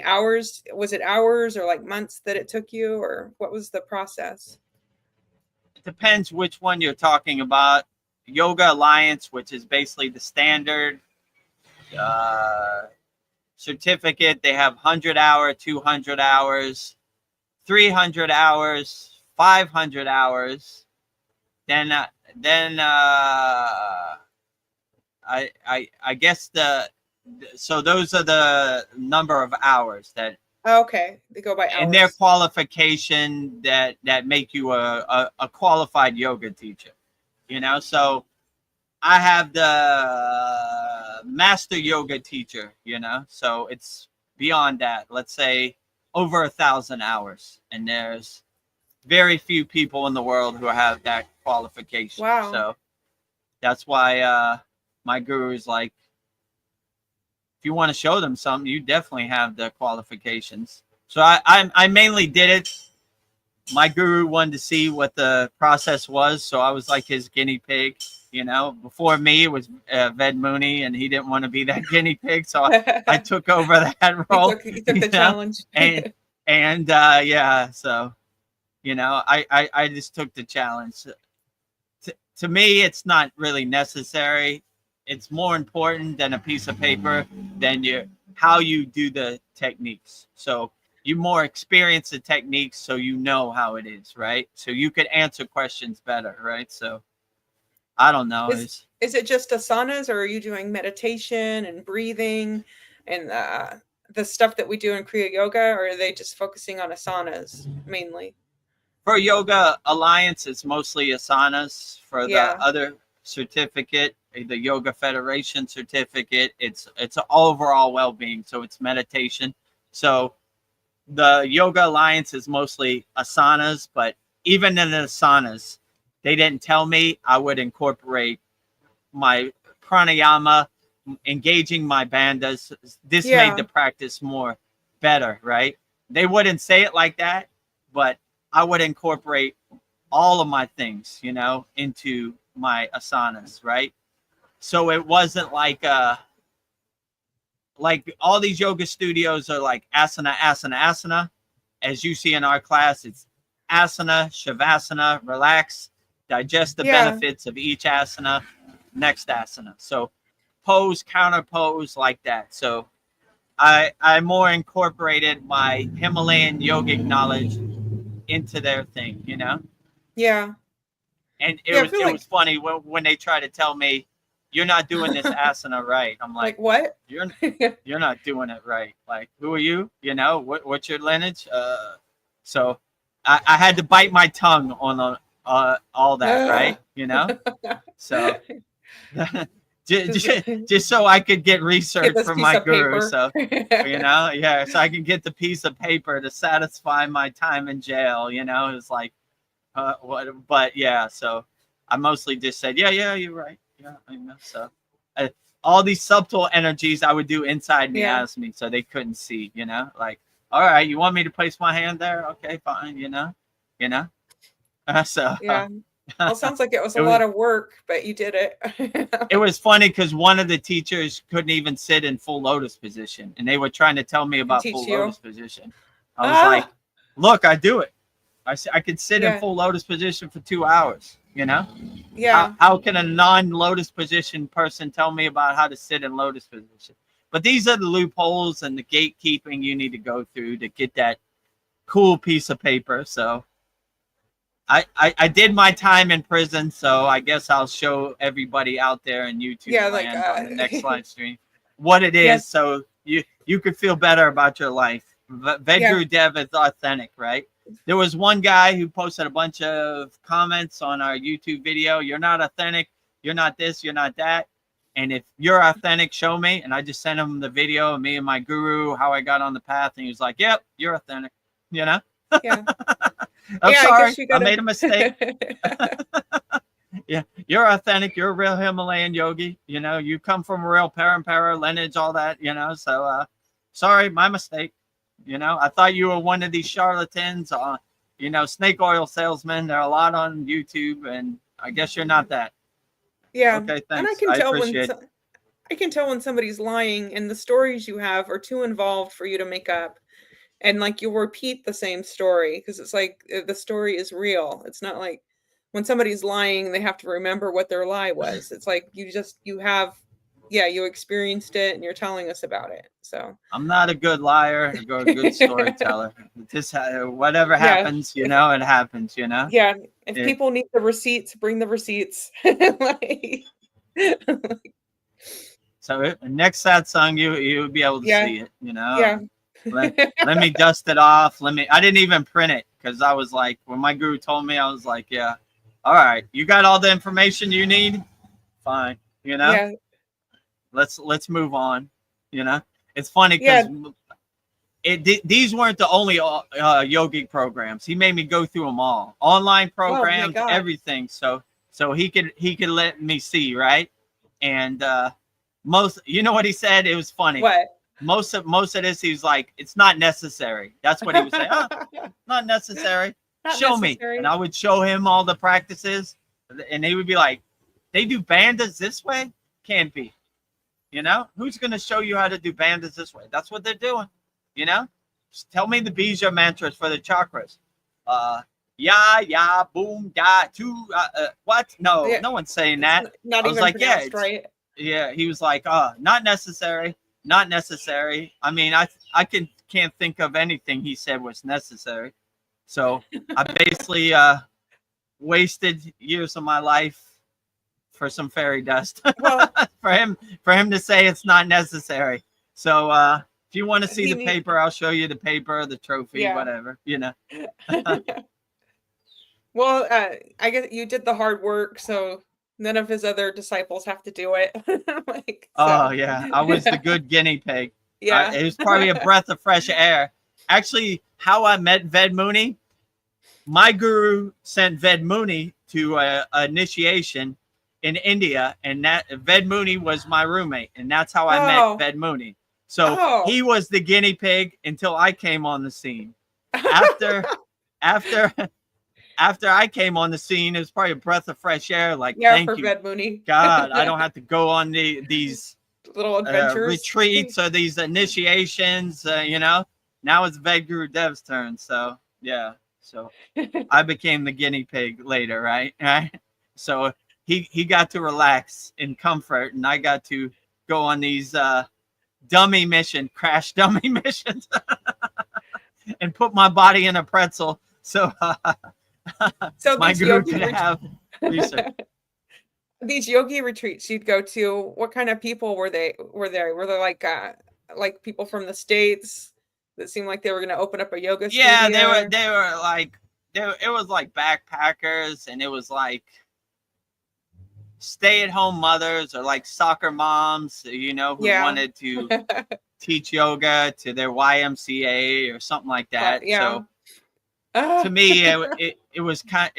hours, was it hours or like months that it took you, or what was the process? it depends which one you're talking about. Yoga Alliance, which is basically the standard certificate. They have 100 hour, 200 hours, 300 hours, 500 hours. Then I guess so those are the number of hours that Okay, they go by hours. and their qualification that make you a qualified yoga teacher. you know. So I have the master yoga teacher, you know, so it's beyond that. Let's say over 1,000 hours, and there's very few people in the world who have that qualification. Wow. So that's why my guru is like, if you want to show them something, you definitely have the qualifications. So I mainly did it. My guru wanted to see what the process was, so I was like his guinea pig. You know, before me it was Ved Mooney, and he didn't want to be that guinea pig, so I took over that role. You took the challenge. and yeah, so you know, I just took the challenge. To me, it's not really necessary. It's more important than a piece of paper than how you do the techniques. So you more experience the techniques, so you know how it is, right? So you could answer questions better, right? So I don't know. Is it just asanas, or are you doing meditation and breathing and the stuff that we do in Kriya Yoga, or are they just focusing on asanas mainly? For Yoga Alliance, it's mostly asanas. For the other certificate, the Yoga Federation certificate, it's an overall well-being. So it's meditation. So the Yoga Alliance is mostly asanas, but even in the asanas, they didn't tell me I would incorporate my pranayama, engaging my bandhas. This made the practice more better, right? They wouldn't say it like that, but I would incorporate all of my things, you know, into my asanas, right? So it wasn't like all these yoga studios are like asana, asana, asana. As you see in our class, it's asana, shavasana, relax, digest the benefits of each asana, next asana. So pose, counter pose, like that. So I more incorporated my Himalayan yogic knowledge into their thing, you know? Yeah. And it was funny when they try to tell me, you're not doing this asana right. I'm like what? You're not doing it right. Like, who are you? You know, what's your lineage? So I had to bite my tongue on all that, right? You know? So just so I could get research from my guru. So, you know, so I can get the piece of paper to satisfy my time in jail, you know? It's like, but yeah, so I mostly just said, yeah, you're right. Yeah, I know. So all these subtle energies I would do inside me as me, so they couldn't see, you know, like, all right, you want me to place my hand there? Okay, fine, you know. So yeah. Well, it sounds like it was a lot of work, but you did it. It was funny because one of the teachers couldn't even sit in full lotus position, and they were trying to tell me about full lotus position. I was like, look, I do it. I could sit in full lotus position for 2 hours, you know? Yeah. How can a non-lotus position person tell me about how to sit in lotus position? But these are the loopholes and the gatekeeping you need to go through to get that cool piece of paper. So I did my time in prison, so I guess I'll show everybody out there in YouTube land on the next live stream what it is, so you could feel better about your life. Vedagurudev is authentic, right? There was one guy who posted a bunch of comments on our YouTube video. You're not authentic. You're not this. You're not that. And if you're authentic, show me. And I just sent him the video of me and my guru, how I got on the path. And he was like, yep, you're authentic. You know? Yeah. I'm sorry. I made a mistake. Yeah. You're authentic. You're a real Himalayan yogi. You know, you come from a real parampara lineage, all that, you know. So sorry, my mistake. You know, I thought you were one of these charlatans, you know, snake oil salesmen. There are a lot on YouTube, and I guess you're not that. Yeah. Okay, thanks. And I can tell when somebody's lying, and the stories you have are too involved for you to make up. And like you'll repeat the same story because it's like the story is real. It's not like when somebody's lying, they have to remember what their lie was. It's like you experienced it and you're telling us about it. So I'm not a good liar or a good storyteller. Just whatever happens, you know, it happens, you know? Yeah. If people need the receipts, bring the receipts. So next sad song, you'll be able to see it, you know? Yeah. Let me dust it off. I didn't even print it because I was like, when my guru told me, I was like, yeah, All right, you got all the information you need. Fine, you know. Yeah. Let's move on. You know, it's funny Yeah. because these weren't the only yogic programs. He made me go through them all, online Oh my programs, God. everything. So he could let me see, right? And you know what he said? It was funny. What? Most of this, he was like, it's not necessary. That's what he would say. Oh, not necessary. Not Show me. necessary. And I would show him all the practices, and he would be like, they do bandhas this way? Can't be. You know, who's going to show you how to do bandhas this way? That's what they're doing. You know, just tell me the bija mantras for the chakras. Ya, boom, da, two. What? No, Yeah. no one's saying that. Not I was even like, pronounced right. Yeah, he was like, not necessary, not necessary. I mean, I can't think of anything he said was necessary. So I basically wasted years of my life for some fairy dust. Well, for him to say it's not necessary. So if you want to see the paper, I'll show you the paper, the trophy, Yeah. whatever, you know. Well, I guess you did the hard work, so none of his other disciples have to do it. Like, Oh so. yeah, I was the good guinea pig. Yeah. It was probably a breath of fresh air. Actually, how I met Ved Muni, my guru sent Ved Muni to an initiation in India, and that Ved Muni was my roommate, and that's how I met Ved Muni. So he was the guinea pig until I came on the scene. After I came on the scene, it was probably a breath of fresh air. Like, thank you, Ved Muni. God, I don't have to go on these little adventures, retreats or these initiations. You know, now it's Vedagurudev's turn. So yeah, so I became the guinea pig later, right? So he got to relax in comfort, and I got to go on these crash dummy missions, and put my body in a pretzel. So my guru could have research. These yogi retreats you'd go to, what kind of people were they? Were there like people from the States that seemed like they were going to open up a yoga studio? Yeah, they were like, it was like backpackers, and it was like stay-at-home mothers or like soccer moms, you know, who wanted to teach yoga to their YMCA or something like that. Yeah. So to me, it was kind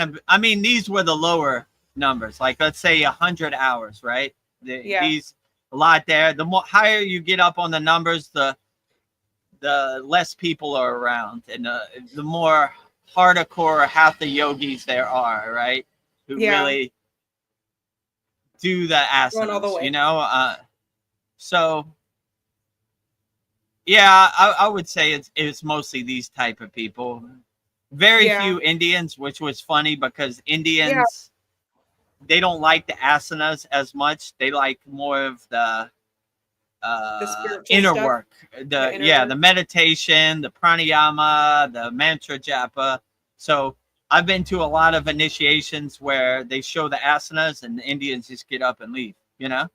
of. I mean, these were the lower numbers. Like, let's say 100 hours, right? These a lot there. The more higher you get up on the numbers, the less people are around, and the more hardcore half the yogis there are, right? Who really do the asanas, all the way. You know. So. Yeah, I would say it's mostly these type of people. Very few Indians, which was funny because Indians, they don't like the asanas as much. They like more of the inner stuff. Work. The meditation, the pranayama, the mantra japa. So I've been to a lot of initiations where they show the asanas and the Indians just get up and leave, you know?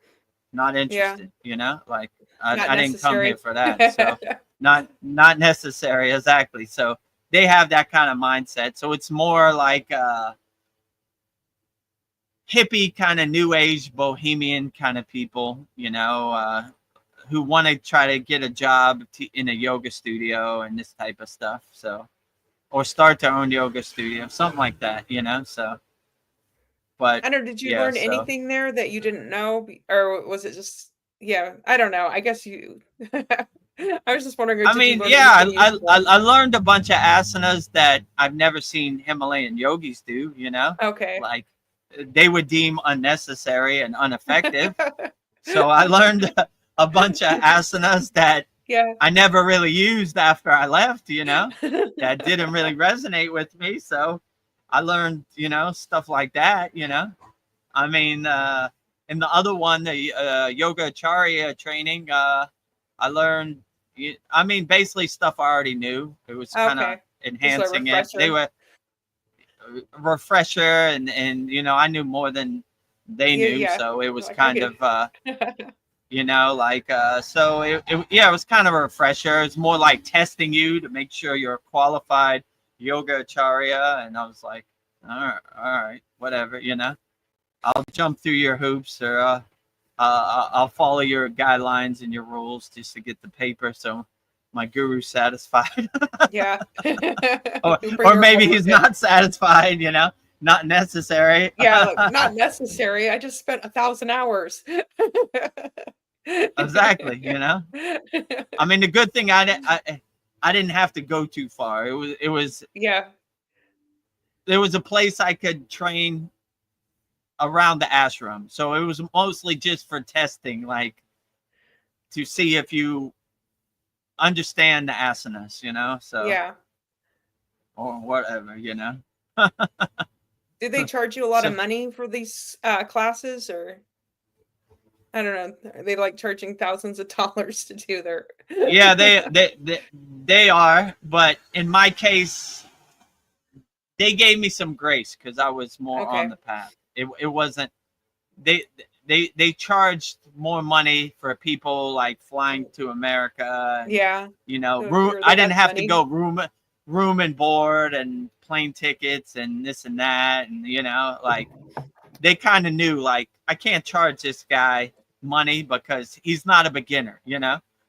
Not interested, you know, like I didn't come here for that. So not necessary. Exactly. So they have that kind of mindset. So it's more like hippie kind of new age bohemian kind of people, you know, who want to try to get a job in a yoga studio and this type of stuff. So, or start their own yoga studio, something like that, you know, so. But I don't know, did you learn anything there that you didn't know, or was it just I don't know. I guess you I was just wondering. I mean, I learned a bunch of asanas that I've never seen Himalayan yogis do, you know? Okay. Like they would deem unnecessary and ineffective. So I learned a bunch of asanas that I never really used after I left, you know, that didn't really resonate with me. So I learned, you know, stuff like that, you know. I mean, in the other one, the yoga acharya training, I learned, I mean, basically stuff I already knew. It was kind of enhancing it. They were refresher, and you know, I knew more than they knew, so it was kind of, you know, like, so it was kind of a refresher. It's more like testing you to make sure you're a qualified yoga acharya, and I was like, all right, whatever, I'll jump through your hoops, or I'll follow your guidelines and your rules just to get the paper, so my guru's satisfied. Yeah. or, You bring or your maybe whole he's kit. not satisfied, not necessary. Yeah, like, not necessary. I just spent 1,000 hours. Exactly. I mean, the good thing I didn't have to go too far. Yeah. There was a place I could train around the ashram, so it was mostly just for testing, like to see if you understand the asanas, so, Yeah. or whatever, Do they charge you a lot So of money for these classes, or I don't know, are they like charging thousands of dollars to do their yeah, they are, but in my case, they gave me some grace because I was more on Okay. the path. It wasn't they charged more money for people like flying to America, and Yeah. So if you're I they didn't had have to money. go room and board and plane tickets and this and that, and like they kind of knew, like, I can't charge this guy money because he's not a beginner,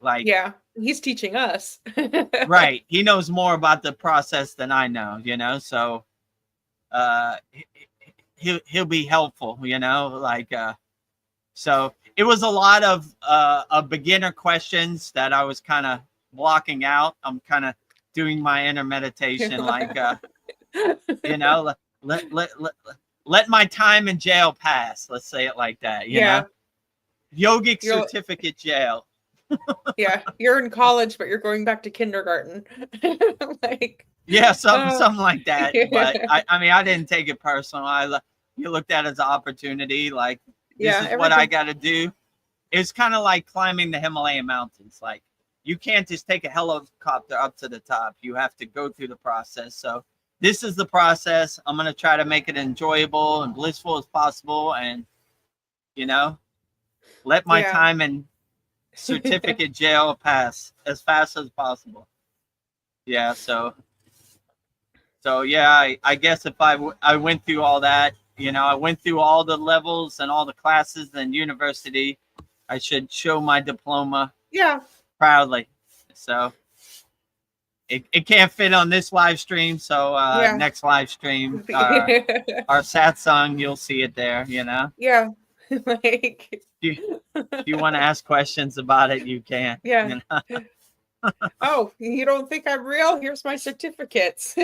like, Yeah. He's teaching us. right, he knows more about the process than I know, so he'll be helpful, like, so it was a lot of beginner questions that I was kind of blocking out. I'm kind of doing my inner meditation, like, let, let, let, let my time in jail pass. Let's say it like that, Yeah. Yogic You're certificate jail. Yeah, you're in college, but you're going back to kindergarten. Like, Yeah, something like that. yeah. But I mean, I didn't take it personal. You looked at it as an opportunity, like, this Yeah, is what I everything. got to do. It's kind of like climbing the Himalayan mountains. Like, you can't just take a helicopter up to the top. You have to go through the process. So this is the process. I'm going to try to make it enjoyable and blissful as possible. And, let my Yeah. time in certificate jail pass as fast as possible. Yeah. So yeah, I guess if I went through all that, I went through all the levels and all the classes and university, I should show my diploma Yeah. proudly. So it can't fit on this live stream. So Yeah. next live stream, our satsang, you'll see it there, Yeah. Like, If you want to ask questions about it, you can. yeah. Oh, you don't think I'm real? Here's my certificates,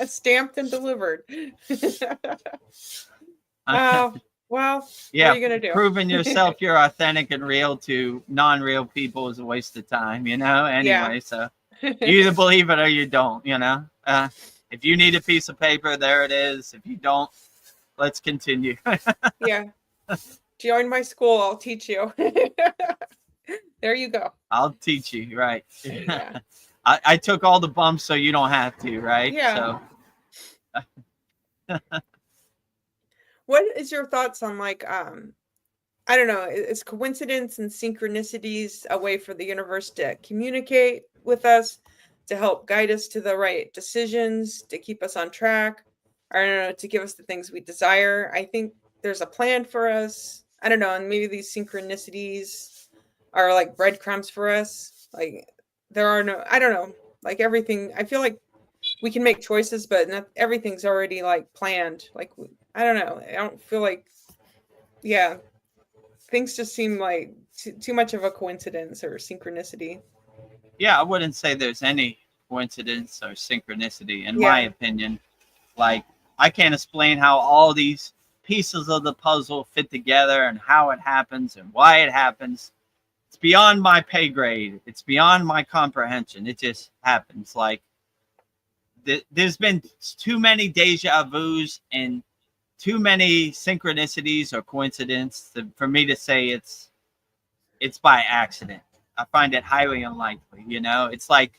stamped and delivered. Oh, well, Yeah, what are you gonna do? proving yourself you're authentic and real to non-real people is a waste of time, Anyway, Yeah. so you either believe it or you don't, If you need a piece of paper, there it is. If you don't, let's continue. Yeah. Join my school, I'll teach you. There you go. I'll teach you, right? Yeah. I took all the bumps so you don't have to, right? Yeah. So What is your thoughts on, like, I don't know, is coincidence and synchronicities a way for the universe to communicate with us, to help guide us to the right decisions, to keep us on track, or I don't know, to give us the things we desire? I think there's a plan for us. I don't know, and maybe these synchronicities are like breadcrumbs for us. Like, there are no, I don't know, like everything. I feel like we can make choices, but not everything's already like planned. Like, I don't know. I don't feel like, yeah, things just seem like too much of a coincidence or synchronicity. yeah, I wouldn't say there's any coincidence or synchronicity, in my Yeah. opinion. Like, I can't explain how all these pieces of the puzzle fit together and how it happens and why it happens. It's beyond my pay grade. It's beyond my comprehension. It just happens. Like, there's been too many deja vus and too many synchronicities or coincidence for me to say it's by accident. I find it highly unlikely. It's like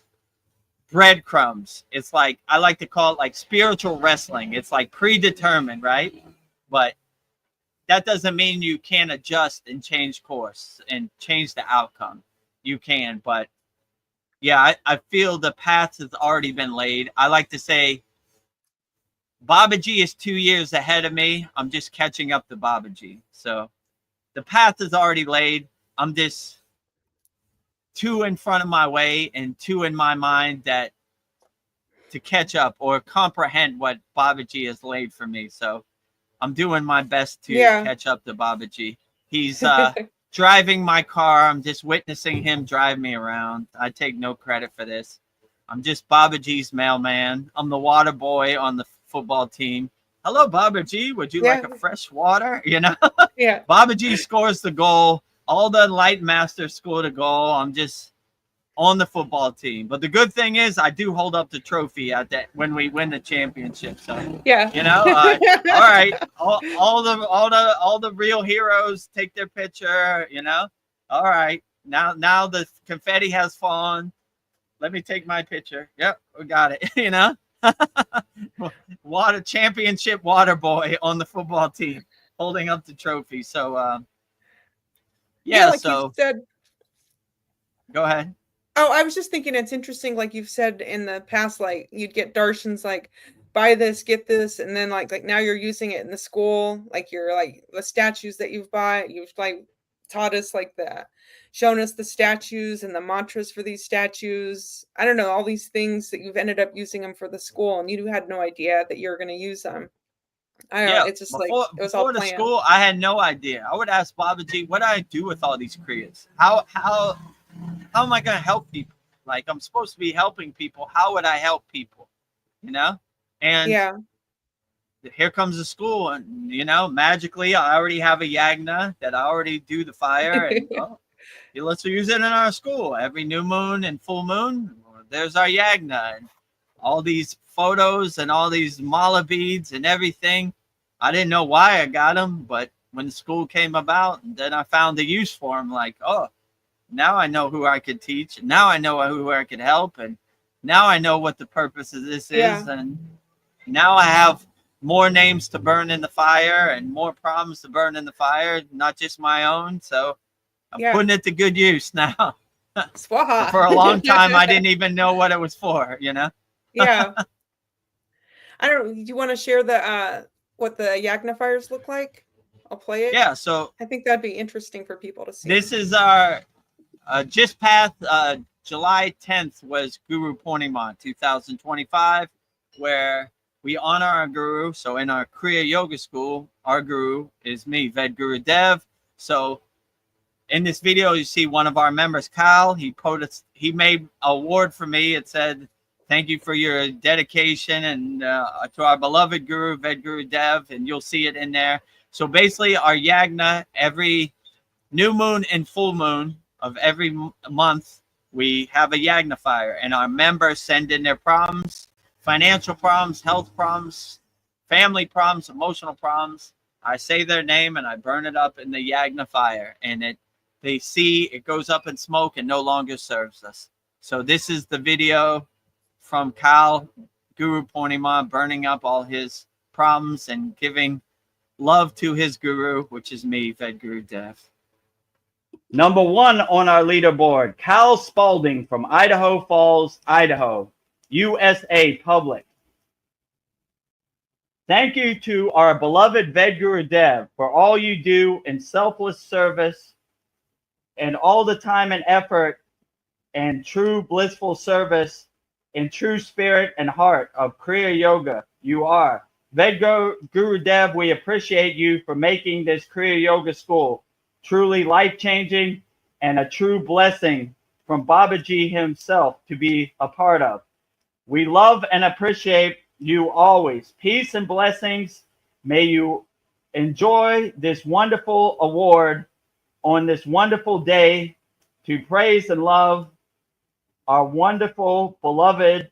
breadcrumbs. It's like, I like to call it like spiritual wrestling. It's like predetermined, right? But that doesn't mean you can't adjust and change course and change the outcome. You can, but yeah, I feel the path has already been laid. I like to say Babaji is 2 years ahead of me. I'm just catching up to Babaji. So the path is already laid. I'm just 2 in front of my way and 2 in my mind that to catch up or comprehend what Babaji has laid for me. So I'm doing my best to catch up to Babaji. He's driving my car. I'm just witnessing him drive me around. I take no credit for this. I'm just Babaji's mailman. I'm the water boy on the football team. Hello, Babaji. Would you like a fresh water? You know? Yeah. Babaji scores the goal. All the light masters score the goal. I'm just on the football team. But the good thing is I do hold up the trophy at that when we win the championship. So you know, all right. All the real heroes take their picture, you know. All right. Now the confetti has fallen. Let me take my picture. Yep, we got it. You know. Water championship water boy on the football team holding up the trophy. So like so you said, go ahead. Oh, I was just thinking it's interesting, like you've said in the past, like you'd get darshans like buy this, get this, and then like now you're using it in the school, like you're like the statues that you've like taught us like shown us the statues and the mantras for these statues. I don't know, all these things that you've ended up using them for the school, and you had no idea that you were going to use them. I don't know. It's just before, like it was all before the planned. school, I had no idea. I would ask Babaji, what do I do with all these kriyas? How am I going to help people? Like, I'm supposed to be helping people. How would I help people? You know? And here comes the school, and you know, magically, I already have a yagna that I already do the fire, and let's use it in our school every new moon and full moon. There's our yagna, and all these photos and all these mala beads and everything. I didn't know why I got them, but when the school came about, then I found the use for them. Like, oh, now I know who I could teach. Now I know who I could help, and now I know what the purpose of this is, and now I have more names to burn in the fire and more problems to burn in the fire, not just my own. So I'm putting it to good use now. Swaha. For a long time, I didn't even know what it was for, you know? Yeah. I don't know. Do you want to share the what the yagna fires look like? I'll play it. Yeah, so I think that'd be interesting for people to see. This is our just past July 10th was Guru Purnima 2025, where we honor our guru. So in our Kriya Yoga School, our guru is me, Vedagurudev. So in this video, you see one of our members, Kyle. He made an award for me. It said, "Thank you for your dedication and to our beloved guru, Vedagurudev," and you'll see it in there. So basically, our yagna, every new moon and full moon of every month, we have a yagna fire, and our members send in their problems, financial problems, health problems, family problems, emotional problems. I say their name and I burn it up in the yagna fire, and they see it goes up in smoke and no longer serves us. So this is the video from Kal Guru Purnima, burning up all his problems and giving love to his guru, which is me, Vedagurudev. Number 1 on our leaderboard, Cal Spalding from Idaho Falls, Idaho, USA Public. Thank you to our beloved Vedagurudev for all you do in selfless service and all the time and effort and true blissful service in true spirit and heart of Kriya Yoga. You are. Vedagurudev, we appreciate you for making this Kriya Yoga school truly life-changing and a true blessing from Babaji himself to be a part of. We love and appreciate you always. Peace and blessings. May you enjoy this wonderful award on this wonderful day to praise and love our wonderful, beloved,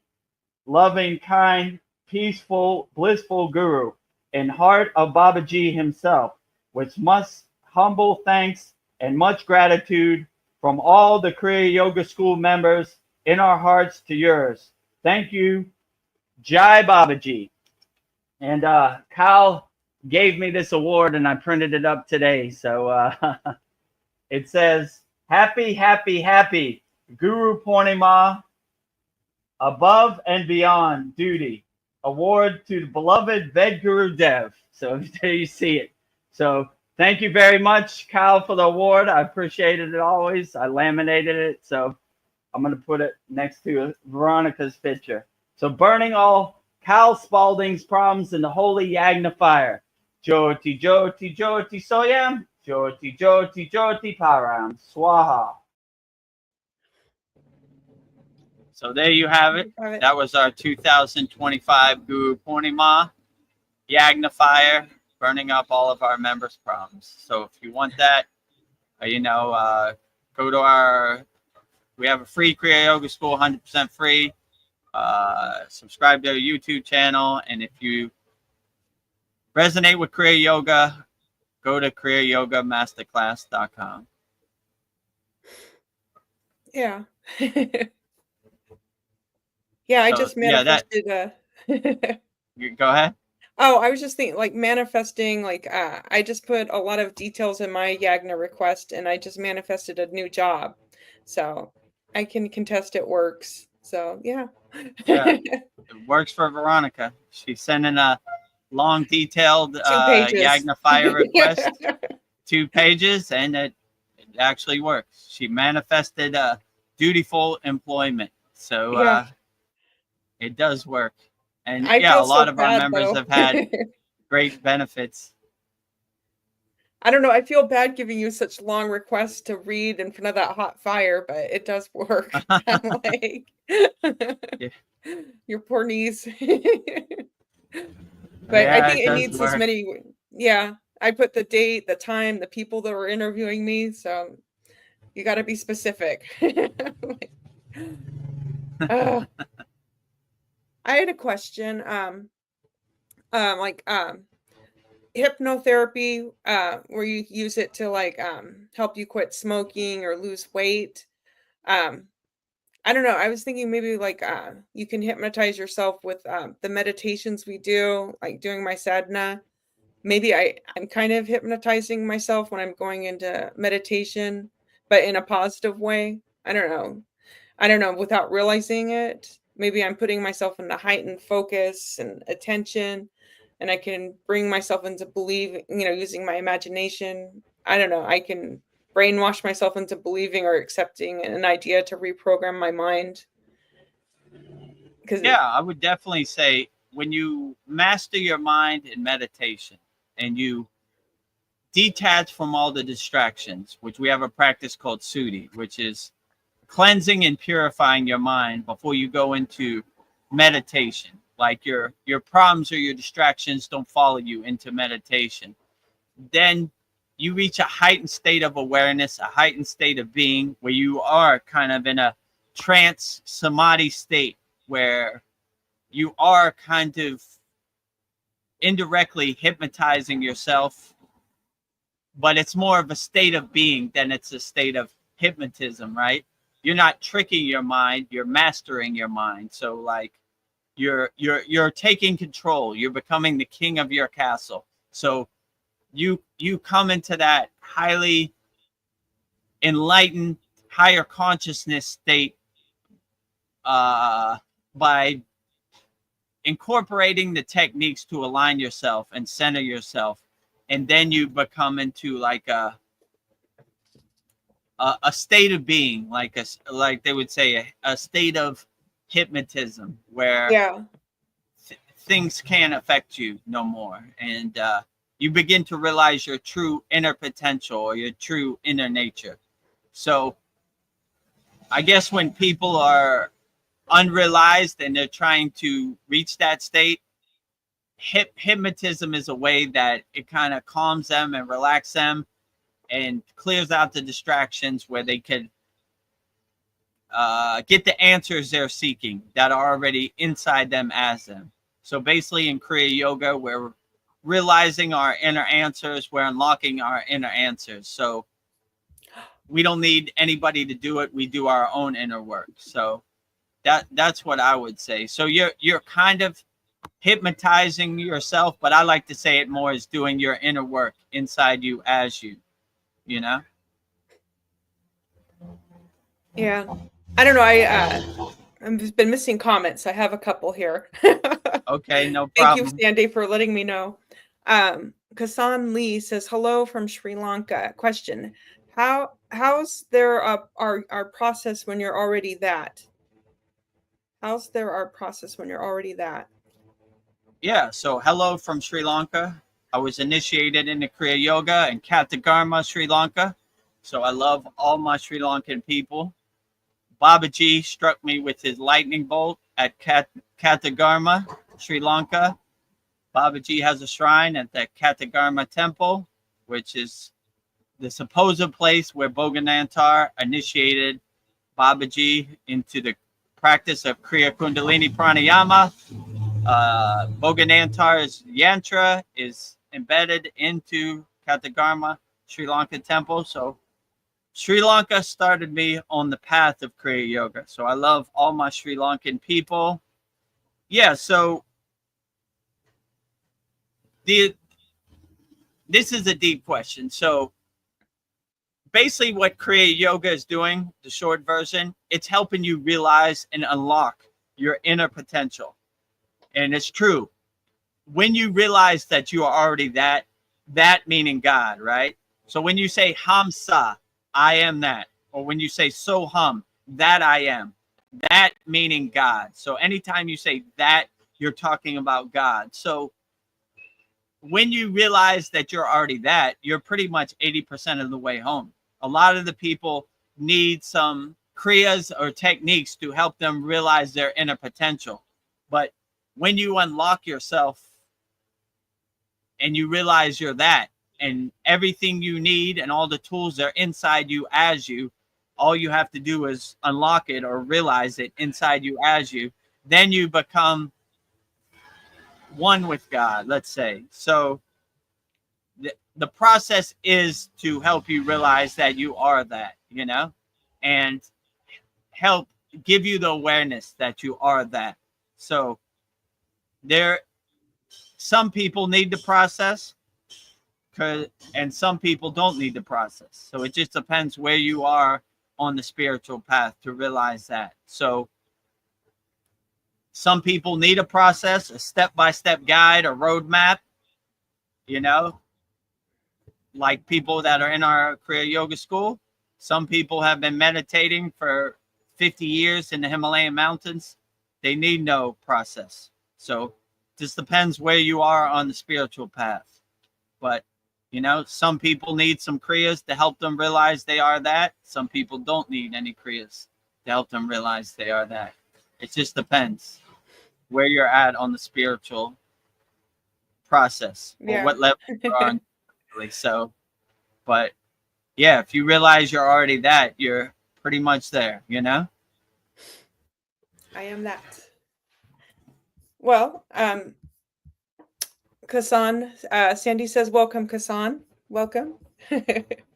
loving, kind, peaceful, blissful guru and heart of Babaji himself, with much humble thanks and much gratitude from all the Kriya Yoga School members in our hearts to yours. Thank you. Jai Babaji. And Kyle gave me this award and I printed it up today. So it says, happy, happy, happy Guru Purnima, above and beyond duty award to the beloved Vedagurudev. So there you see it. So thank you very much, Kyle, for the award. I appreciated it always. I laminated it, so I'm going to put it next to Veronica's picture. So burning all Cal Spalding's problems in the holy Yagna fire. Jyoti, Jyoti, Jyoti Soyam. Jyoti, Jyoti, Jyoti Param. Swaha. So there you have it. That was our 2025 Guru Purnima Yagna fire, burning up all of our members' problems. So if you want that, go to we have a free Kriya Yoga School, 100% free. Subscribe to our YouTube channel. And if you resonate with Kriya Yoga, go to kriyayogashop.com. Yeah. Yeah, I just manifested. Go ahead. Oh, I was just thinking, like, manifesting, like, I just put a lot of details in my Yagna request, and I just manifested a new job. So I can contest it works. So, yeah. Yeah, it works for Veronica. She's sending a long, detailed Yagna fire request, 2 pages, and it actually works. She manifested dutiful employment. So it does work. And a lot of our members have had great benefits. I don't know. I feel bad giving you such long requests to read in front of that hot fire, but it does work. I'm like, your poor knees. But I think it needs as many. Yeah, I put the date, the time, the people that were interviewing me. So you got to be specific. I had a question. Hypnotherapy, where you use it to help you quit smoking or lose weight. I don't know. I was thinking maybe you can hypnotize yourself with the meditations we do, like doing my sadhana. Maybe I'm kind of hypnotizing myself when I'm going into meditation, but in a positive way. I don't know, without realizing it. Maybe I'm putting myself into heightened focus and attention, and I can bring myself into believing, using my imagination. I don't know. I can brainwash myself into believing or accepting an idea to reprogram my mind. I would definitely say when you master your mind in meditation and you detach from all the distractions, which we have a practice called Sudi, which is cleansing and purifying your mind before you go into meditation. Like your problems or your distractions don't follow you into meditation. Then you reach a heightened state of awareness, a heightened state of being, where you are kind of in a trance samadhi state where you are kind of indirectly hypnotizing yourself, but it's more of a state of being than it's a state of hypnotism, right? You're not tricking your mind, you're mastering your mind. So you're taking control, you're becoming the king of your castle. So you come into that highly enlightened, higher consciousness state by incorporating the techniques to align yourself and center yourself. And then you become into a state of being, like they would say, a state of hypnotism where things can't affect you no more. And you begin to realize your true inner potential or your true inner nature. So I guess when people are unrealized and they're trying to reach that state, hypnotism is a way that it kind of calms them and relaxes them and clears out the distractions where they could get the answers they're seeking that are already inside them as them. So basically in Kriya Yoga, we're realizing our inner answers, we're unlocking our inner answers. So we don't need anybody to do it. We do our own inner work. So that's what I would say. So you're kind of hypnotizing yourself, but I like to say it more as doing your inner work inside you as you know? Yeah. I don't know. I've been missing comments. I have a couple here. Okay, no Thank you, problem. Sandy, for letting me know. Kasan Lee says hello from Sri Lanka. Question: how's there our process when you're already that? How's there our process when you're already that? Yeah, so hello from Sri Lanka. I was initiated into Kriya Yoga in Katagama, Sri Lanka. So I love all my Sri Lankan people. Babaji struck me with his lightning bolt at Katagama, Sri Lanka. Babaji has a shrine at the Katagama temple, which is the supposed place where Bhoganantar initiated Babaji into the practice of Kriya Kundalini Pranayama. Bhoganantar's yantra is embedded into Katagama, Sri Lanka temple. So Sri Lanka started me on the path of Kriya Yoga. So I love all my Sri Lankan people. Yeah, so this is a deep question. So basically what Kriya Yoga is doing, the short version, it's helping you realize and unlock your inner potential. And it's true. When you realize that you are already that meaning God, right? So when you say Hamsa, I am that. Or when you say Soham, that I am. That meaning God. So anytime you say that, you're talking about God. So when you realize that you're already that, you're pretty much 80% of the way home. A lot of the people need some kriyas or techniques to help them realize their inner potential. But when you unlock yourself and you realize you're that, and everything you need and all the tools are inside you as you, all you have to do is unlock it or realize it inside you as you, then you become one with God, let's say. So the process is to help you realize that you are that, you know, and help give you the awareness that you are that. So some people need the process, and some people don't need the process. So it just depends where you are on the spiritual path to realize that. So some people need a process, a step-by-step guide, a roadmap, you know, like people that are in our Kriya Yoga school. Some people have been meditating for 50 years in the Himalayan mountains. They need no process. So just depends where you are on the spiritual path. But, you know, some people need some kriyas to help them realize they are that. Some people don't need any kriyas to help them realize they are that. It just depends where you're at on the spiritual process or what level you're on. So, but yeah, if you realize you're already that, you're pretty much there, you know? I am that. Well, Kasan, Sandy says, welcome, Kasan. Welcome.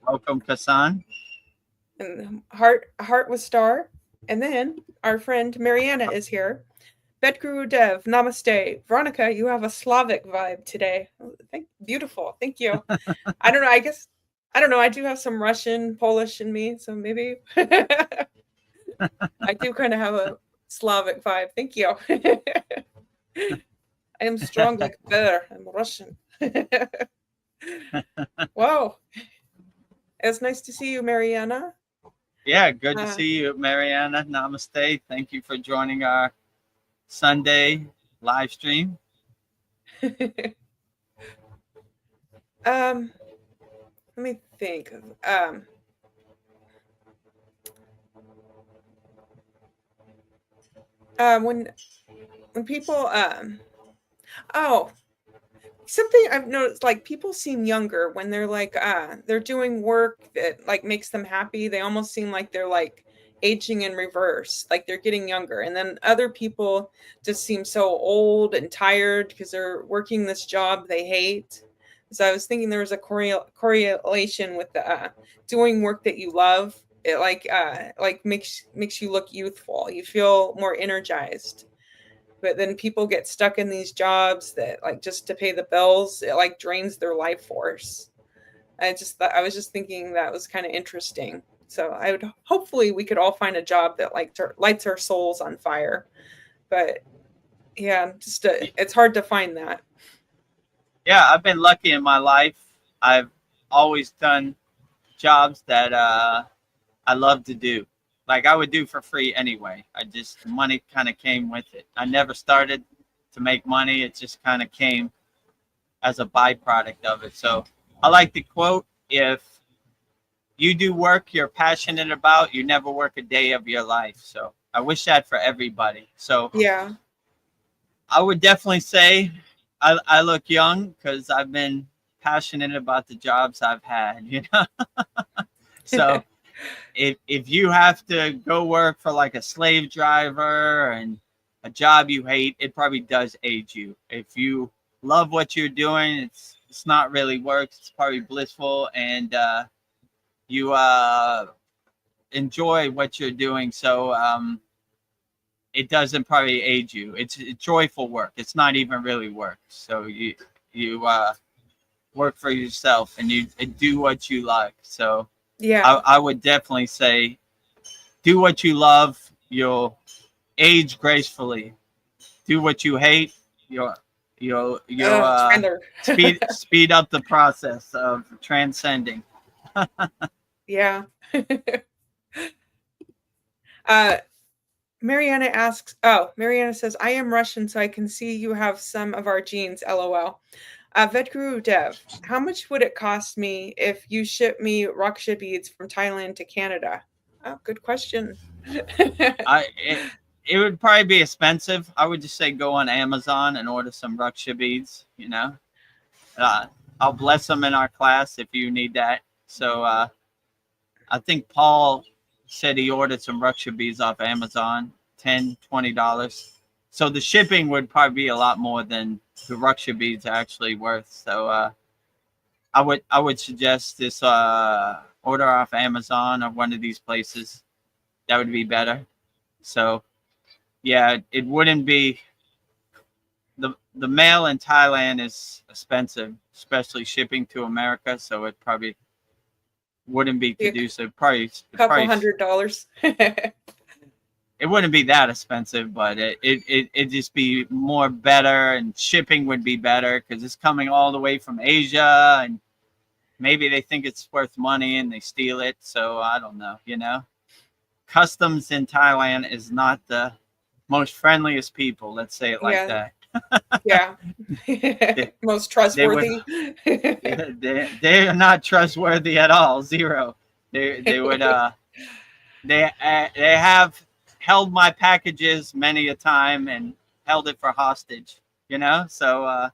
Welcome, Kasan. And heart with star. And then our friend Mariana is here. Vedagurudev, namaste. Veronica, you have a Slavic vibe today. Beautiful. Thank you. I don't know. I don't know. I do have some Russian, Polish in me. So maybe I do kind of have a Slavic vibe. Thank you. I am strong like a bear. I'm Russian. Wow. It's nice to see you, Mariana. Yeah, good to see you, Mariana. Namaste. Thank you for joining our Sunday live stream. Let me think. When people something I've noticed, like people seem younger when they're like they're doing work that like makes them happy. They almost seem like they're like aging in reverse, like they're getting younger. And then other people just seem so old and tired because they're working this job they hate. So I was thinking there was a correlation with the doing work that you love. It like makes you look youthful. You feel more energized. But then people get stuck in these jobs that like just to pay the bills, it like drains their life force. I was just thinking that was kind of interesting. So hopefully we could all find a job that lights our souls on fire. But yeah, it's hard to find that. Yeah, I've been lucky in my life. I've always done jobs that I love to do. Like I would do for free anyway. Money kind of came with it. I never started to make money. It just kind of came as a byproduct of it. So I like the quote, if you do work you're passionate about, you never work a day of your life. So I wish that for everybody. So yeah, I would definitely say I look young because I've been passionate about the jobs I've had, you know. So if you have to go work for like a slave driver and a job you hate, it probably does age you. If you love what you're doing, it's not really work. It's probably blissful, and you enjoy what you're doing. So it doesn't probably age you. It's joyful work. It's not even really work. So you work for yourself and you do what you like. So yeah. I would definitely say do what you love. You'll age gracefully. Do what you hate. You'll speed up the process of transcending. Yeah. Mariana says, I am Russian, so I can see you have some of our genes, LOL. Vedagurudev, how much would it cost me if you ship me Raksha beads from Thailand to Canada? Oh, good question. It would probably be expensive. I would just say go on Amazon and order some Raksha beads, you know. I'll bless them in our class if you need that. So I think Paul said he ordered some Raksha beads off Amazon, $10-$20. So the shipping would probably be a lot more than the Raksha beads are actually worth. So I would suggest this order off Amazon or one of these places. That would be better. So yeah, it wouldn't be the mail in Thailand is expensive, especially shipping to America. So it probably wouldn't be conducive. Probably couple $100. It wouldn't be that expensive, but it'd just be more better, and shipping would be better because it's coming all the way from Asia, and maybe they think it's worth money and they steal it. So I don't know, you know. Customs in Thailand is not the most friendliest people. Let's say it like that. Yeah. Most trustworthy. They are not trustworthy at all. Zero. They would they have held my packages many a time and held it for hostage, you know. So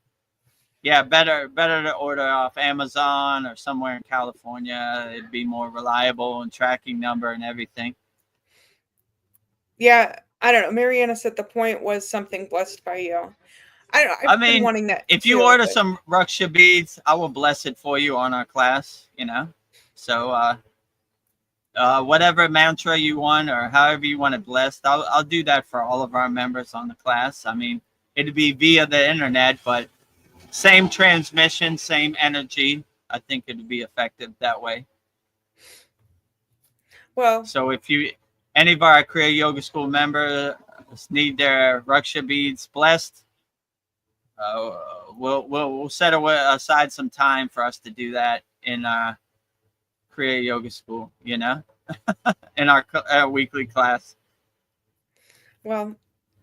yeah, better to order off Amazon or somewhere in California. It'd be more reliable and tracking number and everything. Yeah, I don't know. Mariana said the point was something blessed by you. I don't know. I've been wanting that. If you order some Raksha beads, I will bless it for you on our class, you know. So whatever mantra you want or however you want it blessed, I'll do that for all of our members on the class. I mean, it'd be via the internet, but same transmission, same energy. I think it'd be effective that way. Well, so if any of our Kriya Yoga School members need their Raksha beads blessed, we'll set aside some time for us to do that in Kriya Yoga School, you know, in our weekly class. Well,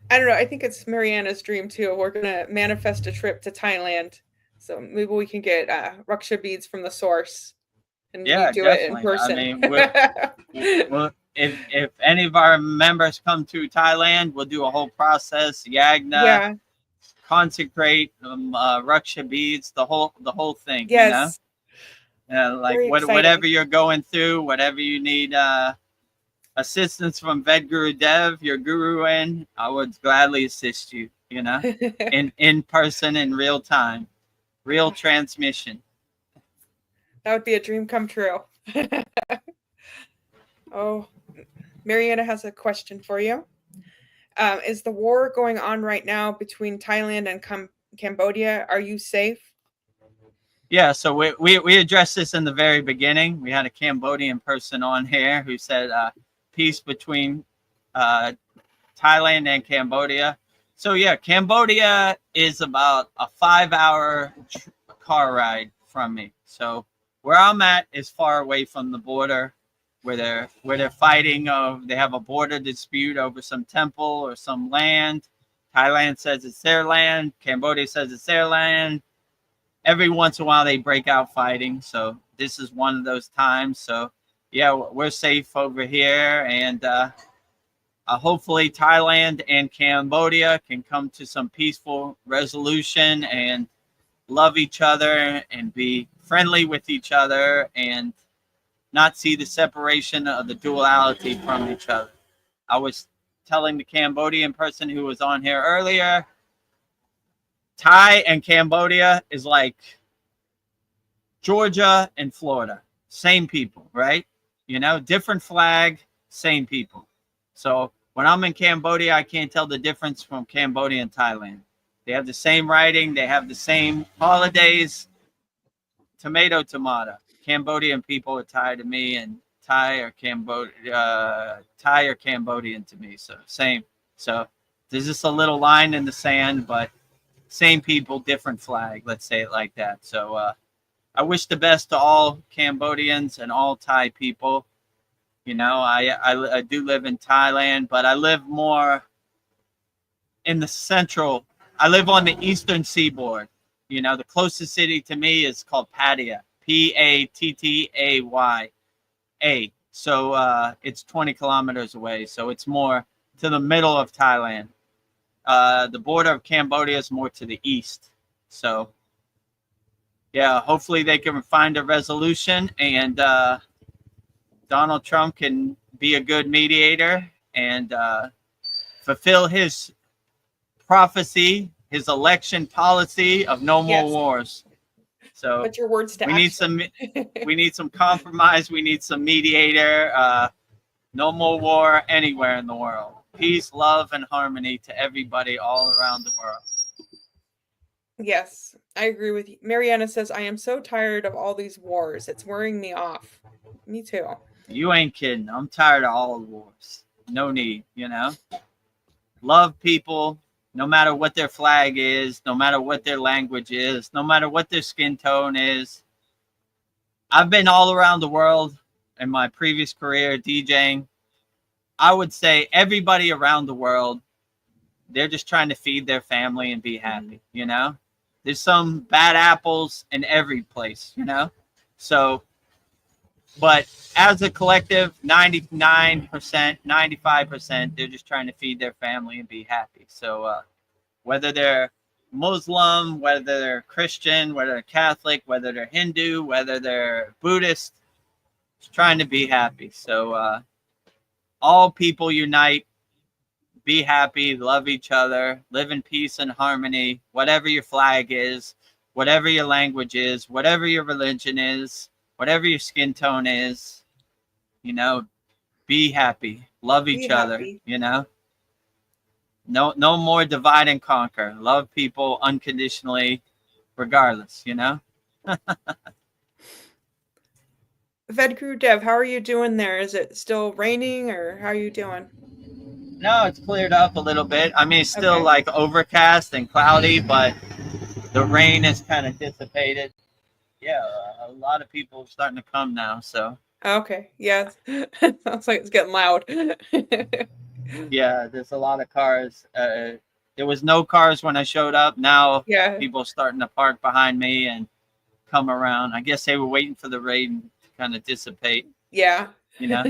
I don't know. I think it's Mariana's dream too. We're gonna manifest a trip to Thailand, so maybe we can get Raksha beads from the source, and we do it in person. I mean, if any of our members come to Thailand, we'll do a whole process, yagna, consecrate Raksha beads, the whole thing. Yes. You know? Like whatever you're going through, whatever you need assistance from Vedagurudev, your guru, I would gladly assist you, you know, in person, in real time, real transmission. That would be a dream come true. Oh, Mariana has a question for you. Is the war going on right now between Thailand and Cambodia? Are you safe? Yeah, so we addressed this in the very beginning. We had a Cambodian person on here who said peace between uh, Thailand and Cambodia. So yeah, Cambodia is about a 5-hour car ride from me. So where I'm at is far away from the border, where they're fighting. They have a border dispute over some temple or some land. Thailand says it's their land. Cambodia says it's their land. Every once in a while they break out fighting. So this is one of those times. So yeah, we're safe over here, and hopefully Thailand and Cambodia can come to some peaceful resolution and love each other and be friendly with each other and not see the separation of the duality from each other. I was telling the Cambodian person who was on here earlier, Thai and Cambodia is like Georgia and Florida, same people, right? You know, different flag, same people. So when I'm in Cambodia, I can't tell the difference from Cambodia and Thailand. They have the same writing, they have the same holidays. Tomato, tomato. Cambodian people are Thai to me, and Thai or Cambodian to me. So same. So there's just a little line in the sand, but same people, different flag. Let's say it like that. So I wish the best to all Cambodians and all Thai people. You know, I do live in Thailand, but I live more in the central. I live on the eastern seaboard. You know, the closest city to me is called Pattaya, Pattaya. So it's 20 kilometers away. So it's more to the middle of Thailand. The border of Cambodia is more to the east. So yeah, hopefully they can find a resolution, and Donald Trump can be a good mediator and fulfill his prophecy, his election policy of no more wars. So put your words to action. we need some compromise. We need some mediator. No more war anywhere in the world. Peace, love, and harmony to everybody all around the world. Yes, I agree with you. Mariana says, I am so tired of all these wars. It's wearing me off. Me too. You ain't kidding. I'm tired of all the wars. No need, you know? Love people, no matter what their flag is, no matter what their language is, no matter what their skin tone is. I've been all around the world in my previous career DJing. I would say everybody around the world, they're just trying to feed their family and be happy, you know? There's some bad apples in every place, you know? So, but as a collective, 99%, 95%, they're just trying to feed their family and be happy. So whether they're Muslim, whether they're Christian, whether they're Catholic, whether they're Hindu, whether they're Buddhist, just trying to be happy. So all people unite, be happy, love each other, live in peace and harmony, whatever your flag is, whatever your language is, whatever your religion is, whatever your skin tone is, you know, be happy, love each other, you know. No more divide and conquer. Love people unconditionally, regardless, you know. Vedagurudev, how are you doing there? Is it still raining, or how are you doing? No, it's cleared up a little bit. I mean, it's still like overcast and cloudy, but the rain is kind of dissipated. Yeah, a lot of people are starting to come now. So okay, yeah, sounds like it's getting loud. Yeah, there's a lot of cars. There was no cars when I showed up. Now people are starting to park behind me and come around. I guess they were waiting for the rain to kind of dissipate. Yeah, you know.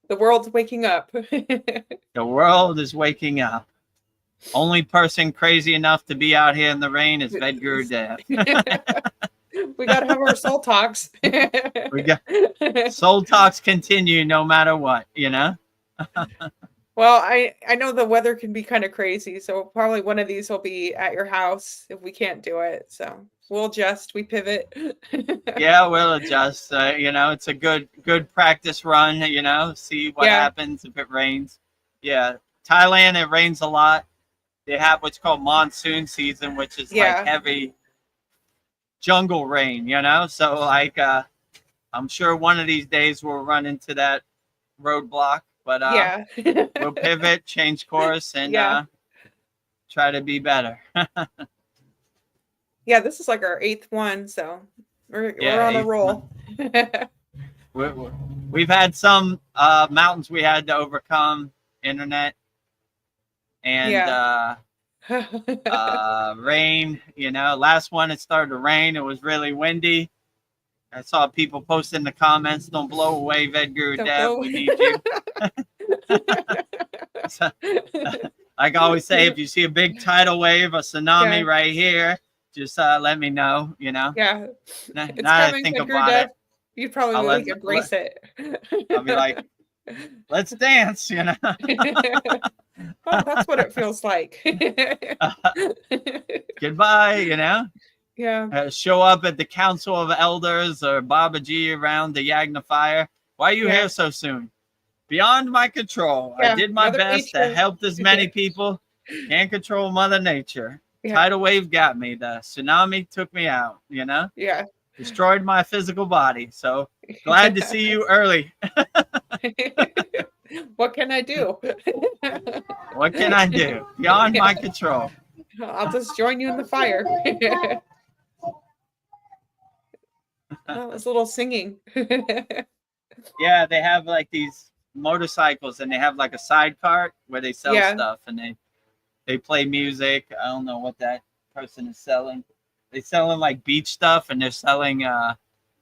The world's waking up. The world is waking up. Only person crazy enough to be out here in the rain is Vedagurudev. We got to have our soul talks. We got soul talks continue no matter what, you know. Well, I know the weather can be kind of crazy, so probably one of these will be at your house if we can't do it. So we'll adjust, we pivot. Yeah, we'll adjust. You know, it's a good practice run. You know, see what happens if it rains. Yeah, Thailand, it rains a lot. They have what's called monsoon season, which is like heavy jungle rain, you know. So like I'm sure one of these days we'll run into that roadblock, but Yeah. we'll pivot, change course, and Yeah. try to be better. Yeah, this is like our 8th one, so we're Yeah, on a roll. we- we've had some mountains we had to overcome, internet and Yeah. rain. You know, last one it started to rain. It was really windy. I saw people post in the comments, "Don't blow away, Don't Vedagurudev. blow. We need you." So, like I always say, if you see a big tidal wave, a tsunami Yeah. right here, just let me know. You know. Yeah. Now It's that I coming, think about Vedagurudev. it, You'd probably I'll like embrace it. I'll be like, "Let's dance," you know. Well, that's what it feels like. Goodbye, you know. Yeah. Show up at the Council of Elders or Babaji around the Yagna fire. Why are you Yeah. here so soon? Beyond my control. I Yeah, did my Mother best to Nature. help as many people. Can't control Mother Nature. Yeah. Tidal wave got me. The tsunami took me out, you know? Yeah. Destroyed my physical body. So glad to see you early. What can I do? What can I do? Beyond my control. I'll just join you in the fire. That was a little singing. Yeah, they have like these motorcycles and they have like a side cart where they sell Yeah. stuff and they play music. I don't know what that person is selling. They selling like beach stuff and they're selling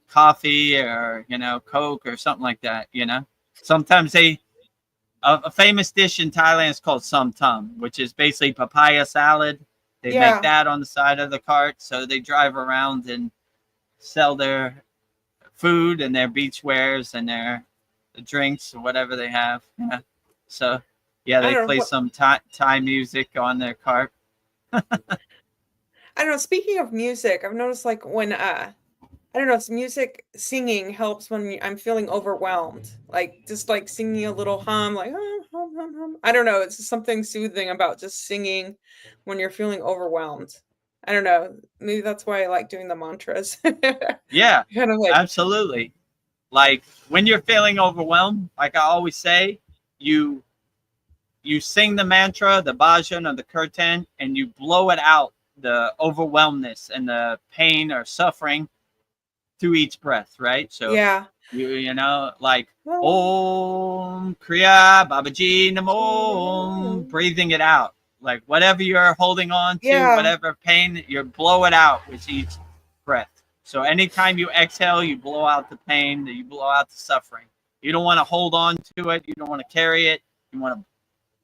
coffee or, you know, Coke or something like that, you know. Sometimes a famous dish in Thailand is called som tum, which is basically papaya salad. They Yeah. make that on the side of the cart. So they drive around and sell their food and their beach wares and their drinks or whatever they have. Yeah. So yeah, I they don't know play what- some Thai music on their cart. I don't know. Speaking of music, I've noticed like when I don't know, it's music singing helps when I'm feeling overwhelmed. Like just like singing a little hum, like hum, hum, hum. I don't know. It's just something soothing about just singing when you're feeling overwhelmed. I don't know. Maybe that's why I like doing the mantras. Yeah, Kind of like absolutely. Like when you're feeling overwhelmed, like I always say, you sing the mantra, the bhajan or the kirtan, and you blow it out, the overwhelmness and the pain or suffering through each breath, right? So yeah. you know, like Oh, Om Kriya Babaji Namo, breathing it out. Like whatever you're holding on to, Yeah. whatever pain, you blow it out with each breath. So anytime you exhale, you blow out the pain, you blow out the suffering. You don't want to hold on to it. You don't want to carry it. You want to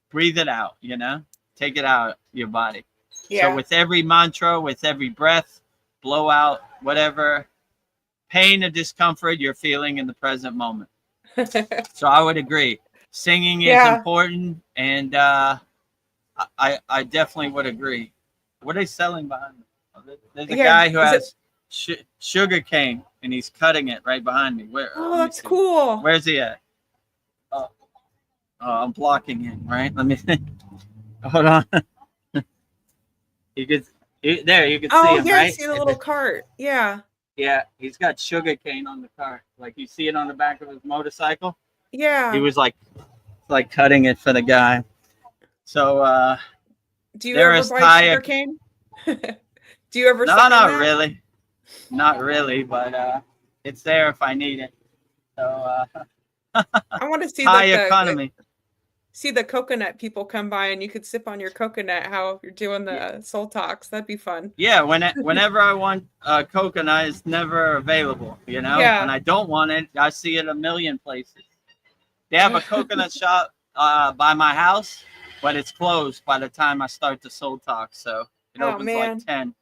breathe it out, you know, take it out of your body. yeah. So with every mantra, with every breath, blow out whatever pain or discomfort you're feeling in the present moment. So I would agree. Singing is Yeah. important, and I definitely would agree. What are they selling behind me? There's a Yeah, guy who is it- has sugar cane, and he's cutting it right behind me. Where? Oh, let me that's see. cool. Where's he at? Oh, I'm blocking him, right? Let me think. Hold on. You could there. You can see Oh, him, yeah, I right? see the little cart. Yeah. Yeah, he's got sugar cane on the cart. Like you see it on the back of his motorcycle. Yeah. He was like cutting it for the guy. So Do you there ever is buy Thai- sugarcane? Do you ever no, suck on not that? really. Not really, but it's there if I need it. So I want to see Thai like economy. see the coconut people come by and you could sip on your coconut how you're doing the soul talks. That'd be fun. Yeah, whenever I want coconut, it's never available. You know, Yeah. when I don't want it, I see it a million places. They have a coconut shop by my house, but it's closed by the time I start the soul talk. So it Oh, opens man. like 10.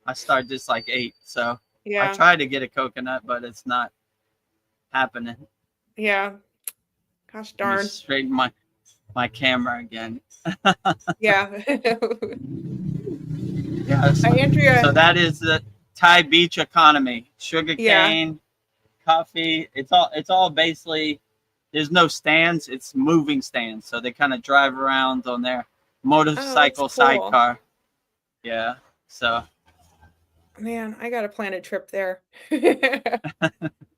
I start this like 8. So I Yeah. tried to get a coconut, but it's not happening. Yeah. Gosh Let me darn. straighten my camera again. Yeah. Yeah. Andrea. So that is the Thai beach economy. Sugar cane, coffee. It's all basically. There's no stands. It's moving stands. So they kind of drive around on their motorcycle cool. sidecar. Yeah. So Man, I got to plan a trip there.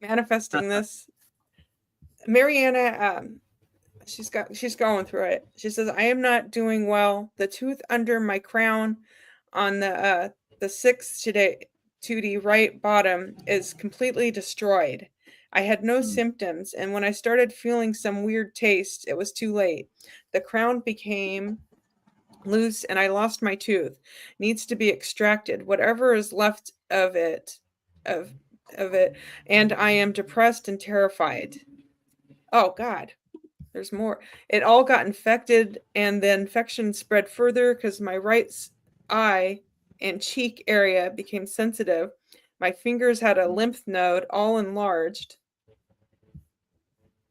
Manifesting this. Mariana, she's going through it. She says, I am not doing well. The tooth under my crown on the 6th today 2D right bottom is completely destroyed. I had no symptoms, and when I started feeling some weird taste, it was too late. The crown became loose and I lost my tooth. Needs to be extracted. Whatever is left of it of it, and I am depressed and terrified. Oh God. There's more. It all got infected, and the infection spread further because my right eye and cheek area became sensitive. My fingers had a lymph node all enlarged.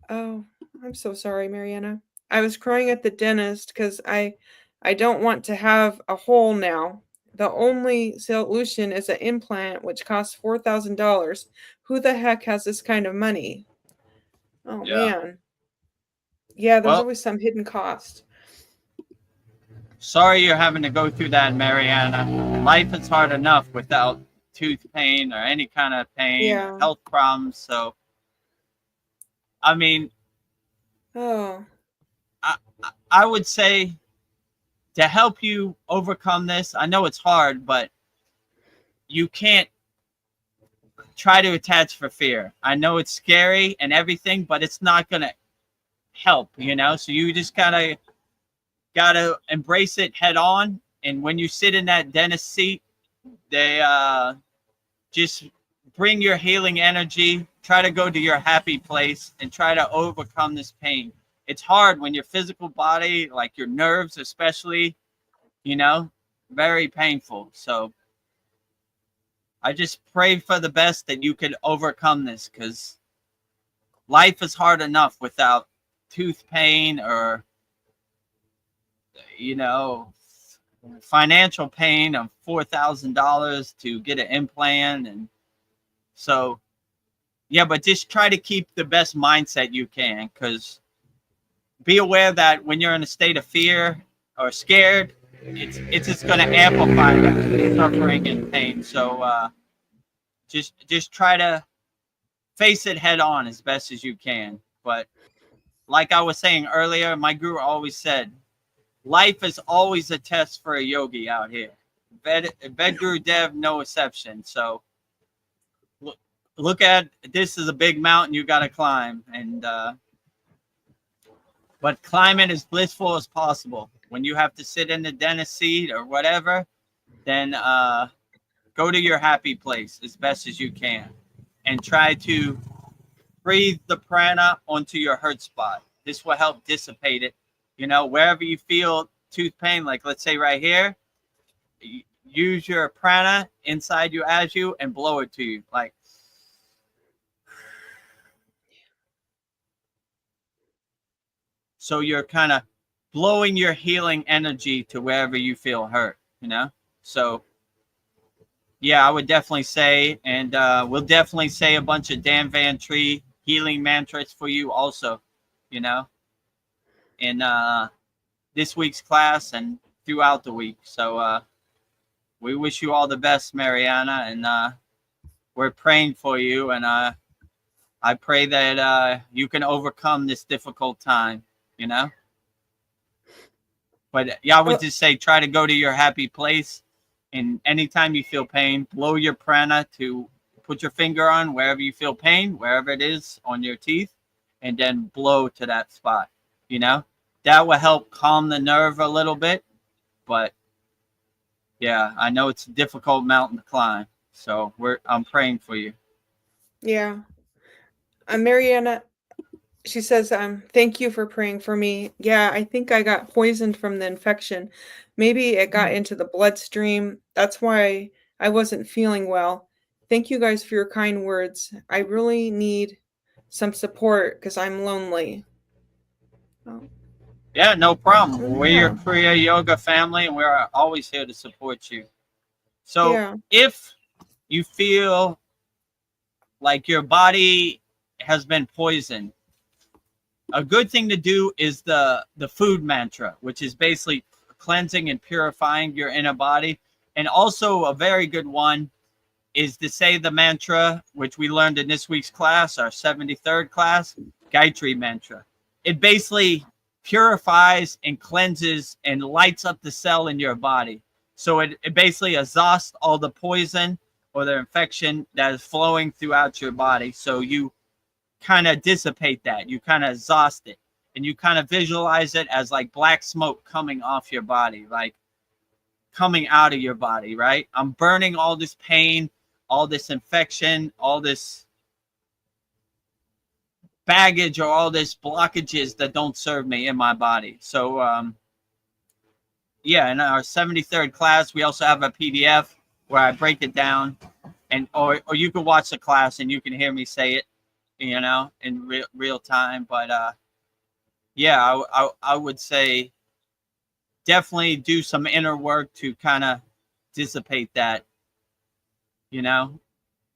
Oh, I'm so sorry, Mariana. I was crying at the dentist because I don't want to have a hole now. The only solution is an implant, which costs $4,000. Who the heck has this kind of money? Oh Yeah. man. Yeah, there's Well, always some hidden cost. sorry you're having to go through that, Mariana. Life is hard enough without tooth pain or any kind of pain or Yeah. health problems. So, I mean, Oh, I would say to help you overcome this, I know it's hard, but you can't try to attach for fear. I know it's scary and everything, but it's not going to help, you know? So you just gotta embrace it head on. And when you sit in that dentist seat, they just bring your healing energy, try to go to your happy place and try to overcome this pain. It's hard when your physical body, like your nerves especially, you know, very painful. So I just pray for the best that you could overcome this, because life is hard enough without tooth pain or, you know, financial pain of $4,000 to get an implant. And so, yeah, but just try to keep the best mindset you can, because be aware that when you're in a state of fear or scared, it's just going to amplify that suffering and pain. So just try to face it head on as best as you can. But like I was saying earlier, my guru always said, life is always a test for a yogi out here. Vedagurudev, no exception. So look at this as a big mountain you got to climb, and but climb it as blissful as possible. When you have to sit in the dentist seat or whatever, then go to your happy place as best as you can, and try to breathe the prana onto your hurt spot. This will help dissipate it. You know, wherever you feel tooth pain, like let's say right here, use your prana inside you as you and blow it to you. Like, so you're kind of blowing your healing energy to wherever you feel hurt, you know? So, yeah, I would definitely say, and we'll definitely say a bunch of Dan Van Tree healing mantras for you also, you know, in this week's class and throughout the week. So we wish you all the best, Mariana, and we're praying for you. And I pray that you can overcome this difficult time, you know. But yeah, I would just say try to go to your happy place. And anytime you feel pain, blow your prana to put your finger on wherever you feel pain, wherever it is on your teeth, and then blow to that spot, you know. That will help calm the nerve a little bit. But yeah, I know it's a difficult mountain to climb. So I'm praying for you. yeah. Mariana, she says, thank you for praying for me. Yeah, I think I got poisoned from the infection. Maybe it got into the bloodstream. That's why I wasn't feeling well. Thank you guys for your kind words. I really need some support because I'm lonely. Oh. Yeah, no problem. Oh, We're your Kriya Yoga family, and we're always here to support you. So yeah. if you feel like your body has been poisoned, a good thing to do is the food mantra, which is basically cleansing and purifying your inner body. And also a very good one is to say the mantra, which we learned in this week's class, our 73rd class, Gayatri mantra. It basically purifies and cleanses and lights up the cell in your body. So it basically exhausts all the poison or the infection that is flowing throughout your body. So you kind of dissipate that. You kind of exhaust it. And you kind of visualize it as like black smoke coming off your body, like coming out of your body, right? I'm burning all this pain, all this infection, all this baggage or all this blockages that don't serve me in my body. So, yeah, in our 73rd class, we also have a PDF where I break it down, and or you could watch the class and you can hear me say it, you know, in real time. But yeah, I would say definitely do some inner work to kind of dissipate that, you know,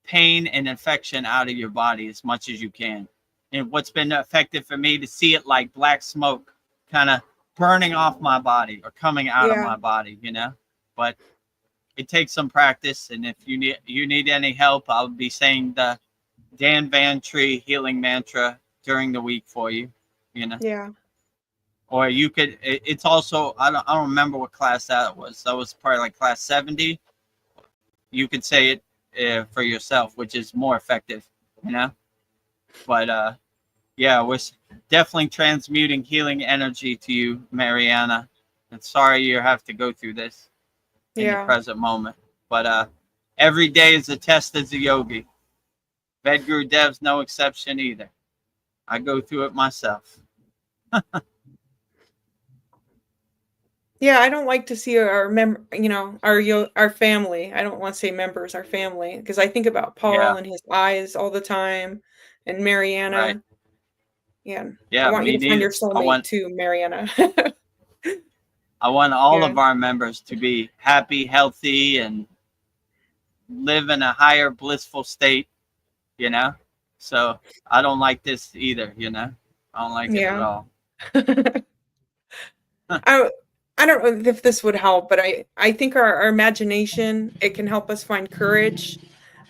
pain and infection out of your body as much as you can. And what's been effective for me to see it like black smoke kind of burning off my body or coming out of my body, you know. But it takes some practice, and if you need any help, I'll be saying the Dan Van Tree healing mantra during the week for you, you know. Yeah. Or you could, it's also, I don't remember what class that was. That was probably like class 70. You could say it for yourself, which is more effective, you know. But yeah, we're definitely transmuting healing energy to you, Mariana. And sorry you have to go through this in the present moment. But every day is a test as a yogi. Vedgurudev's no exception either. I go through it myself. Yeah, I don't like to see our our family. I don't want to say members, our family, because I think about Paul and his eyes all the time, and Mariana. Right. Yeah. Yeah, I want you to find your I soulmate too, Mariana. I want all of our members to be happy, healthy, and live in a higher blissful state, you know? So I don't like this either, you know? I don't like it at all. I don't know if this would help, but I think our imagination, it can help us find courage.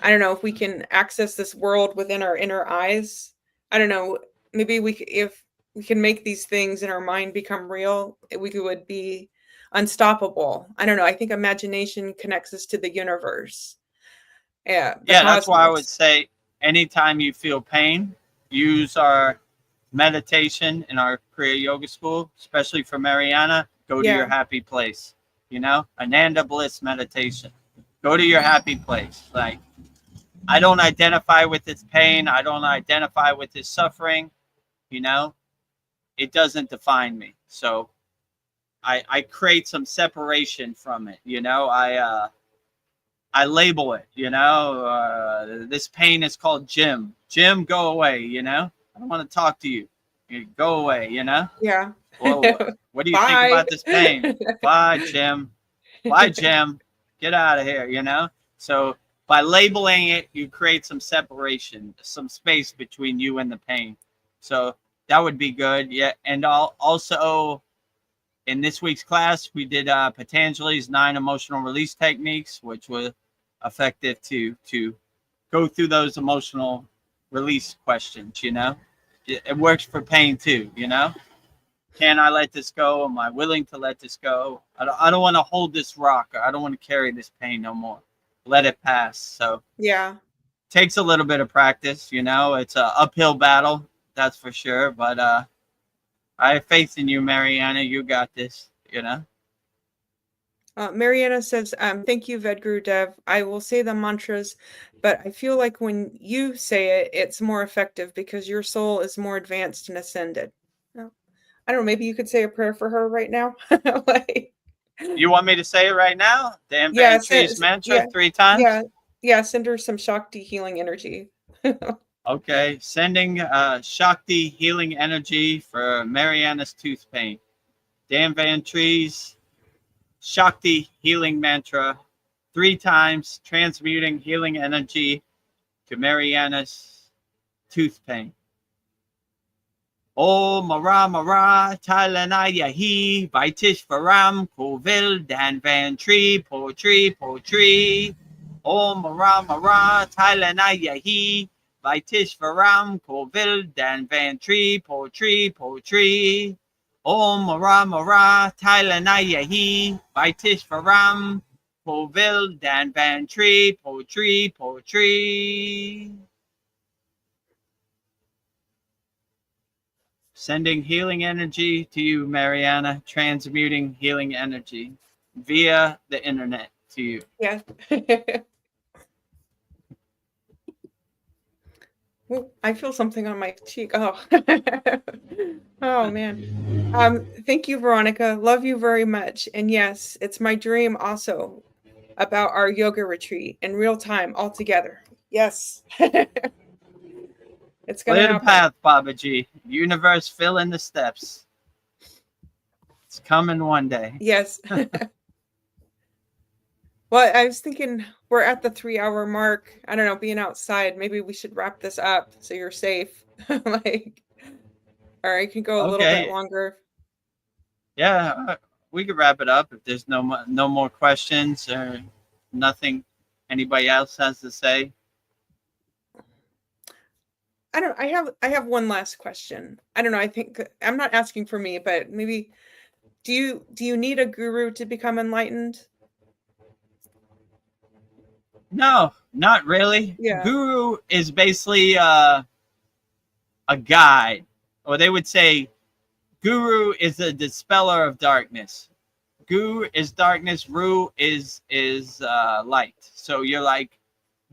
I don't know if we can access this world within our inner eyes. I don't know. Maybe if we can make these things in our mind become real, we would be unstoppable. I don't know. I think imagination connects us to the universe. Yeah. That's why I would say anytime you feel pain, use our meditation in our Kriya Yoga School, especially for Mariana. Go to your happy place, you know, Ananda Bliss meditation. Go to your happy place. Like, I don't identify with this pain. I don't identify with this suffering, you know, it doesn't define me. So I create some separation from it, you know, I label it, you know, this pain is called Jim. Jim, go away, you know, I don't want to talk to you. Go away, you know? Yeah. Well, what do you think about this pain? Bye, Jim. Bye, Jim. Get out of here, you know? So by labeling it, you create some separation, some space between you and the pain. So that would be good. Yeah. And also in this week's class, we did Patanjali's 9 emotional release techniques, which were effective to go through those emotional release questions, you know? It works for pain too, you know? Can I let this go? Am I willing to let this go? I don't want to hold this rock. I don't want to carry this pain no more. Let it pass. So takes a little bit of practice, you know. It's an uphill battle, that's for sure. But I have faith in you, Mariana. You got this, you know. Mariana says, thank you, Vedagurudev. I will say the mantras, but I feel like when you say it, it's more effective because your soul is more advanced and ascended. I don't know, maybe you could say a prayer for her right now. You want me to say it right now? Dan Van Tree's mantra 3 times? Yeah, send her some Shakti healing energy. Okay, sending Shakti healing energy for Mariana's tooth pain. Dan Van Tree's Shakti healing mantra 3 times, transmuting healing energy to Mariana's tooth pain. O Mara Mara Thailanaya He Vaitish Varam Kovil Dan Van Tree Poetry. Om Rama Ra Thailand Ayahi Vaitish Varam Kovil Dan Van Tree Poetry Om Rama Ra Thailand Ayahi Vaitish Varam Kovil Dan Van Tree Poetry. Sending healing energy to you, Mariana, transmuting healing energy via the internet to you. Yeah. Ooh, I feel something on my cheek. Oh. Oh man. Thank you, Veronica. Love you very much. And yes, it's my dream also about our yoga retreat in real time all together. Yes. It's gonna Clear the happen. path, Babaji. Universe, fill in the steps. It's coming one day. Yes. Well, I was thinking we're at the 3-hour mark. I don't know, being outside, maybe we should wrap this up so you're safe. Like, or I can go a little bit Okay. longer. Yeah, we could wrap it up if there's no more questions or nothing anybody else has to say. I have one last question. I don't know, I think I'm not asking for me, but maybe do you need a guru to become enlightened? No, not really. Yeah. Guru is basically a guide, or they would say Guru is a dispeller of darkness. Gu is darkness, Ru is light. So you're like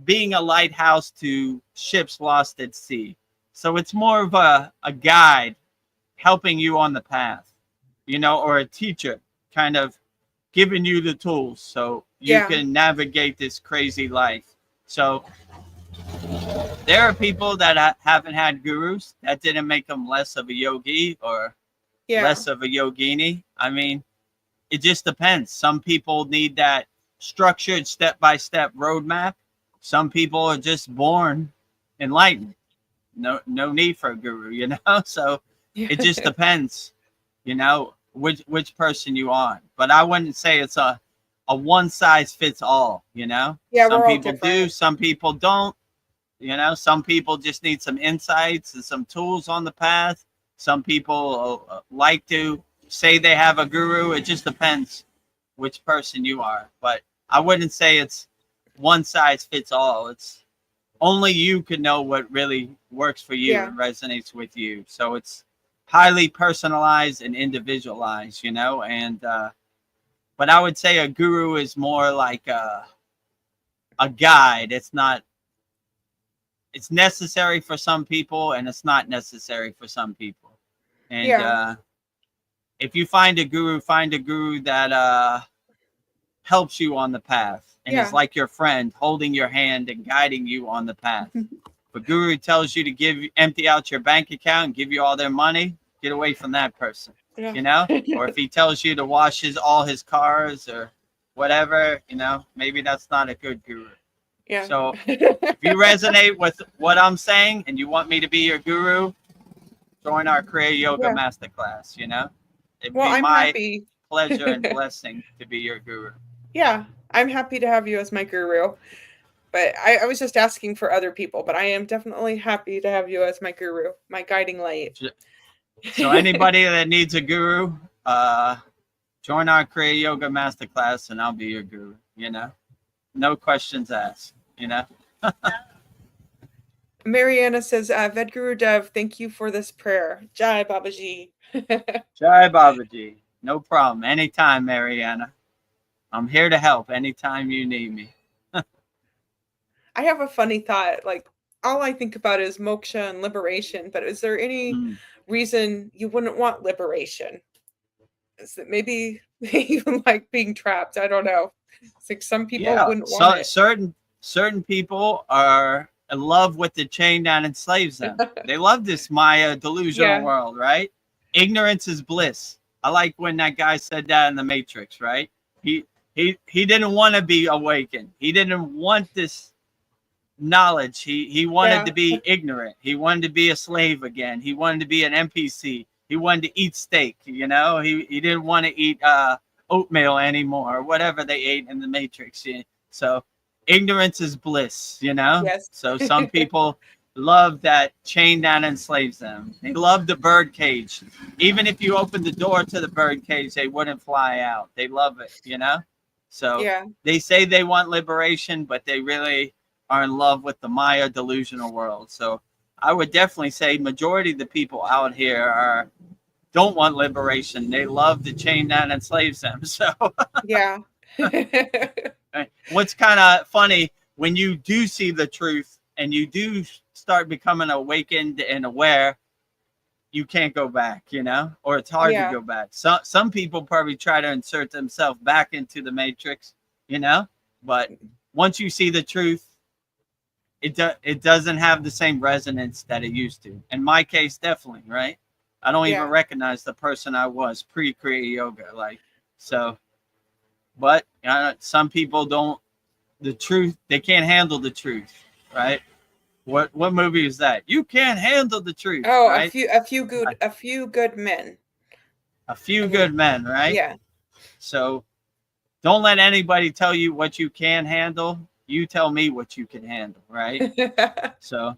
being a lighthouse to ships lost at sea. So it's more of a guide helping you on the path, or a teacher kind of giving you the tools so you can navigate this crazy life. So there are people that haven't had gurus. That didn't make them less of a yogi or less of a yogini. I mean, it just depends. Some people need that structured step-by-step roadmap. Some people are just born enlightened. No need for a guru, So it just depends, which person you are. But I wouldn't say it's a one size fits all, Yeah, some we're all people do, different. some people don't. Some people just need some insights and some tools on the path. Some people like to say they have a guru. It just depends which person you are. But I wouldn't say it's one size fits all. It's only you can know what really works for you and resonates with you. So it's highly personalized and individualized, and but I would say a guru is more like a guide. It's necessary for some people and it's not necessary for some people. And if you find a guru that helps you on the path and is like your friend, holding your hand and guiding you on the path. If a guru tells you to empty out your bank account and give you all their money, get away from that person. Or if he tells you to wash all his cars or whatever, maybe that's not a good guru. Yeah. So if you resonate with what I'm saying and you want me to be your guru, join our Kriya Yoga Masterclass, It'd be I'm my happy. pleasure and blessing to be your guru. Yeah, I'm happy to have you as my guru. But I was just asking for other people, but I am definitely happy to have you as my guru, my guiding light. So anybody that needs a guru, join our Kriya Yoga Masterclass and I'll be your guru, No questions asked, Mariana says, Vedagurudev, thank you for this prayer. Jai Babaji. Jai Babaji. No problem. Anytime, Mariana. I'm here to help anytime you need me. I have a funny thought. Like, all I think about is moksha and liberation, but is there any reason you wouldn't want liberation? Is it maybe even like being trapped? I don't know. It's like some people wouldn't want it. Certain people are in love with the chain that enslaves them. They love this Maya delusional world, right? Ignorance is bliss. I like when that guy said that in the Matrix, right? He didn't want to be awakened. He didn't want this knowledge. He wanted to be ignorant. He wanted to be a slave again. He wanted to be an NPC. He wanted to eat steak, He didn't want to eat oatmeal anymore, or whatever they ate in the Matrix. So ignorance is bliss, you know? Yes. So some people love that chain that enslaves them. They love the bird cage. Even if you open the door to the bird cage, they wouldn't fly out. They love it, you know? So Yeah. they say they want liberation, but they really are in love with the Maya delusional world. So I would definitely say majority of the people out here don't want liberation. They love the chain that enslaves them. So Yeah. what's kind of funny, when you do see the truth and you do start becoming awakened and aware, you can't go back, you know, or it's hard to Yeah. go back. Some people probably try to insert themselves back into the matrix, you know, but once you see the truth, it doesn't have the same resonance that it used to. In my case, definitely, right? I don't even Yeah. recognize the person I was pre-Kriya yoga, like, so. But some people don't. The truth, they can't handle the truth, right? What movie is that? You can't handle the truth, Oh, right? a few good men. A few I mean, good men, right? yeah. So don't let anybody tell you what you can handle. You tell me what you can handle, right? So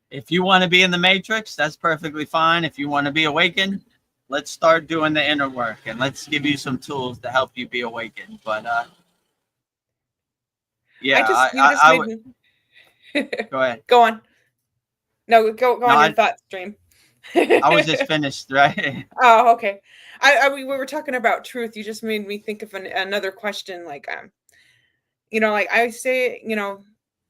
if you want to be in the matrix, that's perfectly fine. If you want to be awakened, let's start doing the inner work, and let's give you some tools to help you be awakened. But yeah, You just I made would me go ahead. go on. No, go No, on your thought stream. I was just finished, right? Oh, okay. We were talking about truth. You just made me think of another question. Like, like I say,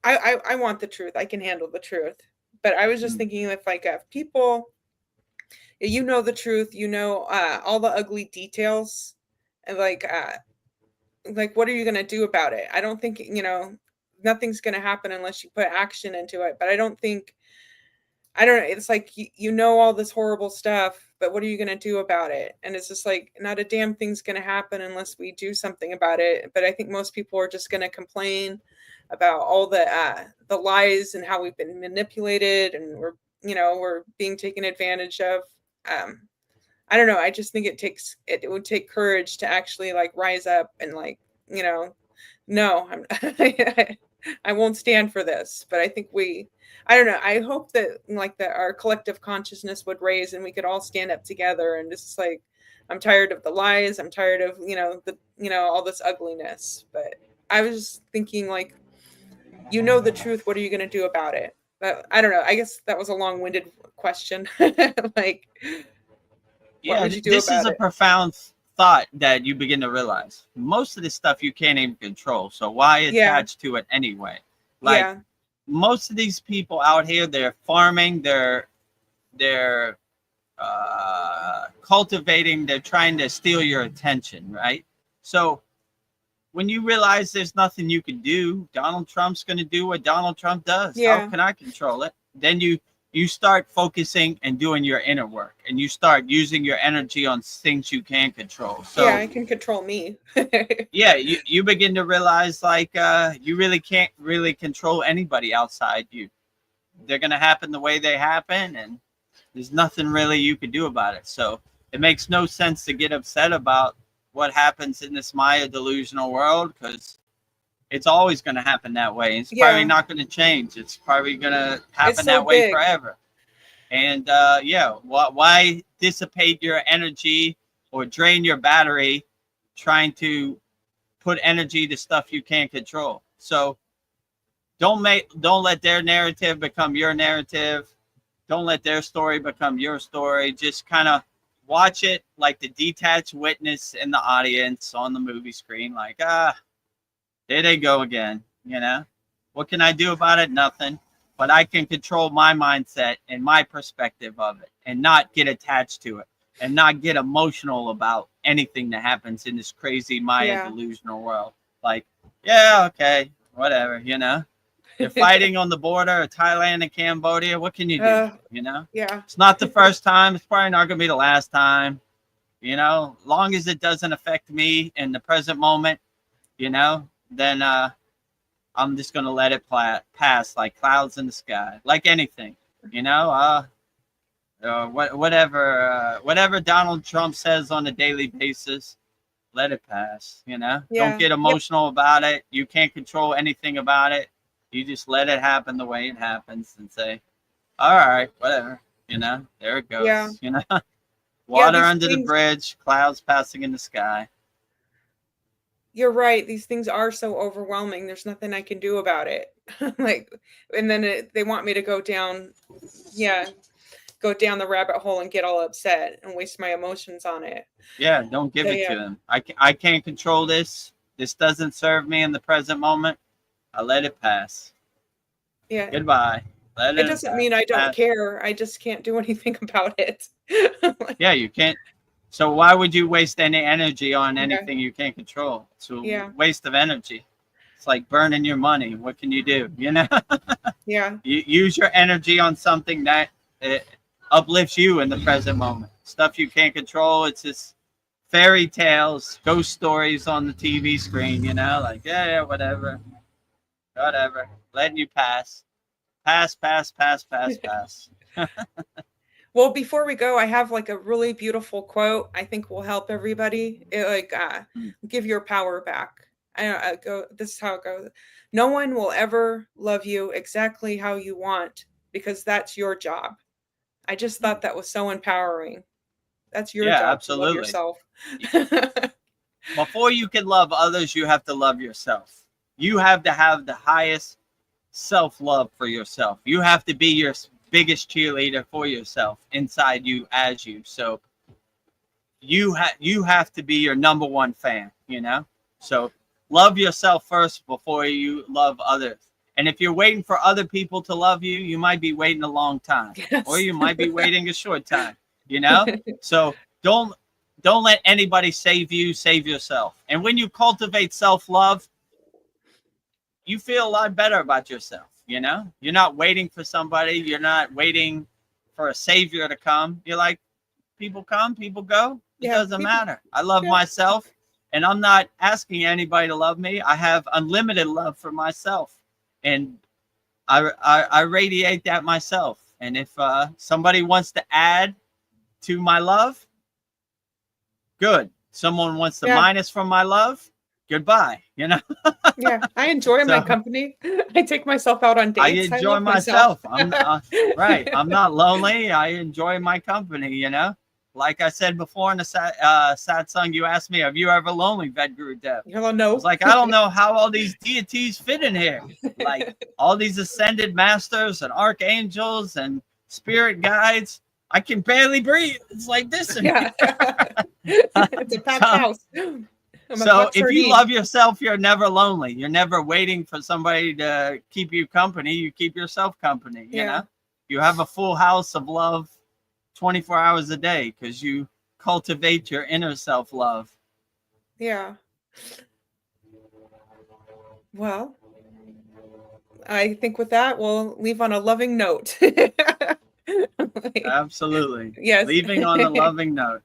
I want the truth. I can handle the truth. But I was just thinking if like people, the truth, all the ugly details, and like what are you gonna do about it? I don't think nothing's gonna happen unless you put action into it. But I don't know. It's like you know all this horrible stuff, but what are you going to do about it? And it's just like not a damn thing's going to happen unless we do something about it. But I think most people are just going to complain about all the lies and how we've been manipulated and we're being taken advantage of. I don't know. I just think it would take courage to actually like rise up and like no, I won't stand for this. But I think I don't know. I hope that like that our collective consciousness would raise and we could all stand up together and just like, I'm tired of the lies. I'm tired of, all this ugliness. But I was just thinking like, the truth. What are you going to do about it? But I don't know. I guess that was a long-winded question. Like, what Yeah, would you do this is about a it? profound thought that you begin to realize. Most of this stuff you can't even control. So why Yeah. attach to it anyway? Like Yeah. most of these people out here, they're farming, they're cultivating, they're trying to steal your attention, right? So when you realize there's nothing you can do, Donald Trump's going to do what Donald Trump does. Yeah. How can I control it? Then you start focusing and doing your inner work, and you start using your energy on things you can control. So yeah, I can control me. yeah, you begin to realize like you really can't really control anybody outside you. They're going to happen the way they happen, and there's nothing really you can do about it. So it makes no sense to get upset about what happens in this Maya delusional world, because it's always going to happen that way. It's Yeah. probably not going to change. It's probably going to happen so that way big. forever. And why dissipate your energy or drain your battery trying to put energy to stuff you can't control? So don't let their narrative become your narrative. Don't let their story become your story. Just kind of watch it like the detached witness in the audience on the movie screen. Like, there they go again. What can I do about it? Nothing. But I can control my mindset and my perspective of it, and not get attached to it, and not get emotional about anything that happens in this crazy Maya delusional world. Like, yeah, okay, whatever, They're fighting on the border of Thailand and Cambodia. What can you do? Yeah. It's not the first time. It's probably not going to be the last time. Long as it doesn't affect me in the present moment, then I'm just going to let it pass like clouds in the sky, like anything, whatever Donald Trump says on a daily basis, let it pass. You know, Yeah. don't get emotional about it. You can't control anything about it. You just let it happen the way it happens and say, all right, whatever. You know, there it goes. Yeah. You know, water these under the things- bridge, clouds passing in the sky. You're right. These things are so overwhelming. There's nothing I can do about it. Like, and then they want me to go down the rabbit hole and get all upset and waste my emotions on it. Yeah, don't give So, it yeah. to them. I can't control this. This doesn't serve me in the present moment. I let it pass. Yeah. Goodbye. Let It doesn't mean I don't care. I just can't do anything about it. Yeah, you can't. So why would you waste any energy on Yeah. anything you can't control? It's a Yeah. waste of energy. It's like burning your money. What can you do? You know, Yeah. you use your energy on something that uplifts you in the present moment. Stuff you can't control. It's just fairy tales, ghost stories on the TV screen. You know, like yeah, whatever, letting you pass. Pass. Well, before we go, I have like a really beautiful quote I think will help everybody. It give your power back. This is how it goes. No one will ever love you exactly how you want because that's your job. I just thought that was so empowering. That's your Yeah, job absolutely. to love yourself. Before you can love others, you have to love yourself. You have to have the highest self-love for yourself. You have to be your biggest cheerleader for yourself inside you as you. So you have to be your number one fan, you know? So love yourself first before you love others. And if you're waiting for other people to love you, you might be waiting a long time. Yes. Or you might be waiting a short time, you know? So don't let anybody save you, save yourself. And when you cultivate self-love, you feel a lot better about yourself, you know? You're not waiting for somebody. You're not waiting for a savior to come. You're like, people come, people go. It doesn't matter. I love myself, and I'm not asking anybody to love me. I have unlimited love for myself, and I radiate that myself. And if somebody wants to add to my love, good. Someone wants to minus from my love, goodbye, you know? Yeah, I enjoy my company. I take myself out on dates. I enjoy myself. I'm right. I'm not lonely. I enjoy my company, you know? Like I said before in the sad song, you asked me, have you ever lonely, Vedagurudev? Hello, no. I was like, I don't know how all these deities fit in here. Like all these ascended masters and archangels and spirit guides. I can barely breathe. It's like this in here. It's a packed house. So if you love yourself, you're never lonely. You're never waiting for somebody to keep you company. You keep yourself company, you know? You have a full house of love 24 hours a day because you cultivate your inner self-love. Yeah. Well, I think with that, we'll leave on a loving note. Absolutely. Yes. Leaving on a loving note.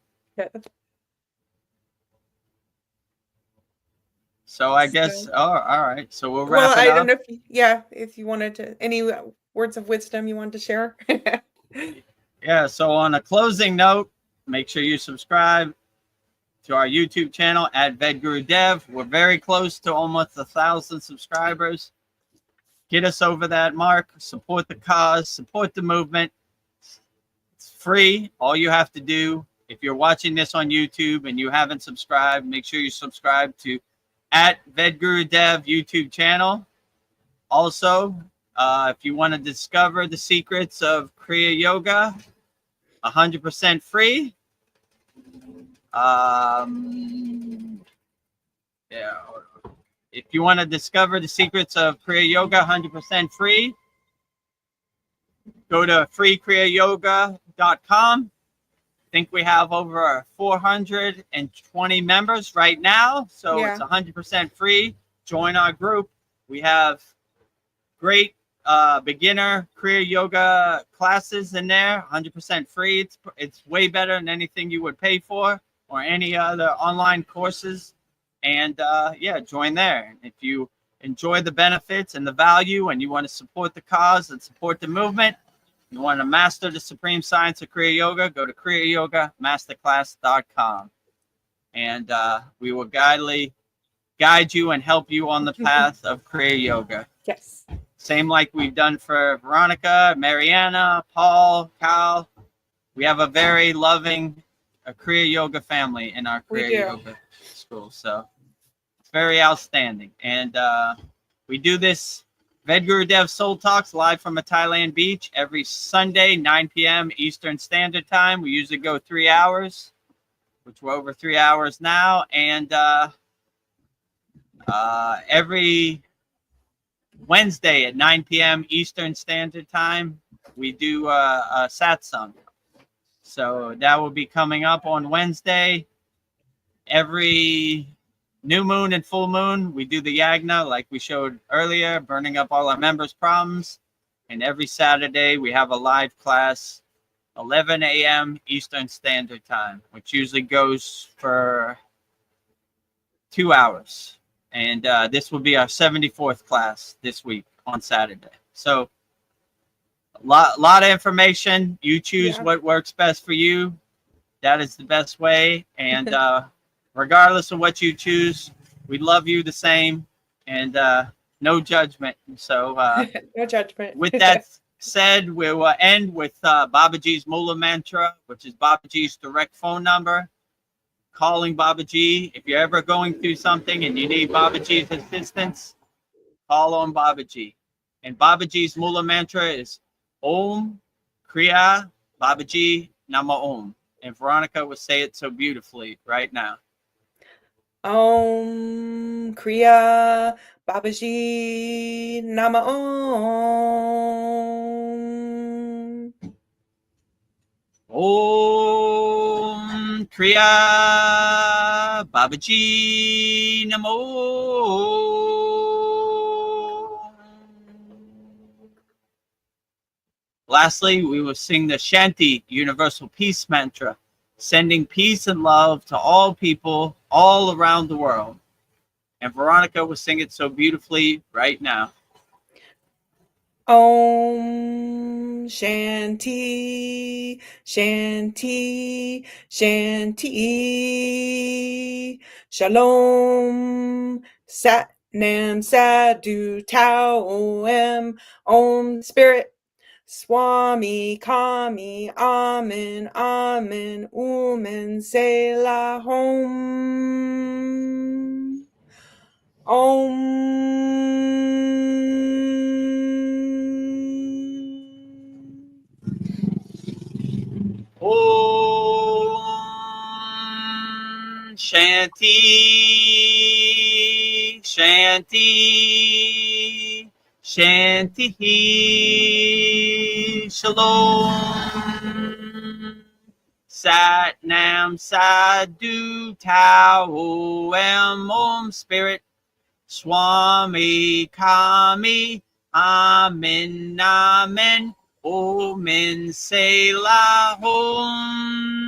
So I guess, all right. So we'll wrap it up. I don't know if you wanted to, any words of wisdom you wanted to share. Yeah. So on a closing note, make sure you subscribe to our YouTube channel at Vedagurudev. We're very close to almost 1,000 subscribers. Get us over that mark. Support the cause. Support the movement. It's free. All you have to do, if you're watching this on YouTube and you haven't subscribed, make sure you subscribe to @Vedagurudev YouTube channel. Also, if you want to discover the secrets of Kriya Yoga, 100% free. If you want to discover the secrets of Kriya Yoga, 100% free, go to freekriyayogashop.com. I think we have over 420 members right now, so it's 100% free. Join our group. We have great beginner Kriya Yoga classes in there, 100% free. It's way better than anything you would pay for or any other online courses. And join there. If you enjoy the benefits and the value and you want to support the cause and support the movement, you want to master the supreme science of Kriya Yoga, go to kriyayogamasterclass.com. and we will guide you and help you on the path of Kriya Yoga. Yes. Same like we've done for Veronica, Mariana, Paul, Kyle. We have a very loving Kriya Yoga family in our Kriya Yoga school. So it's very outstanding. And we do this Vedagurudev Soul Talks live from a Thailand beach every Sunday, 9 p.m. Eastern Standard Time. We usually go 3 hours, which we're over 3 hours now. And every Wednesday at 9 p.m. Eastern Standard Time, we do a satsang. So that will be coming up on Wednesday. Every new moon and full moon, we do the yagna like we showed earlier, burning up all our members' problems. And every Saturday, we have a live class, 11 a.m. Eastern Standard Time, which usually goes for 2 hours. And this will be our 74th class this week on Saturday. So a lot of information. You choose what works best for you. That is the best way. And regardless of what you choose, we love you the same. And no judgment. So no judgment. With that said, we will end with Babaji's Mula Mantra, which is Babaji's direct phone number. Calling Babaji. If you're ever going through something and you need Babaji's assistance, call on Babaji. And Babaji's Mula Mantra is Om Kriya Babaji Nama Om. And Veronica will say it so beautifully right now. Om Kriya Babaji Nama Om. Om Kriya Babaji Namo. Lastly, we will sing the Shanti Universal Peace Mantra, sending peace and love to all people all around the world. And Veronica will sing it so beautifully right now. Om Shanti, Shanti, Shanti. Shalom, Sat Nam Sadhu Tao Em. Om Spirit, Swami Kami, Amen, Amen, Umen Selah Hom. Om. Om Shanti, Shanti, Shanti, Shalom, Sat Nam Sadhu Tao Em. Om Spirit, Swami Kami, Amen, Amen, Omen Selah Om.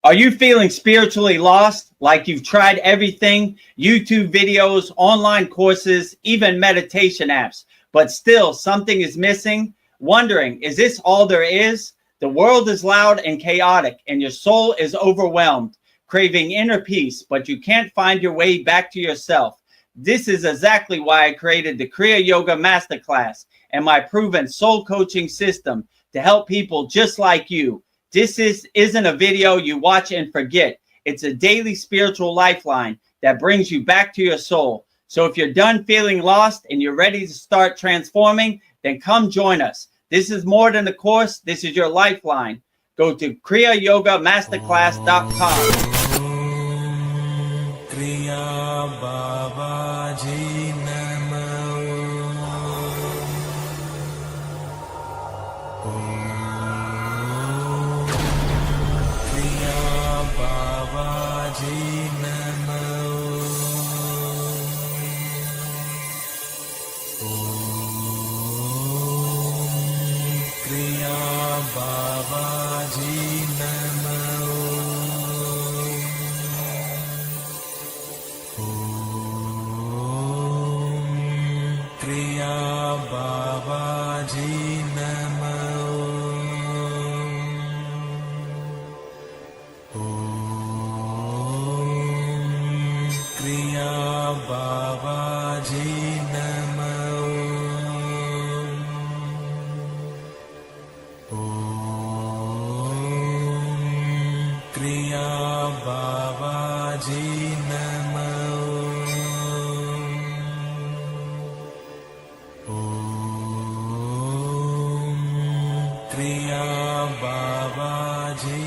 Are you feeling spiritually lost, like you've tried everything, YouTube videos, online courses, even meditation apps, but still something is missing? Wondering, is this all there is? The world is loud and chaotic, and your soul is overwhelmed, craving inner peace, but you can't find your way back to yourself. This is exactly why I created the Kriya Yoga Masterclass and my proven soul coaching system to help people just like you. This isn't a video you watch and forget. It's a daily spiritual lifeline that brings you back to your soul. So if you're done feeling lost and you're ready to start transforming, then come join us. This is more than a course. This is your lifeline. Go to kriyayogashop.com. Kriya Babaji Nama. Kriya Babaji Nama. Kriya Babaji Nama. Kriya Babaji Namo Om Kriya Babaji Namo Om Kriya Babaji Namo Om Kriya Babaji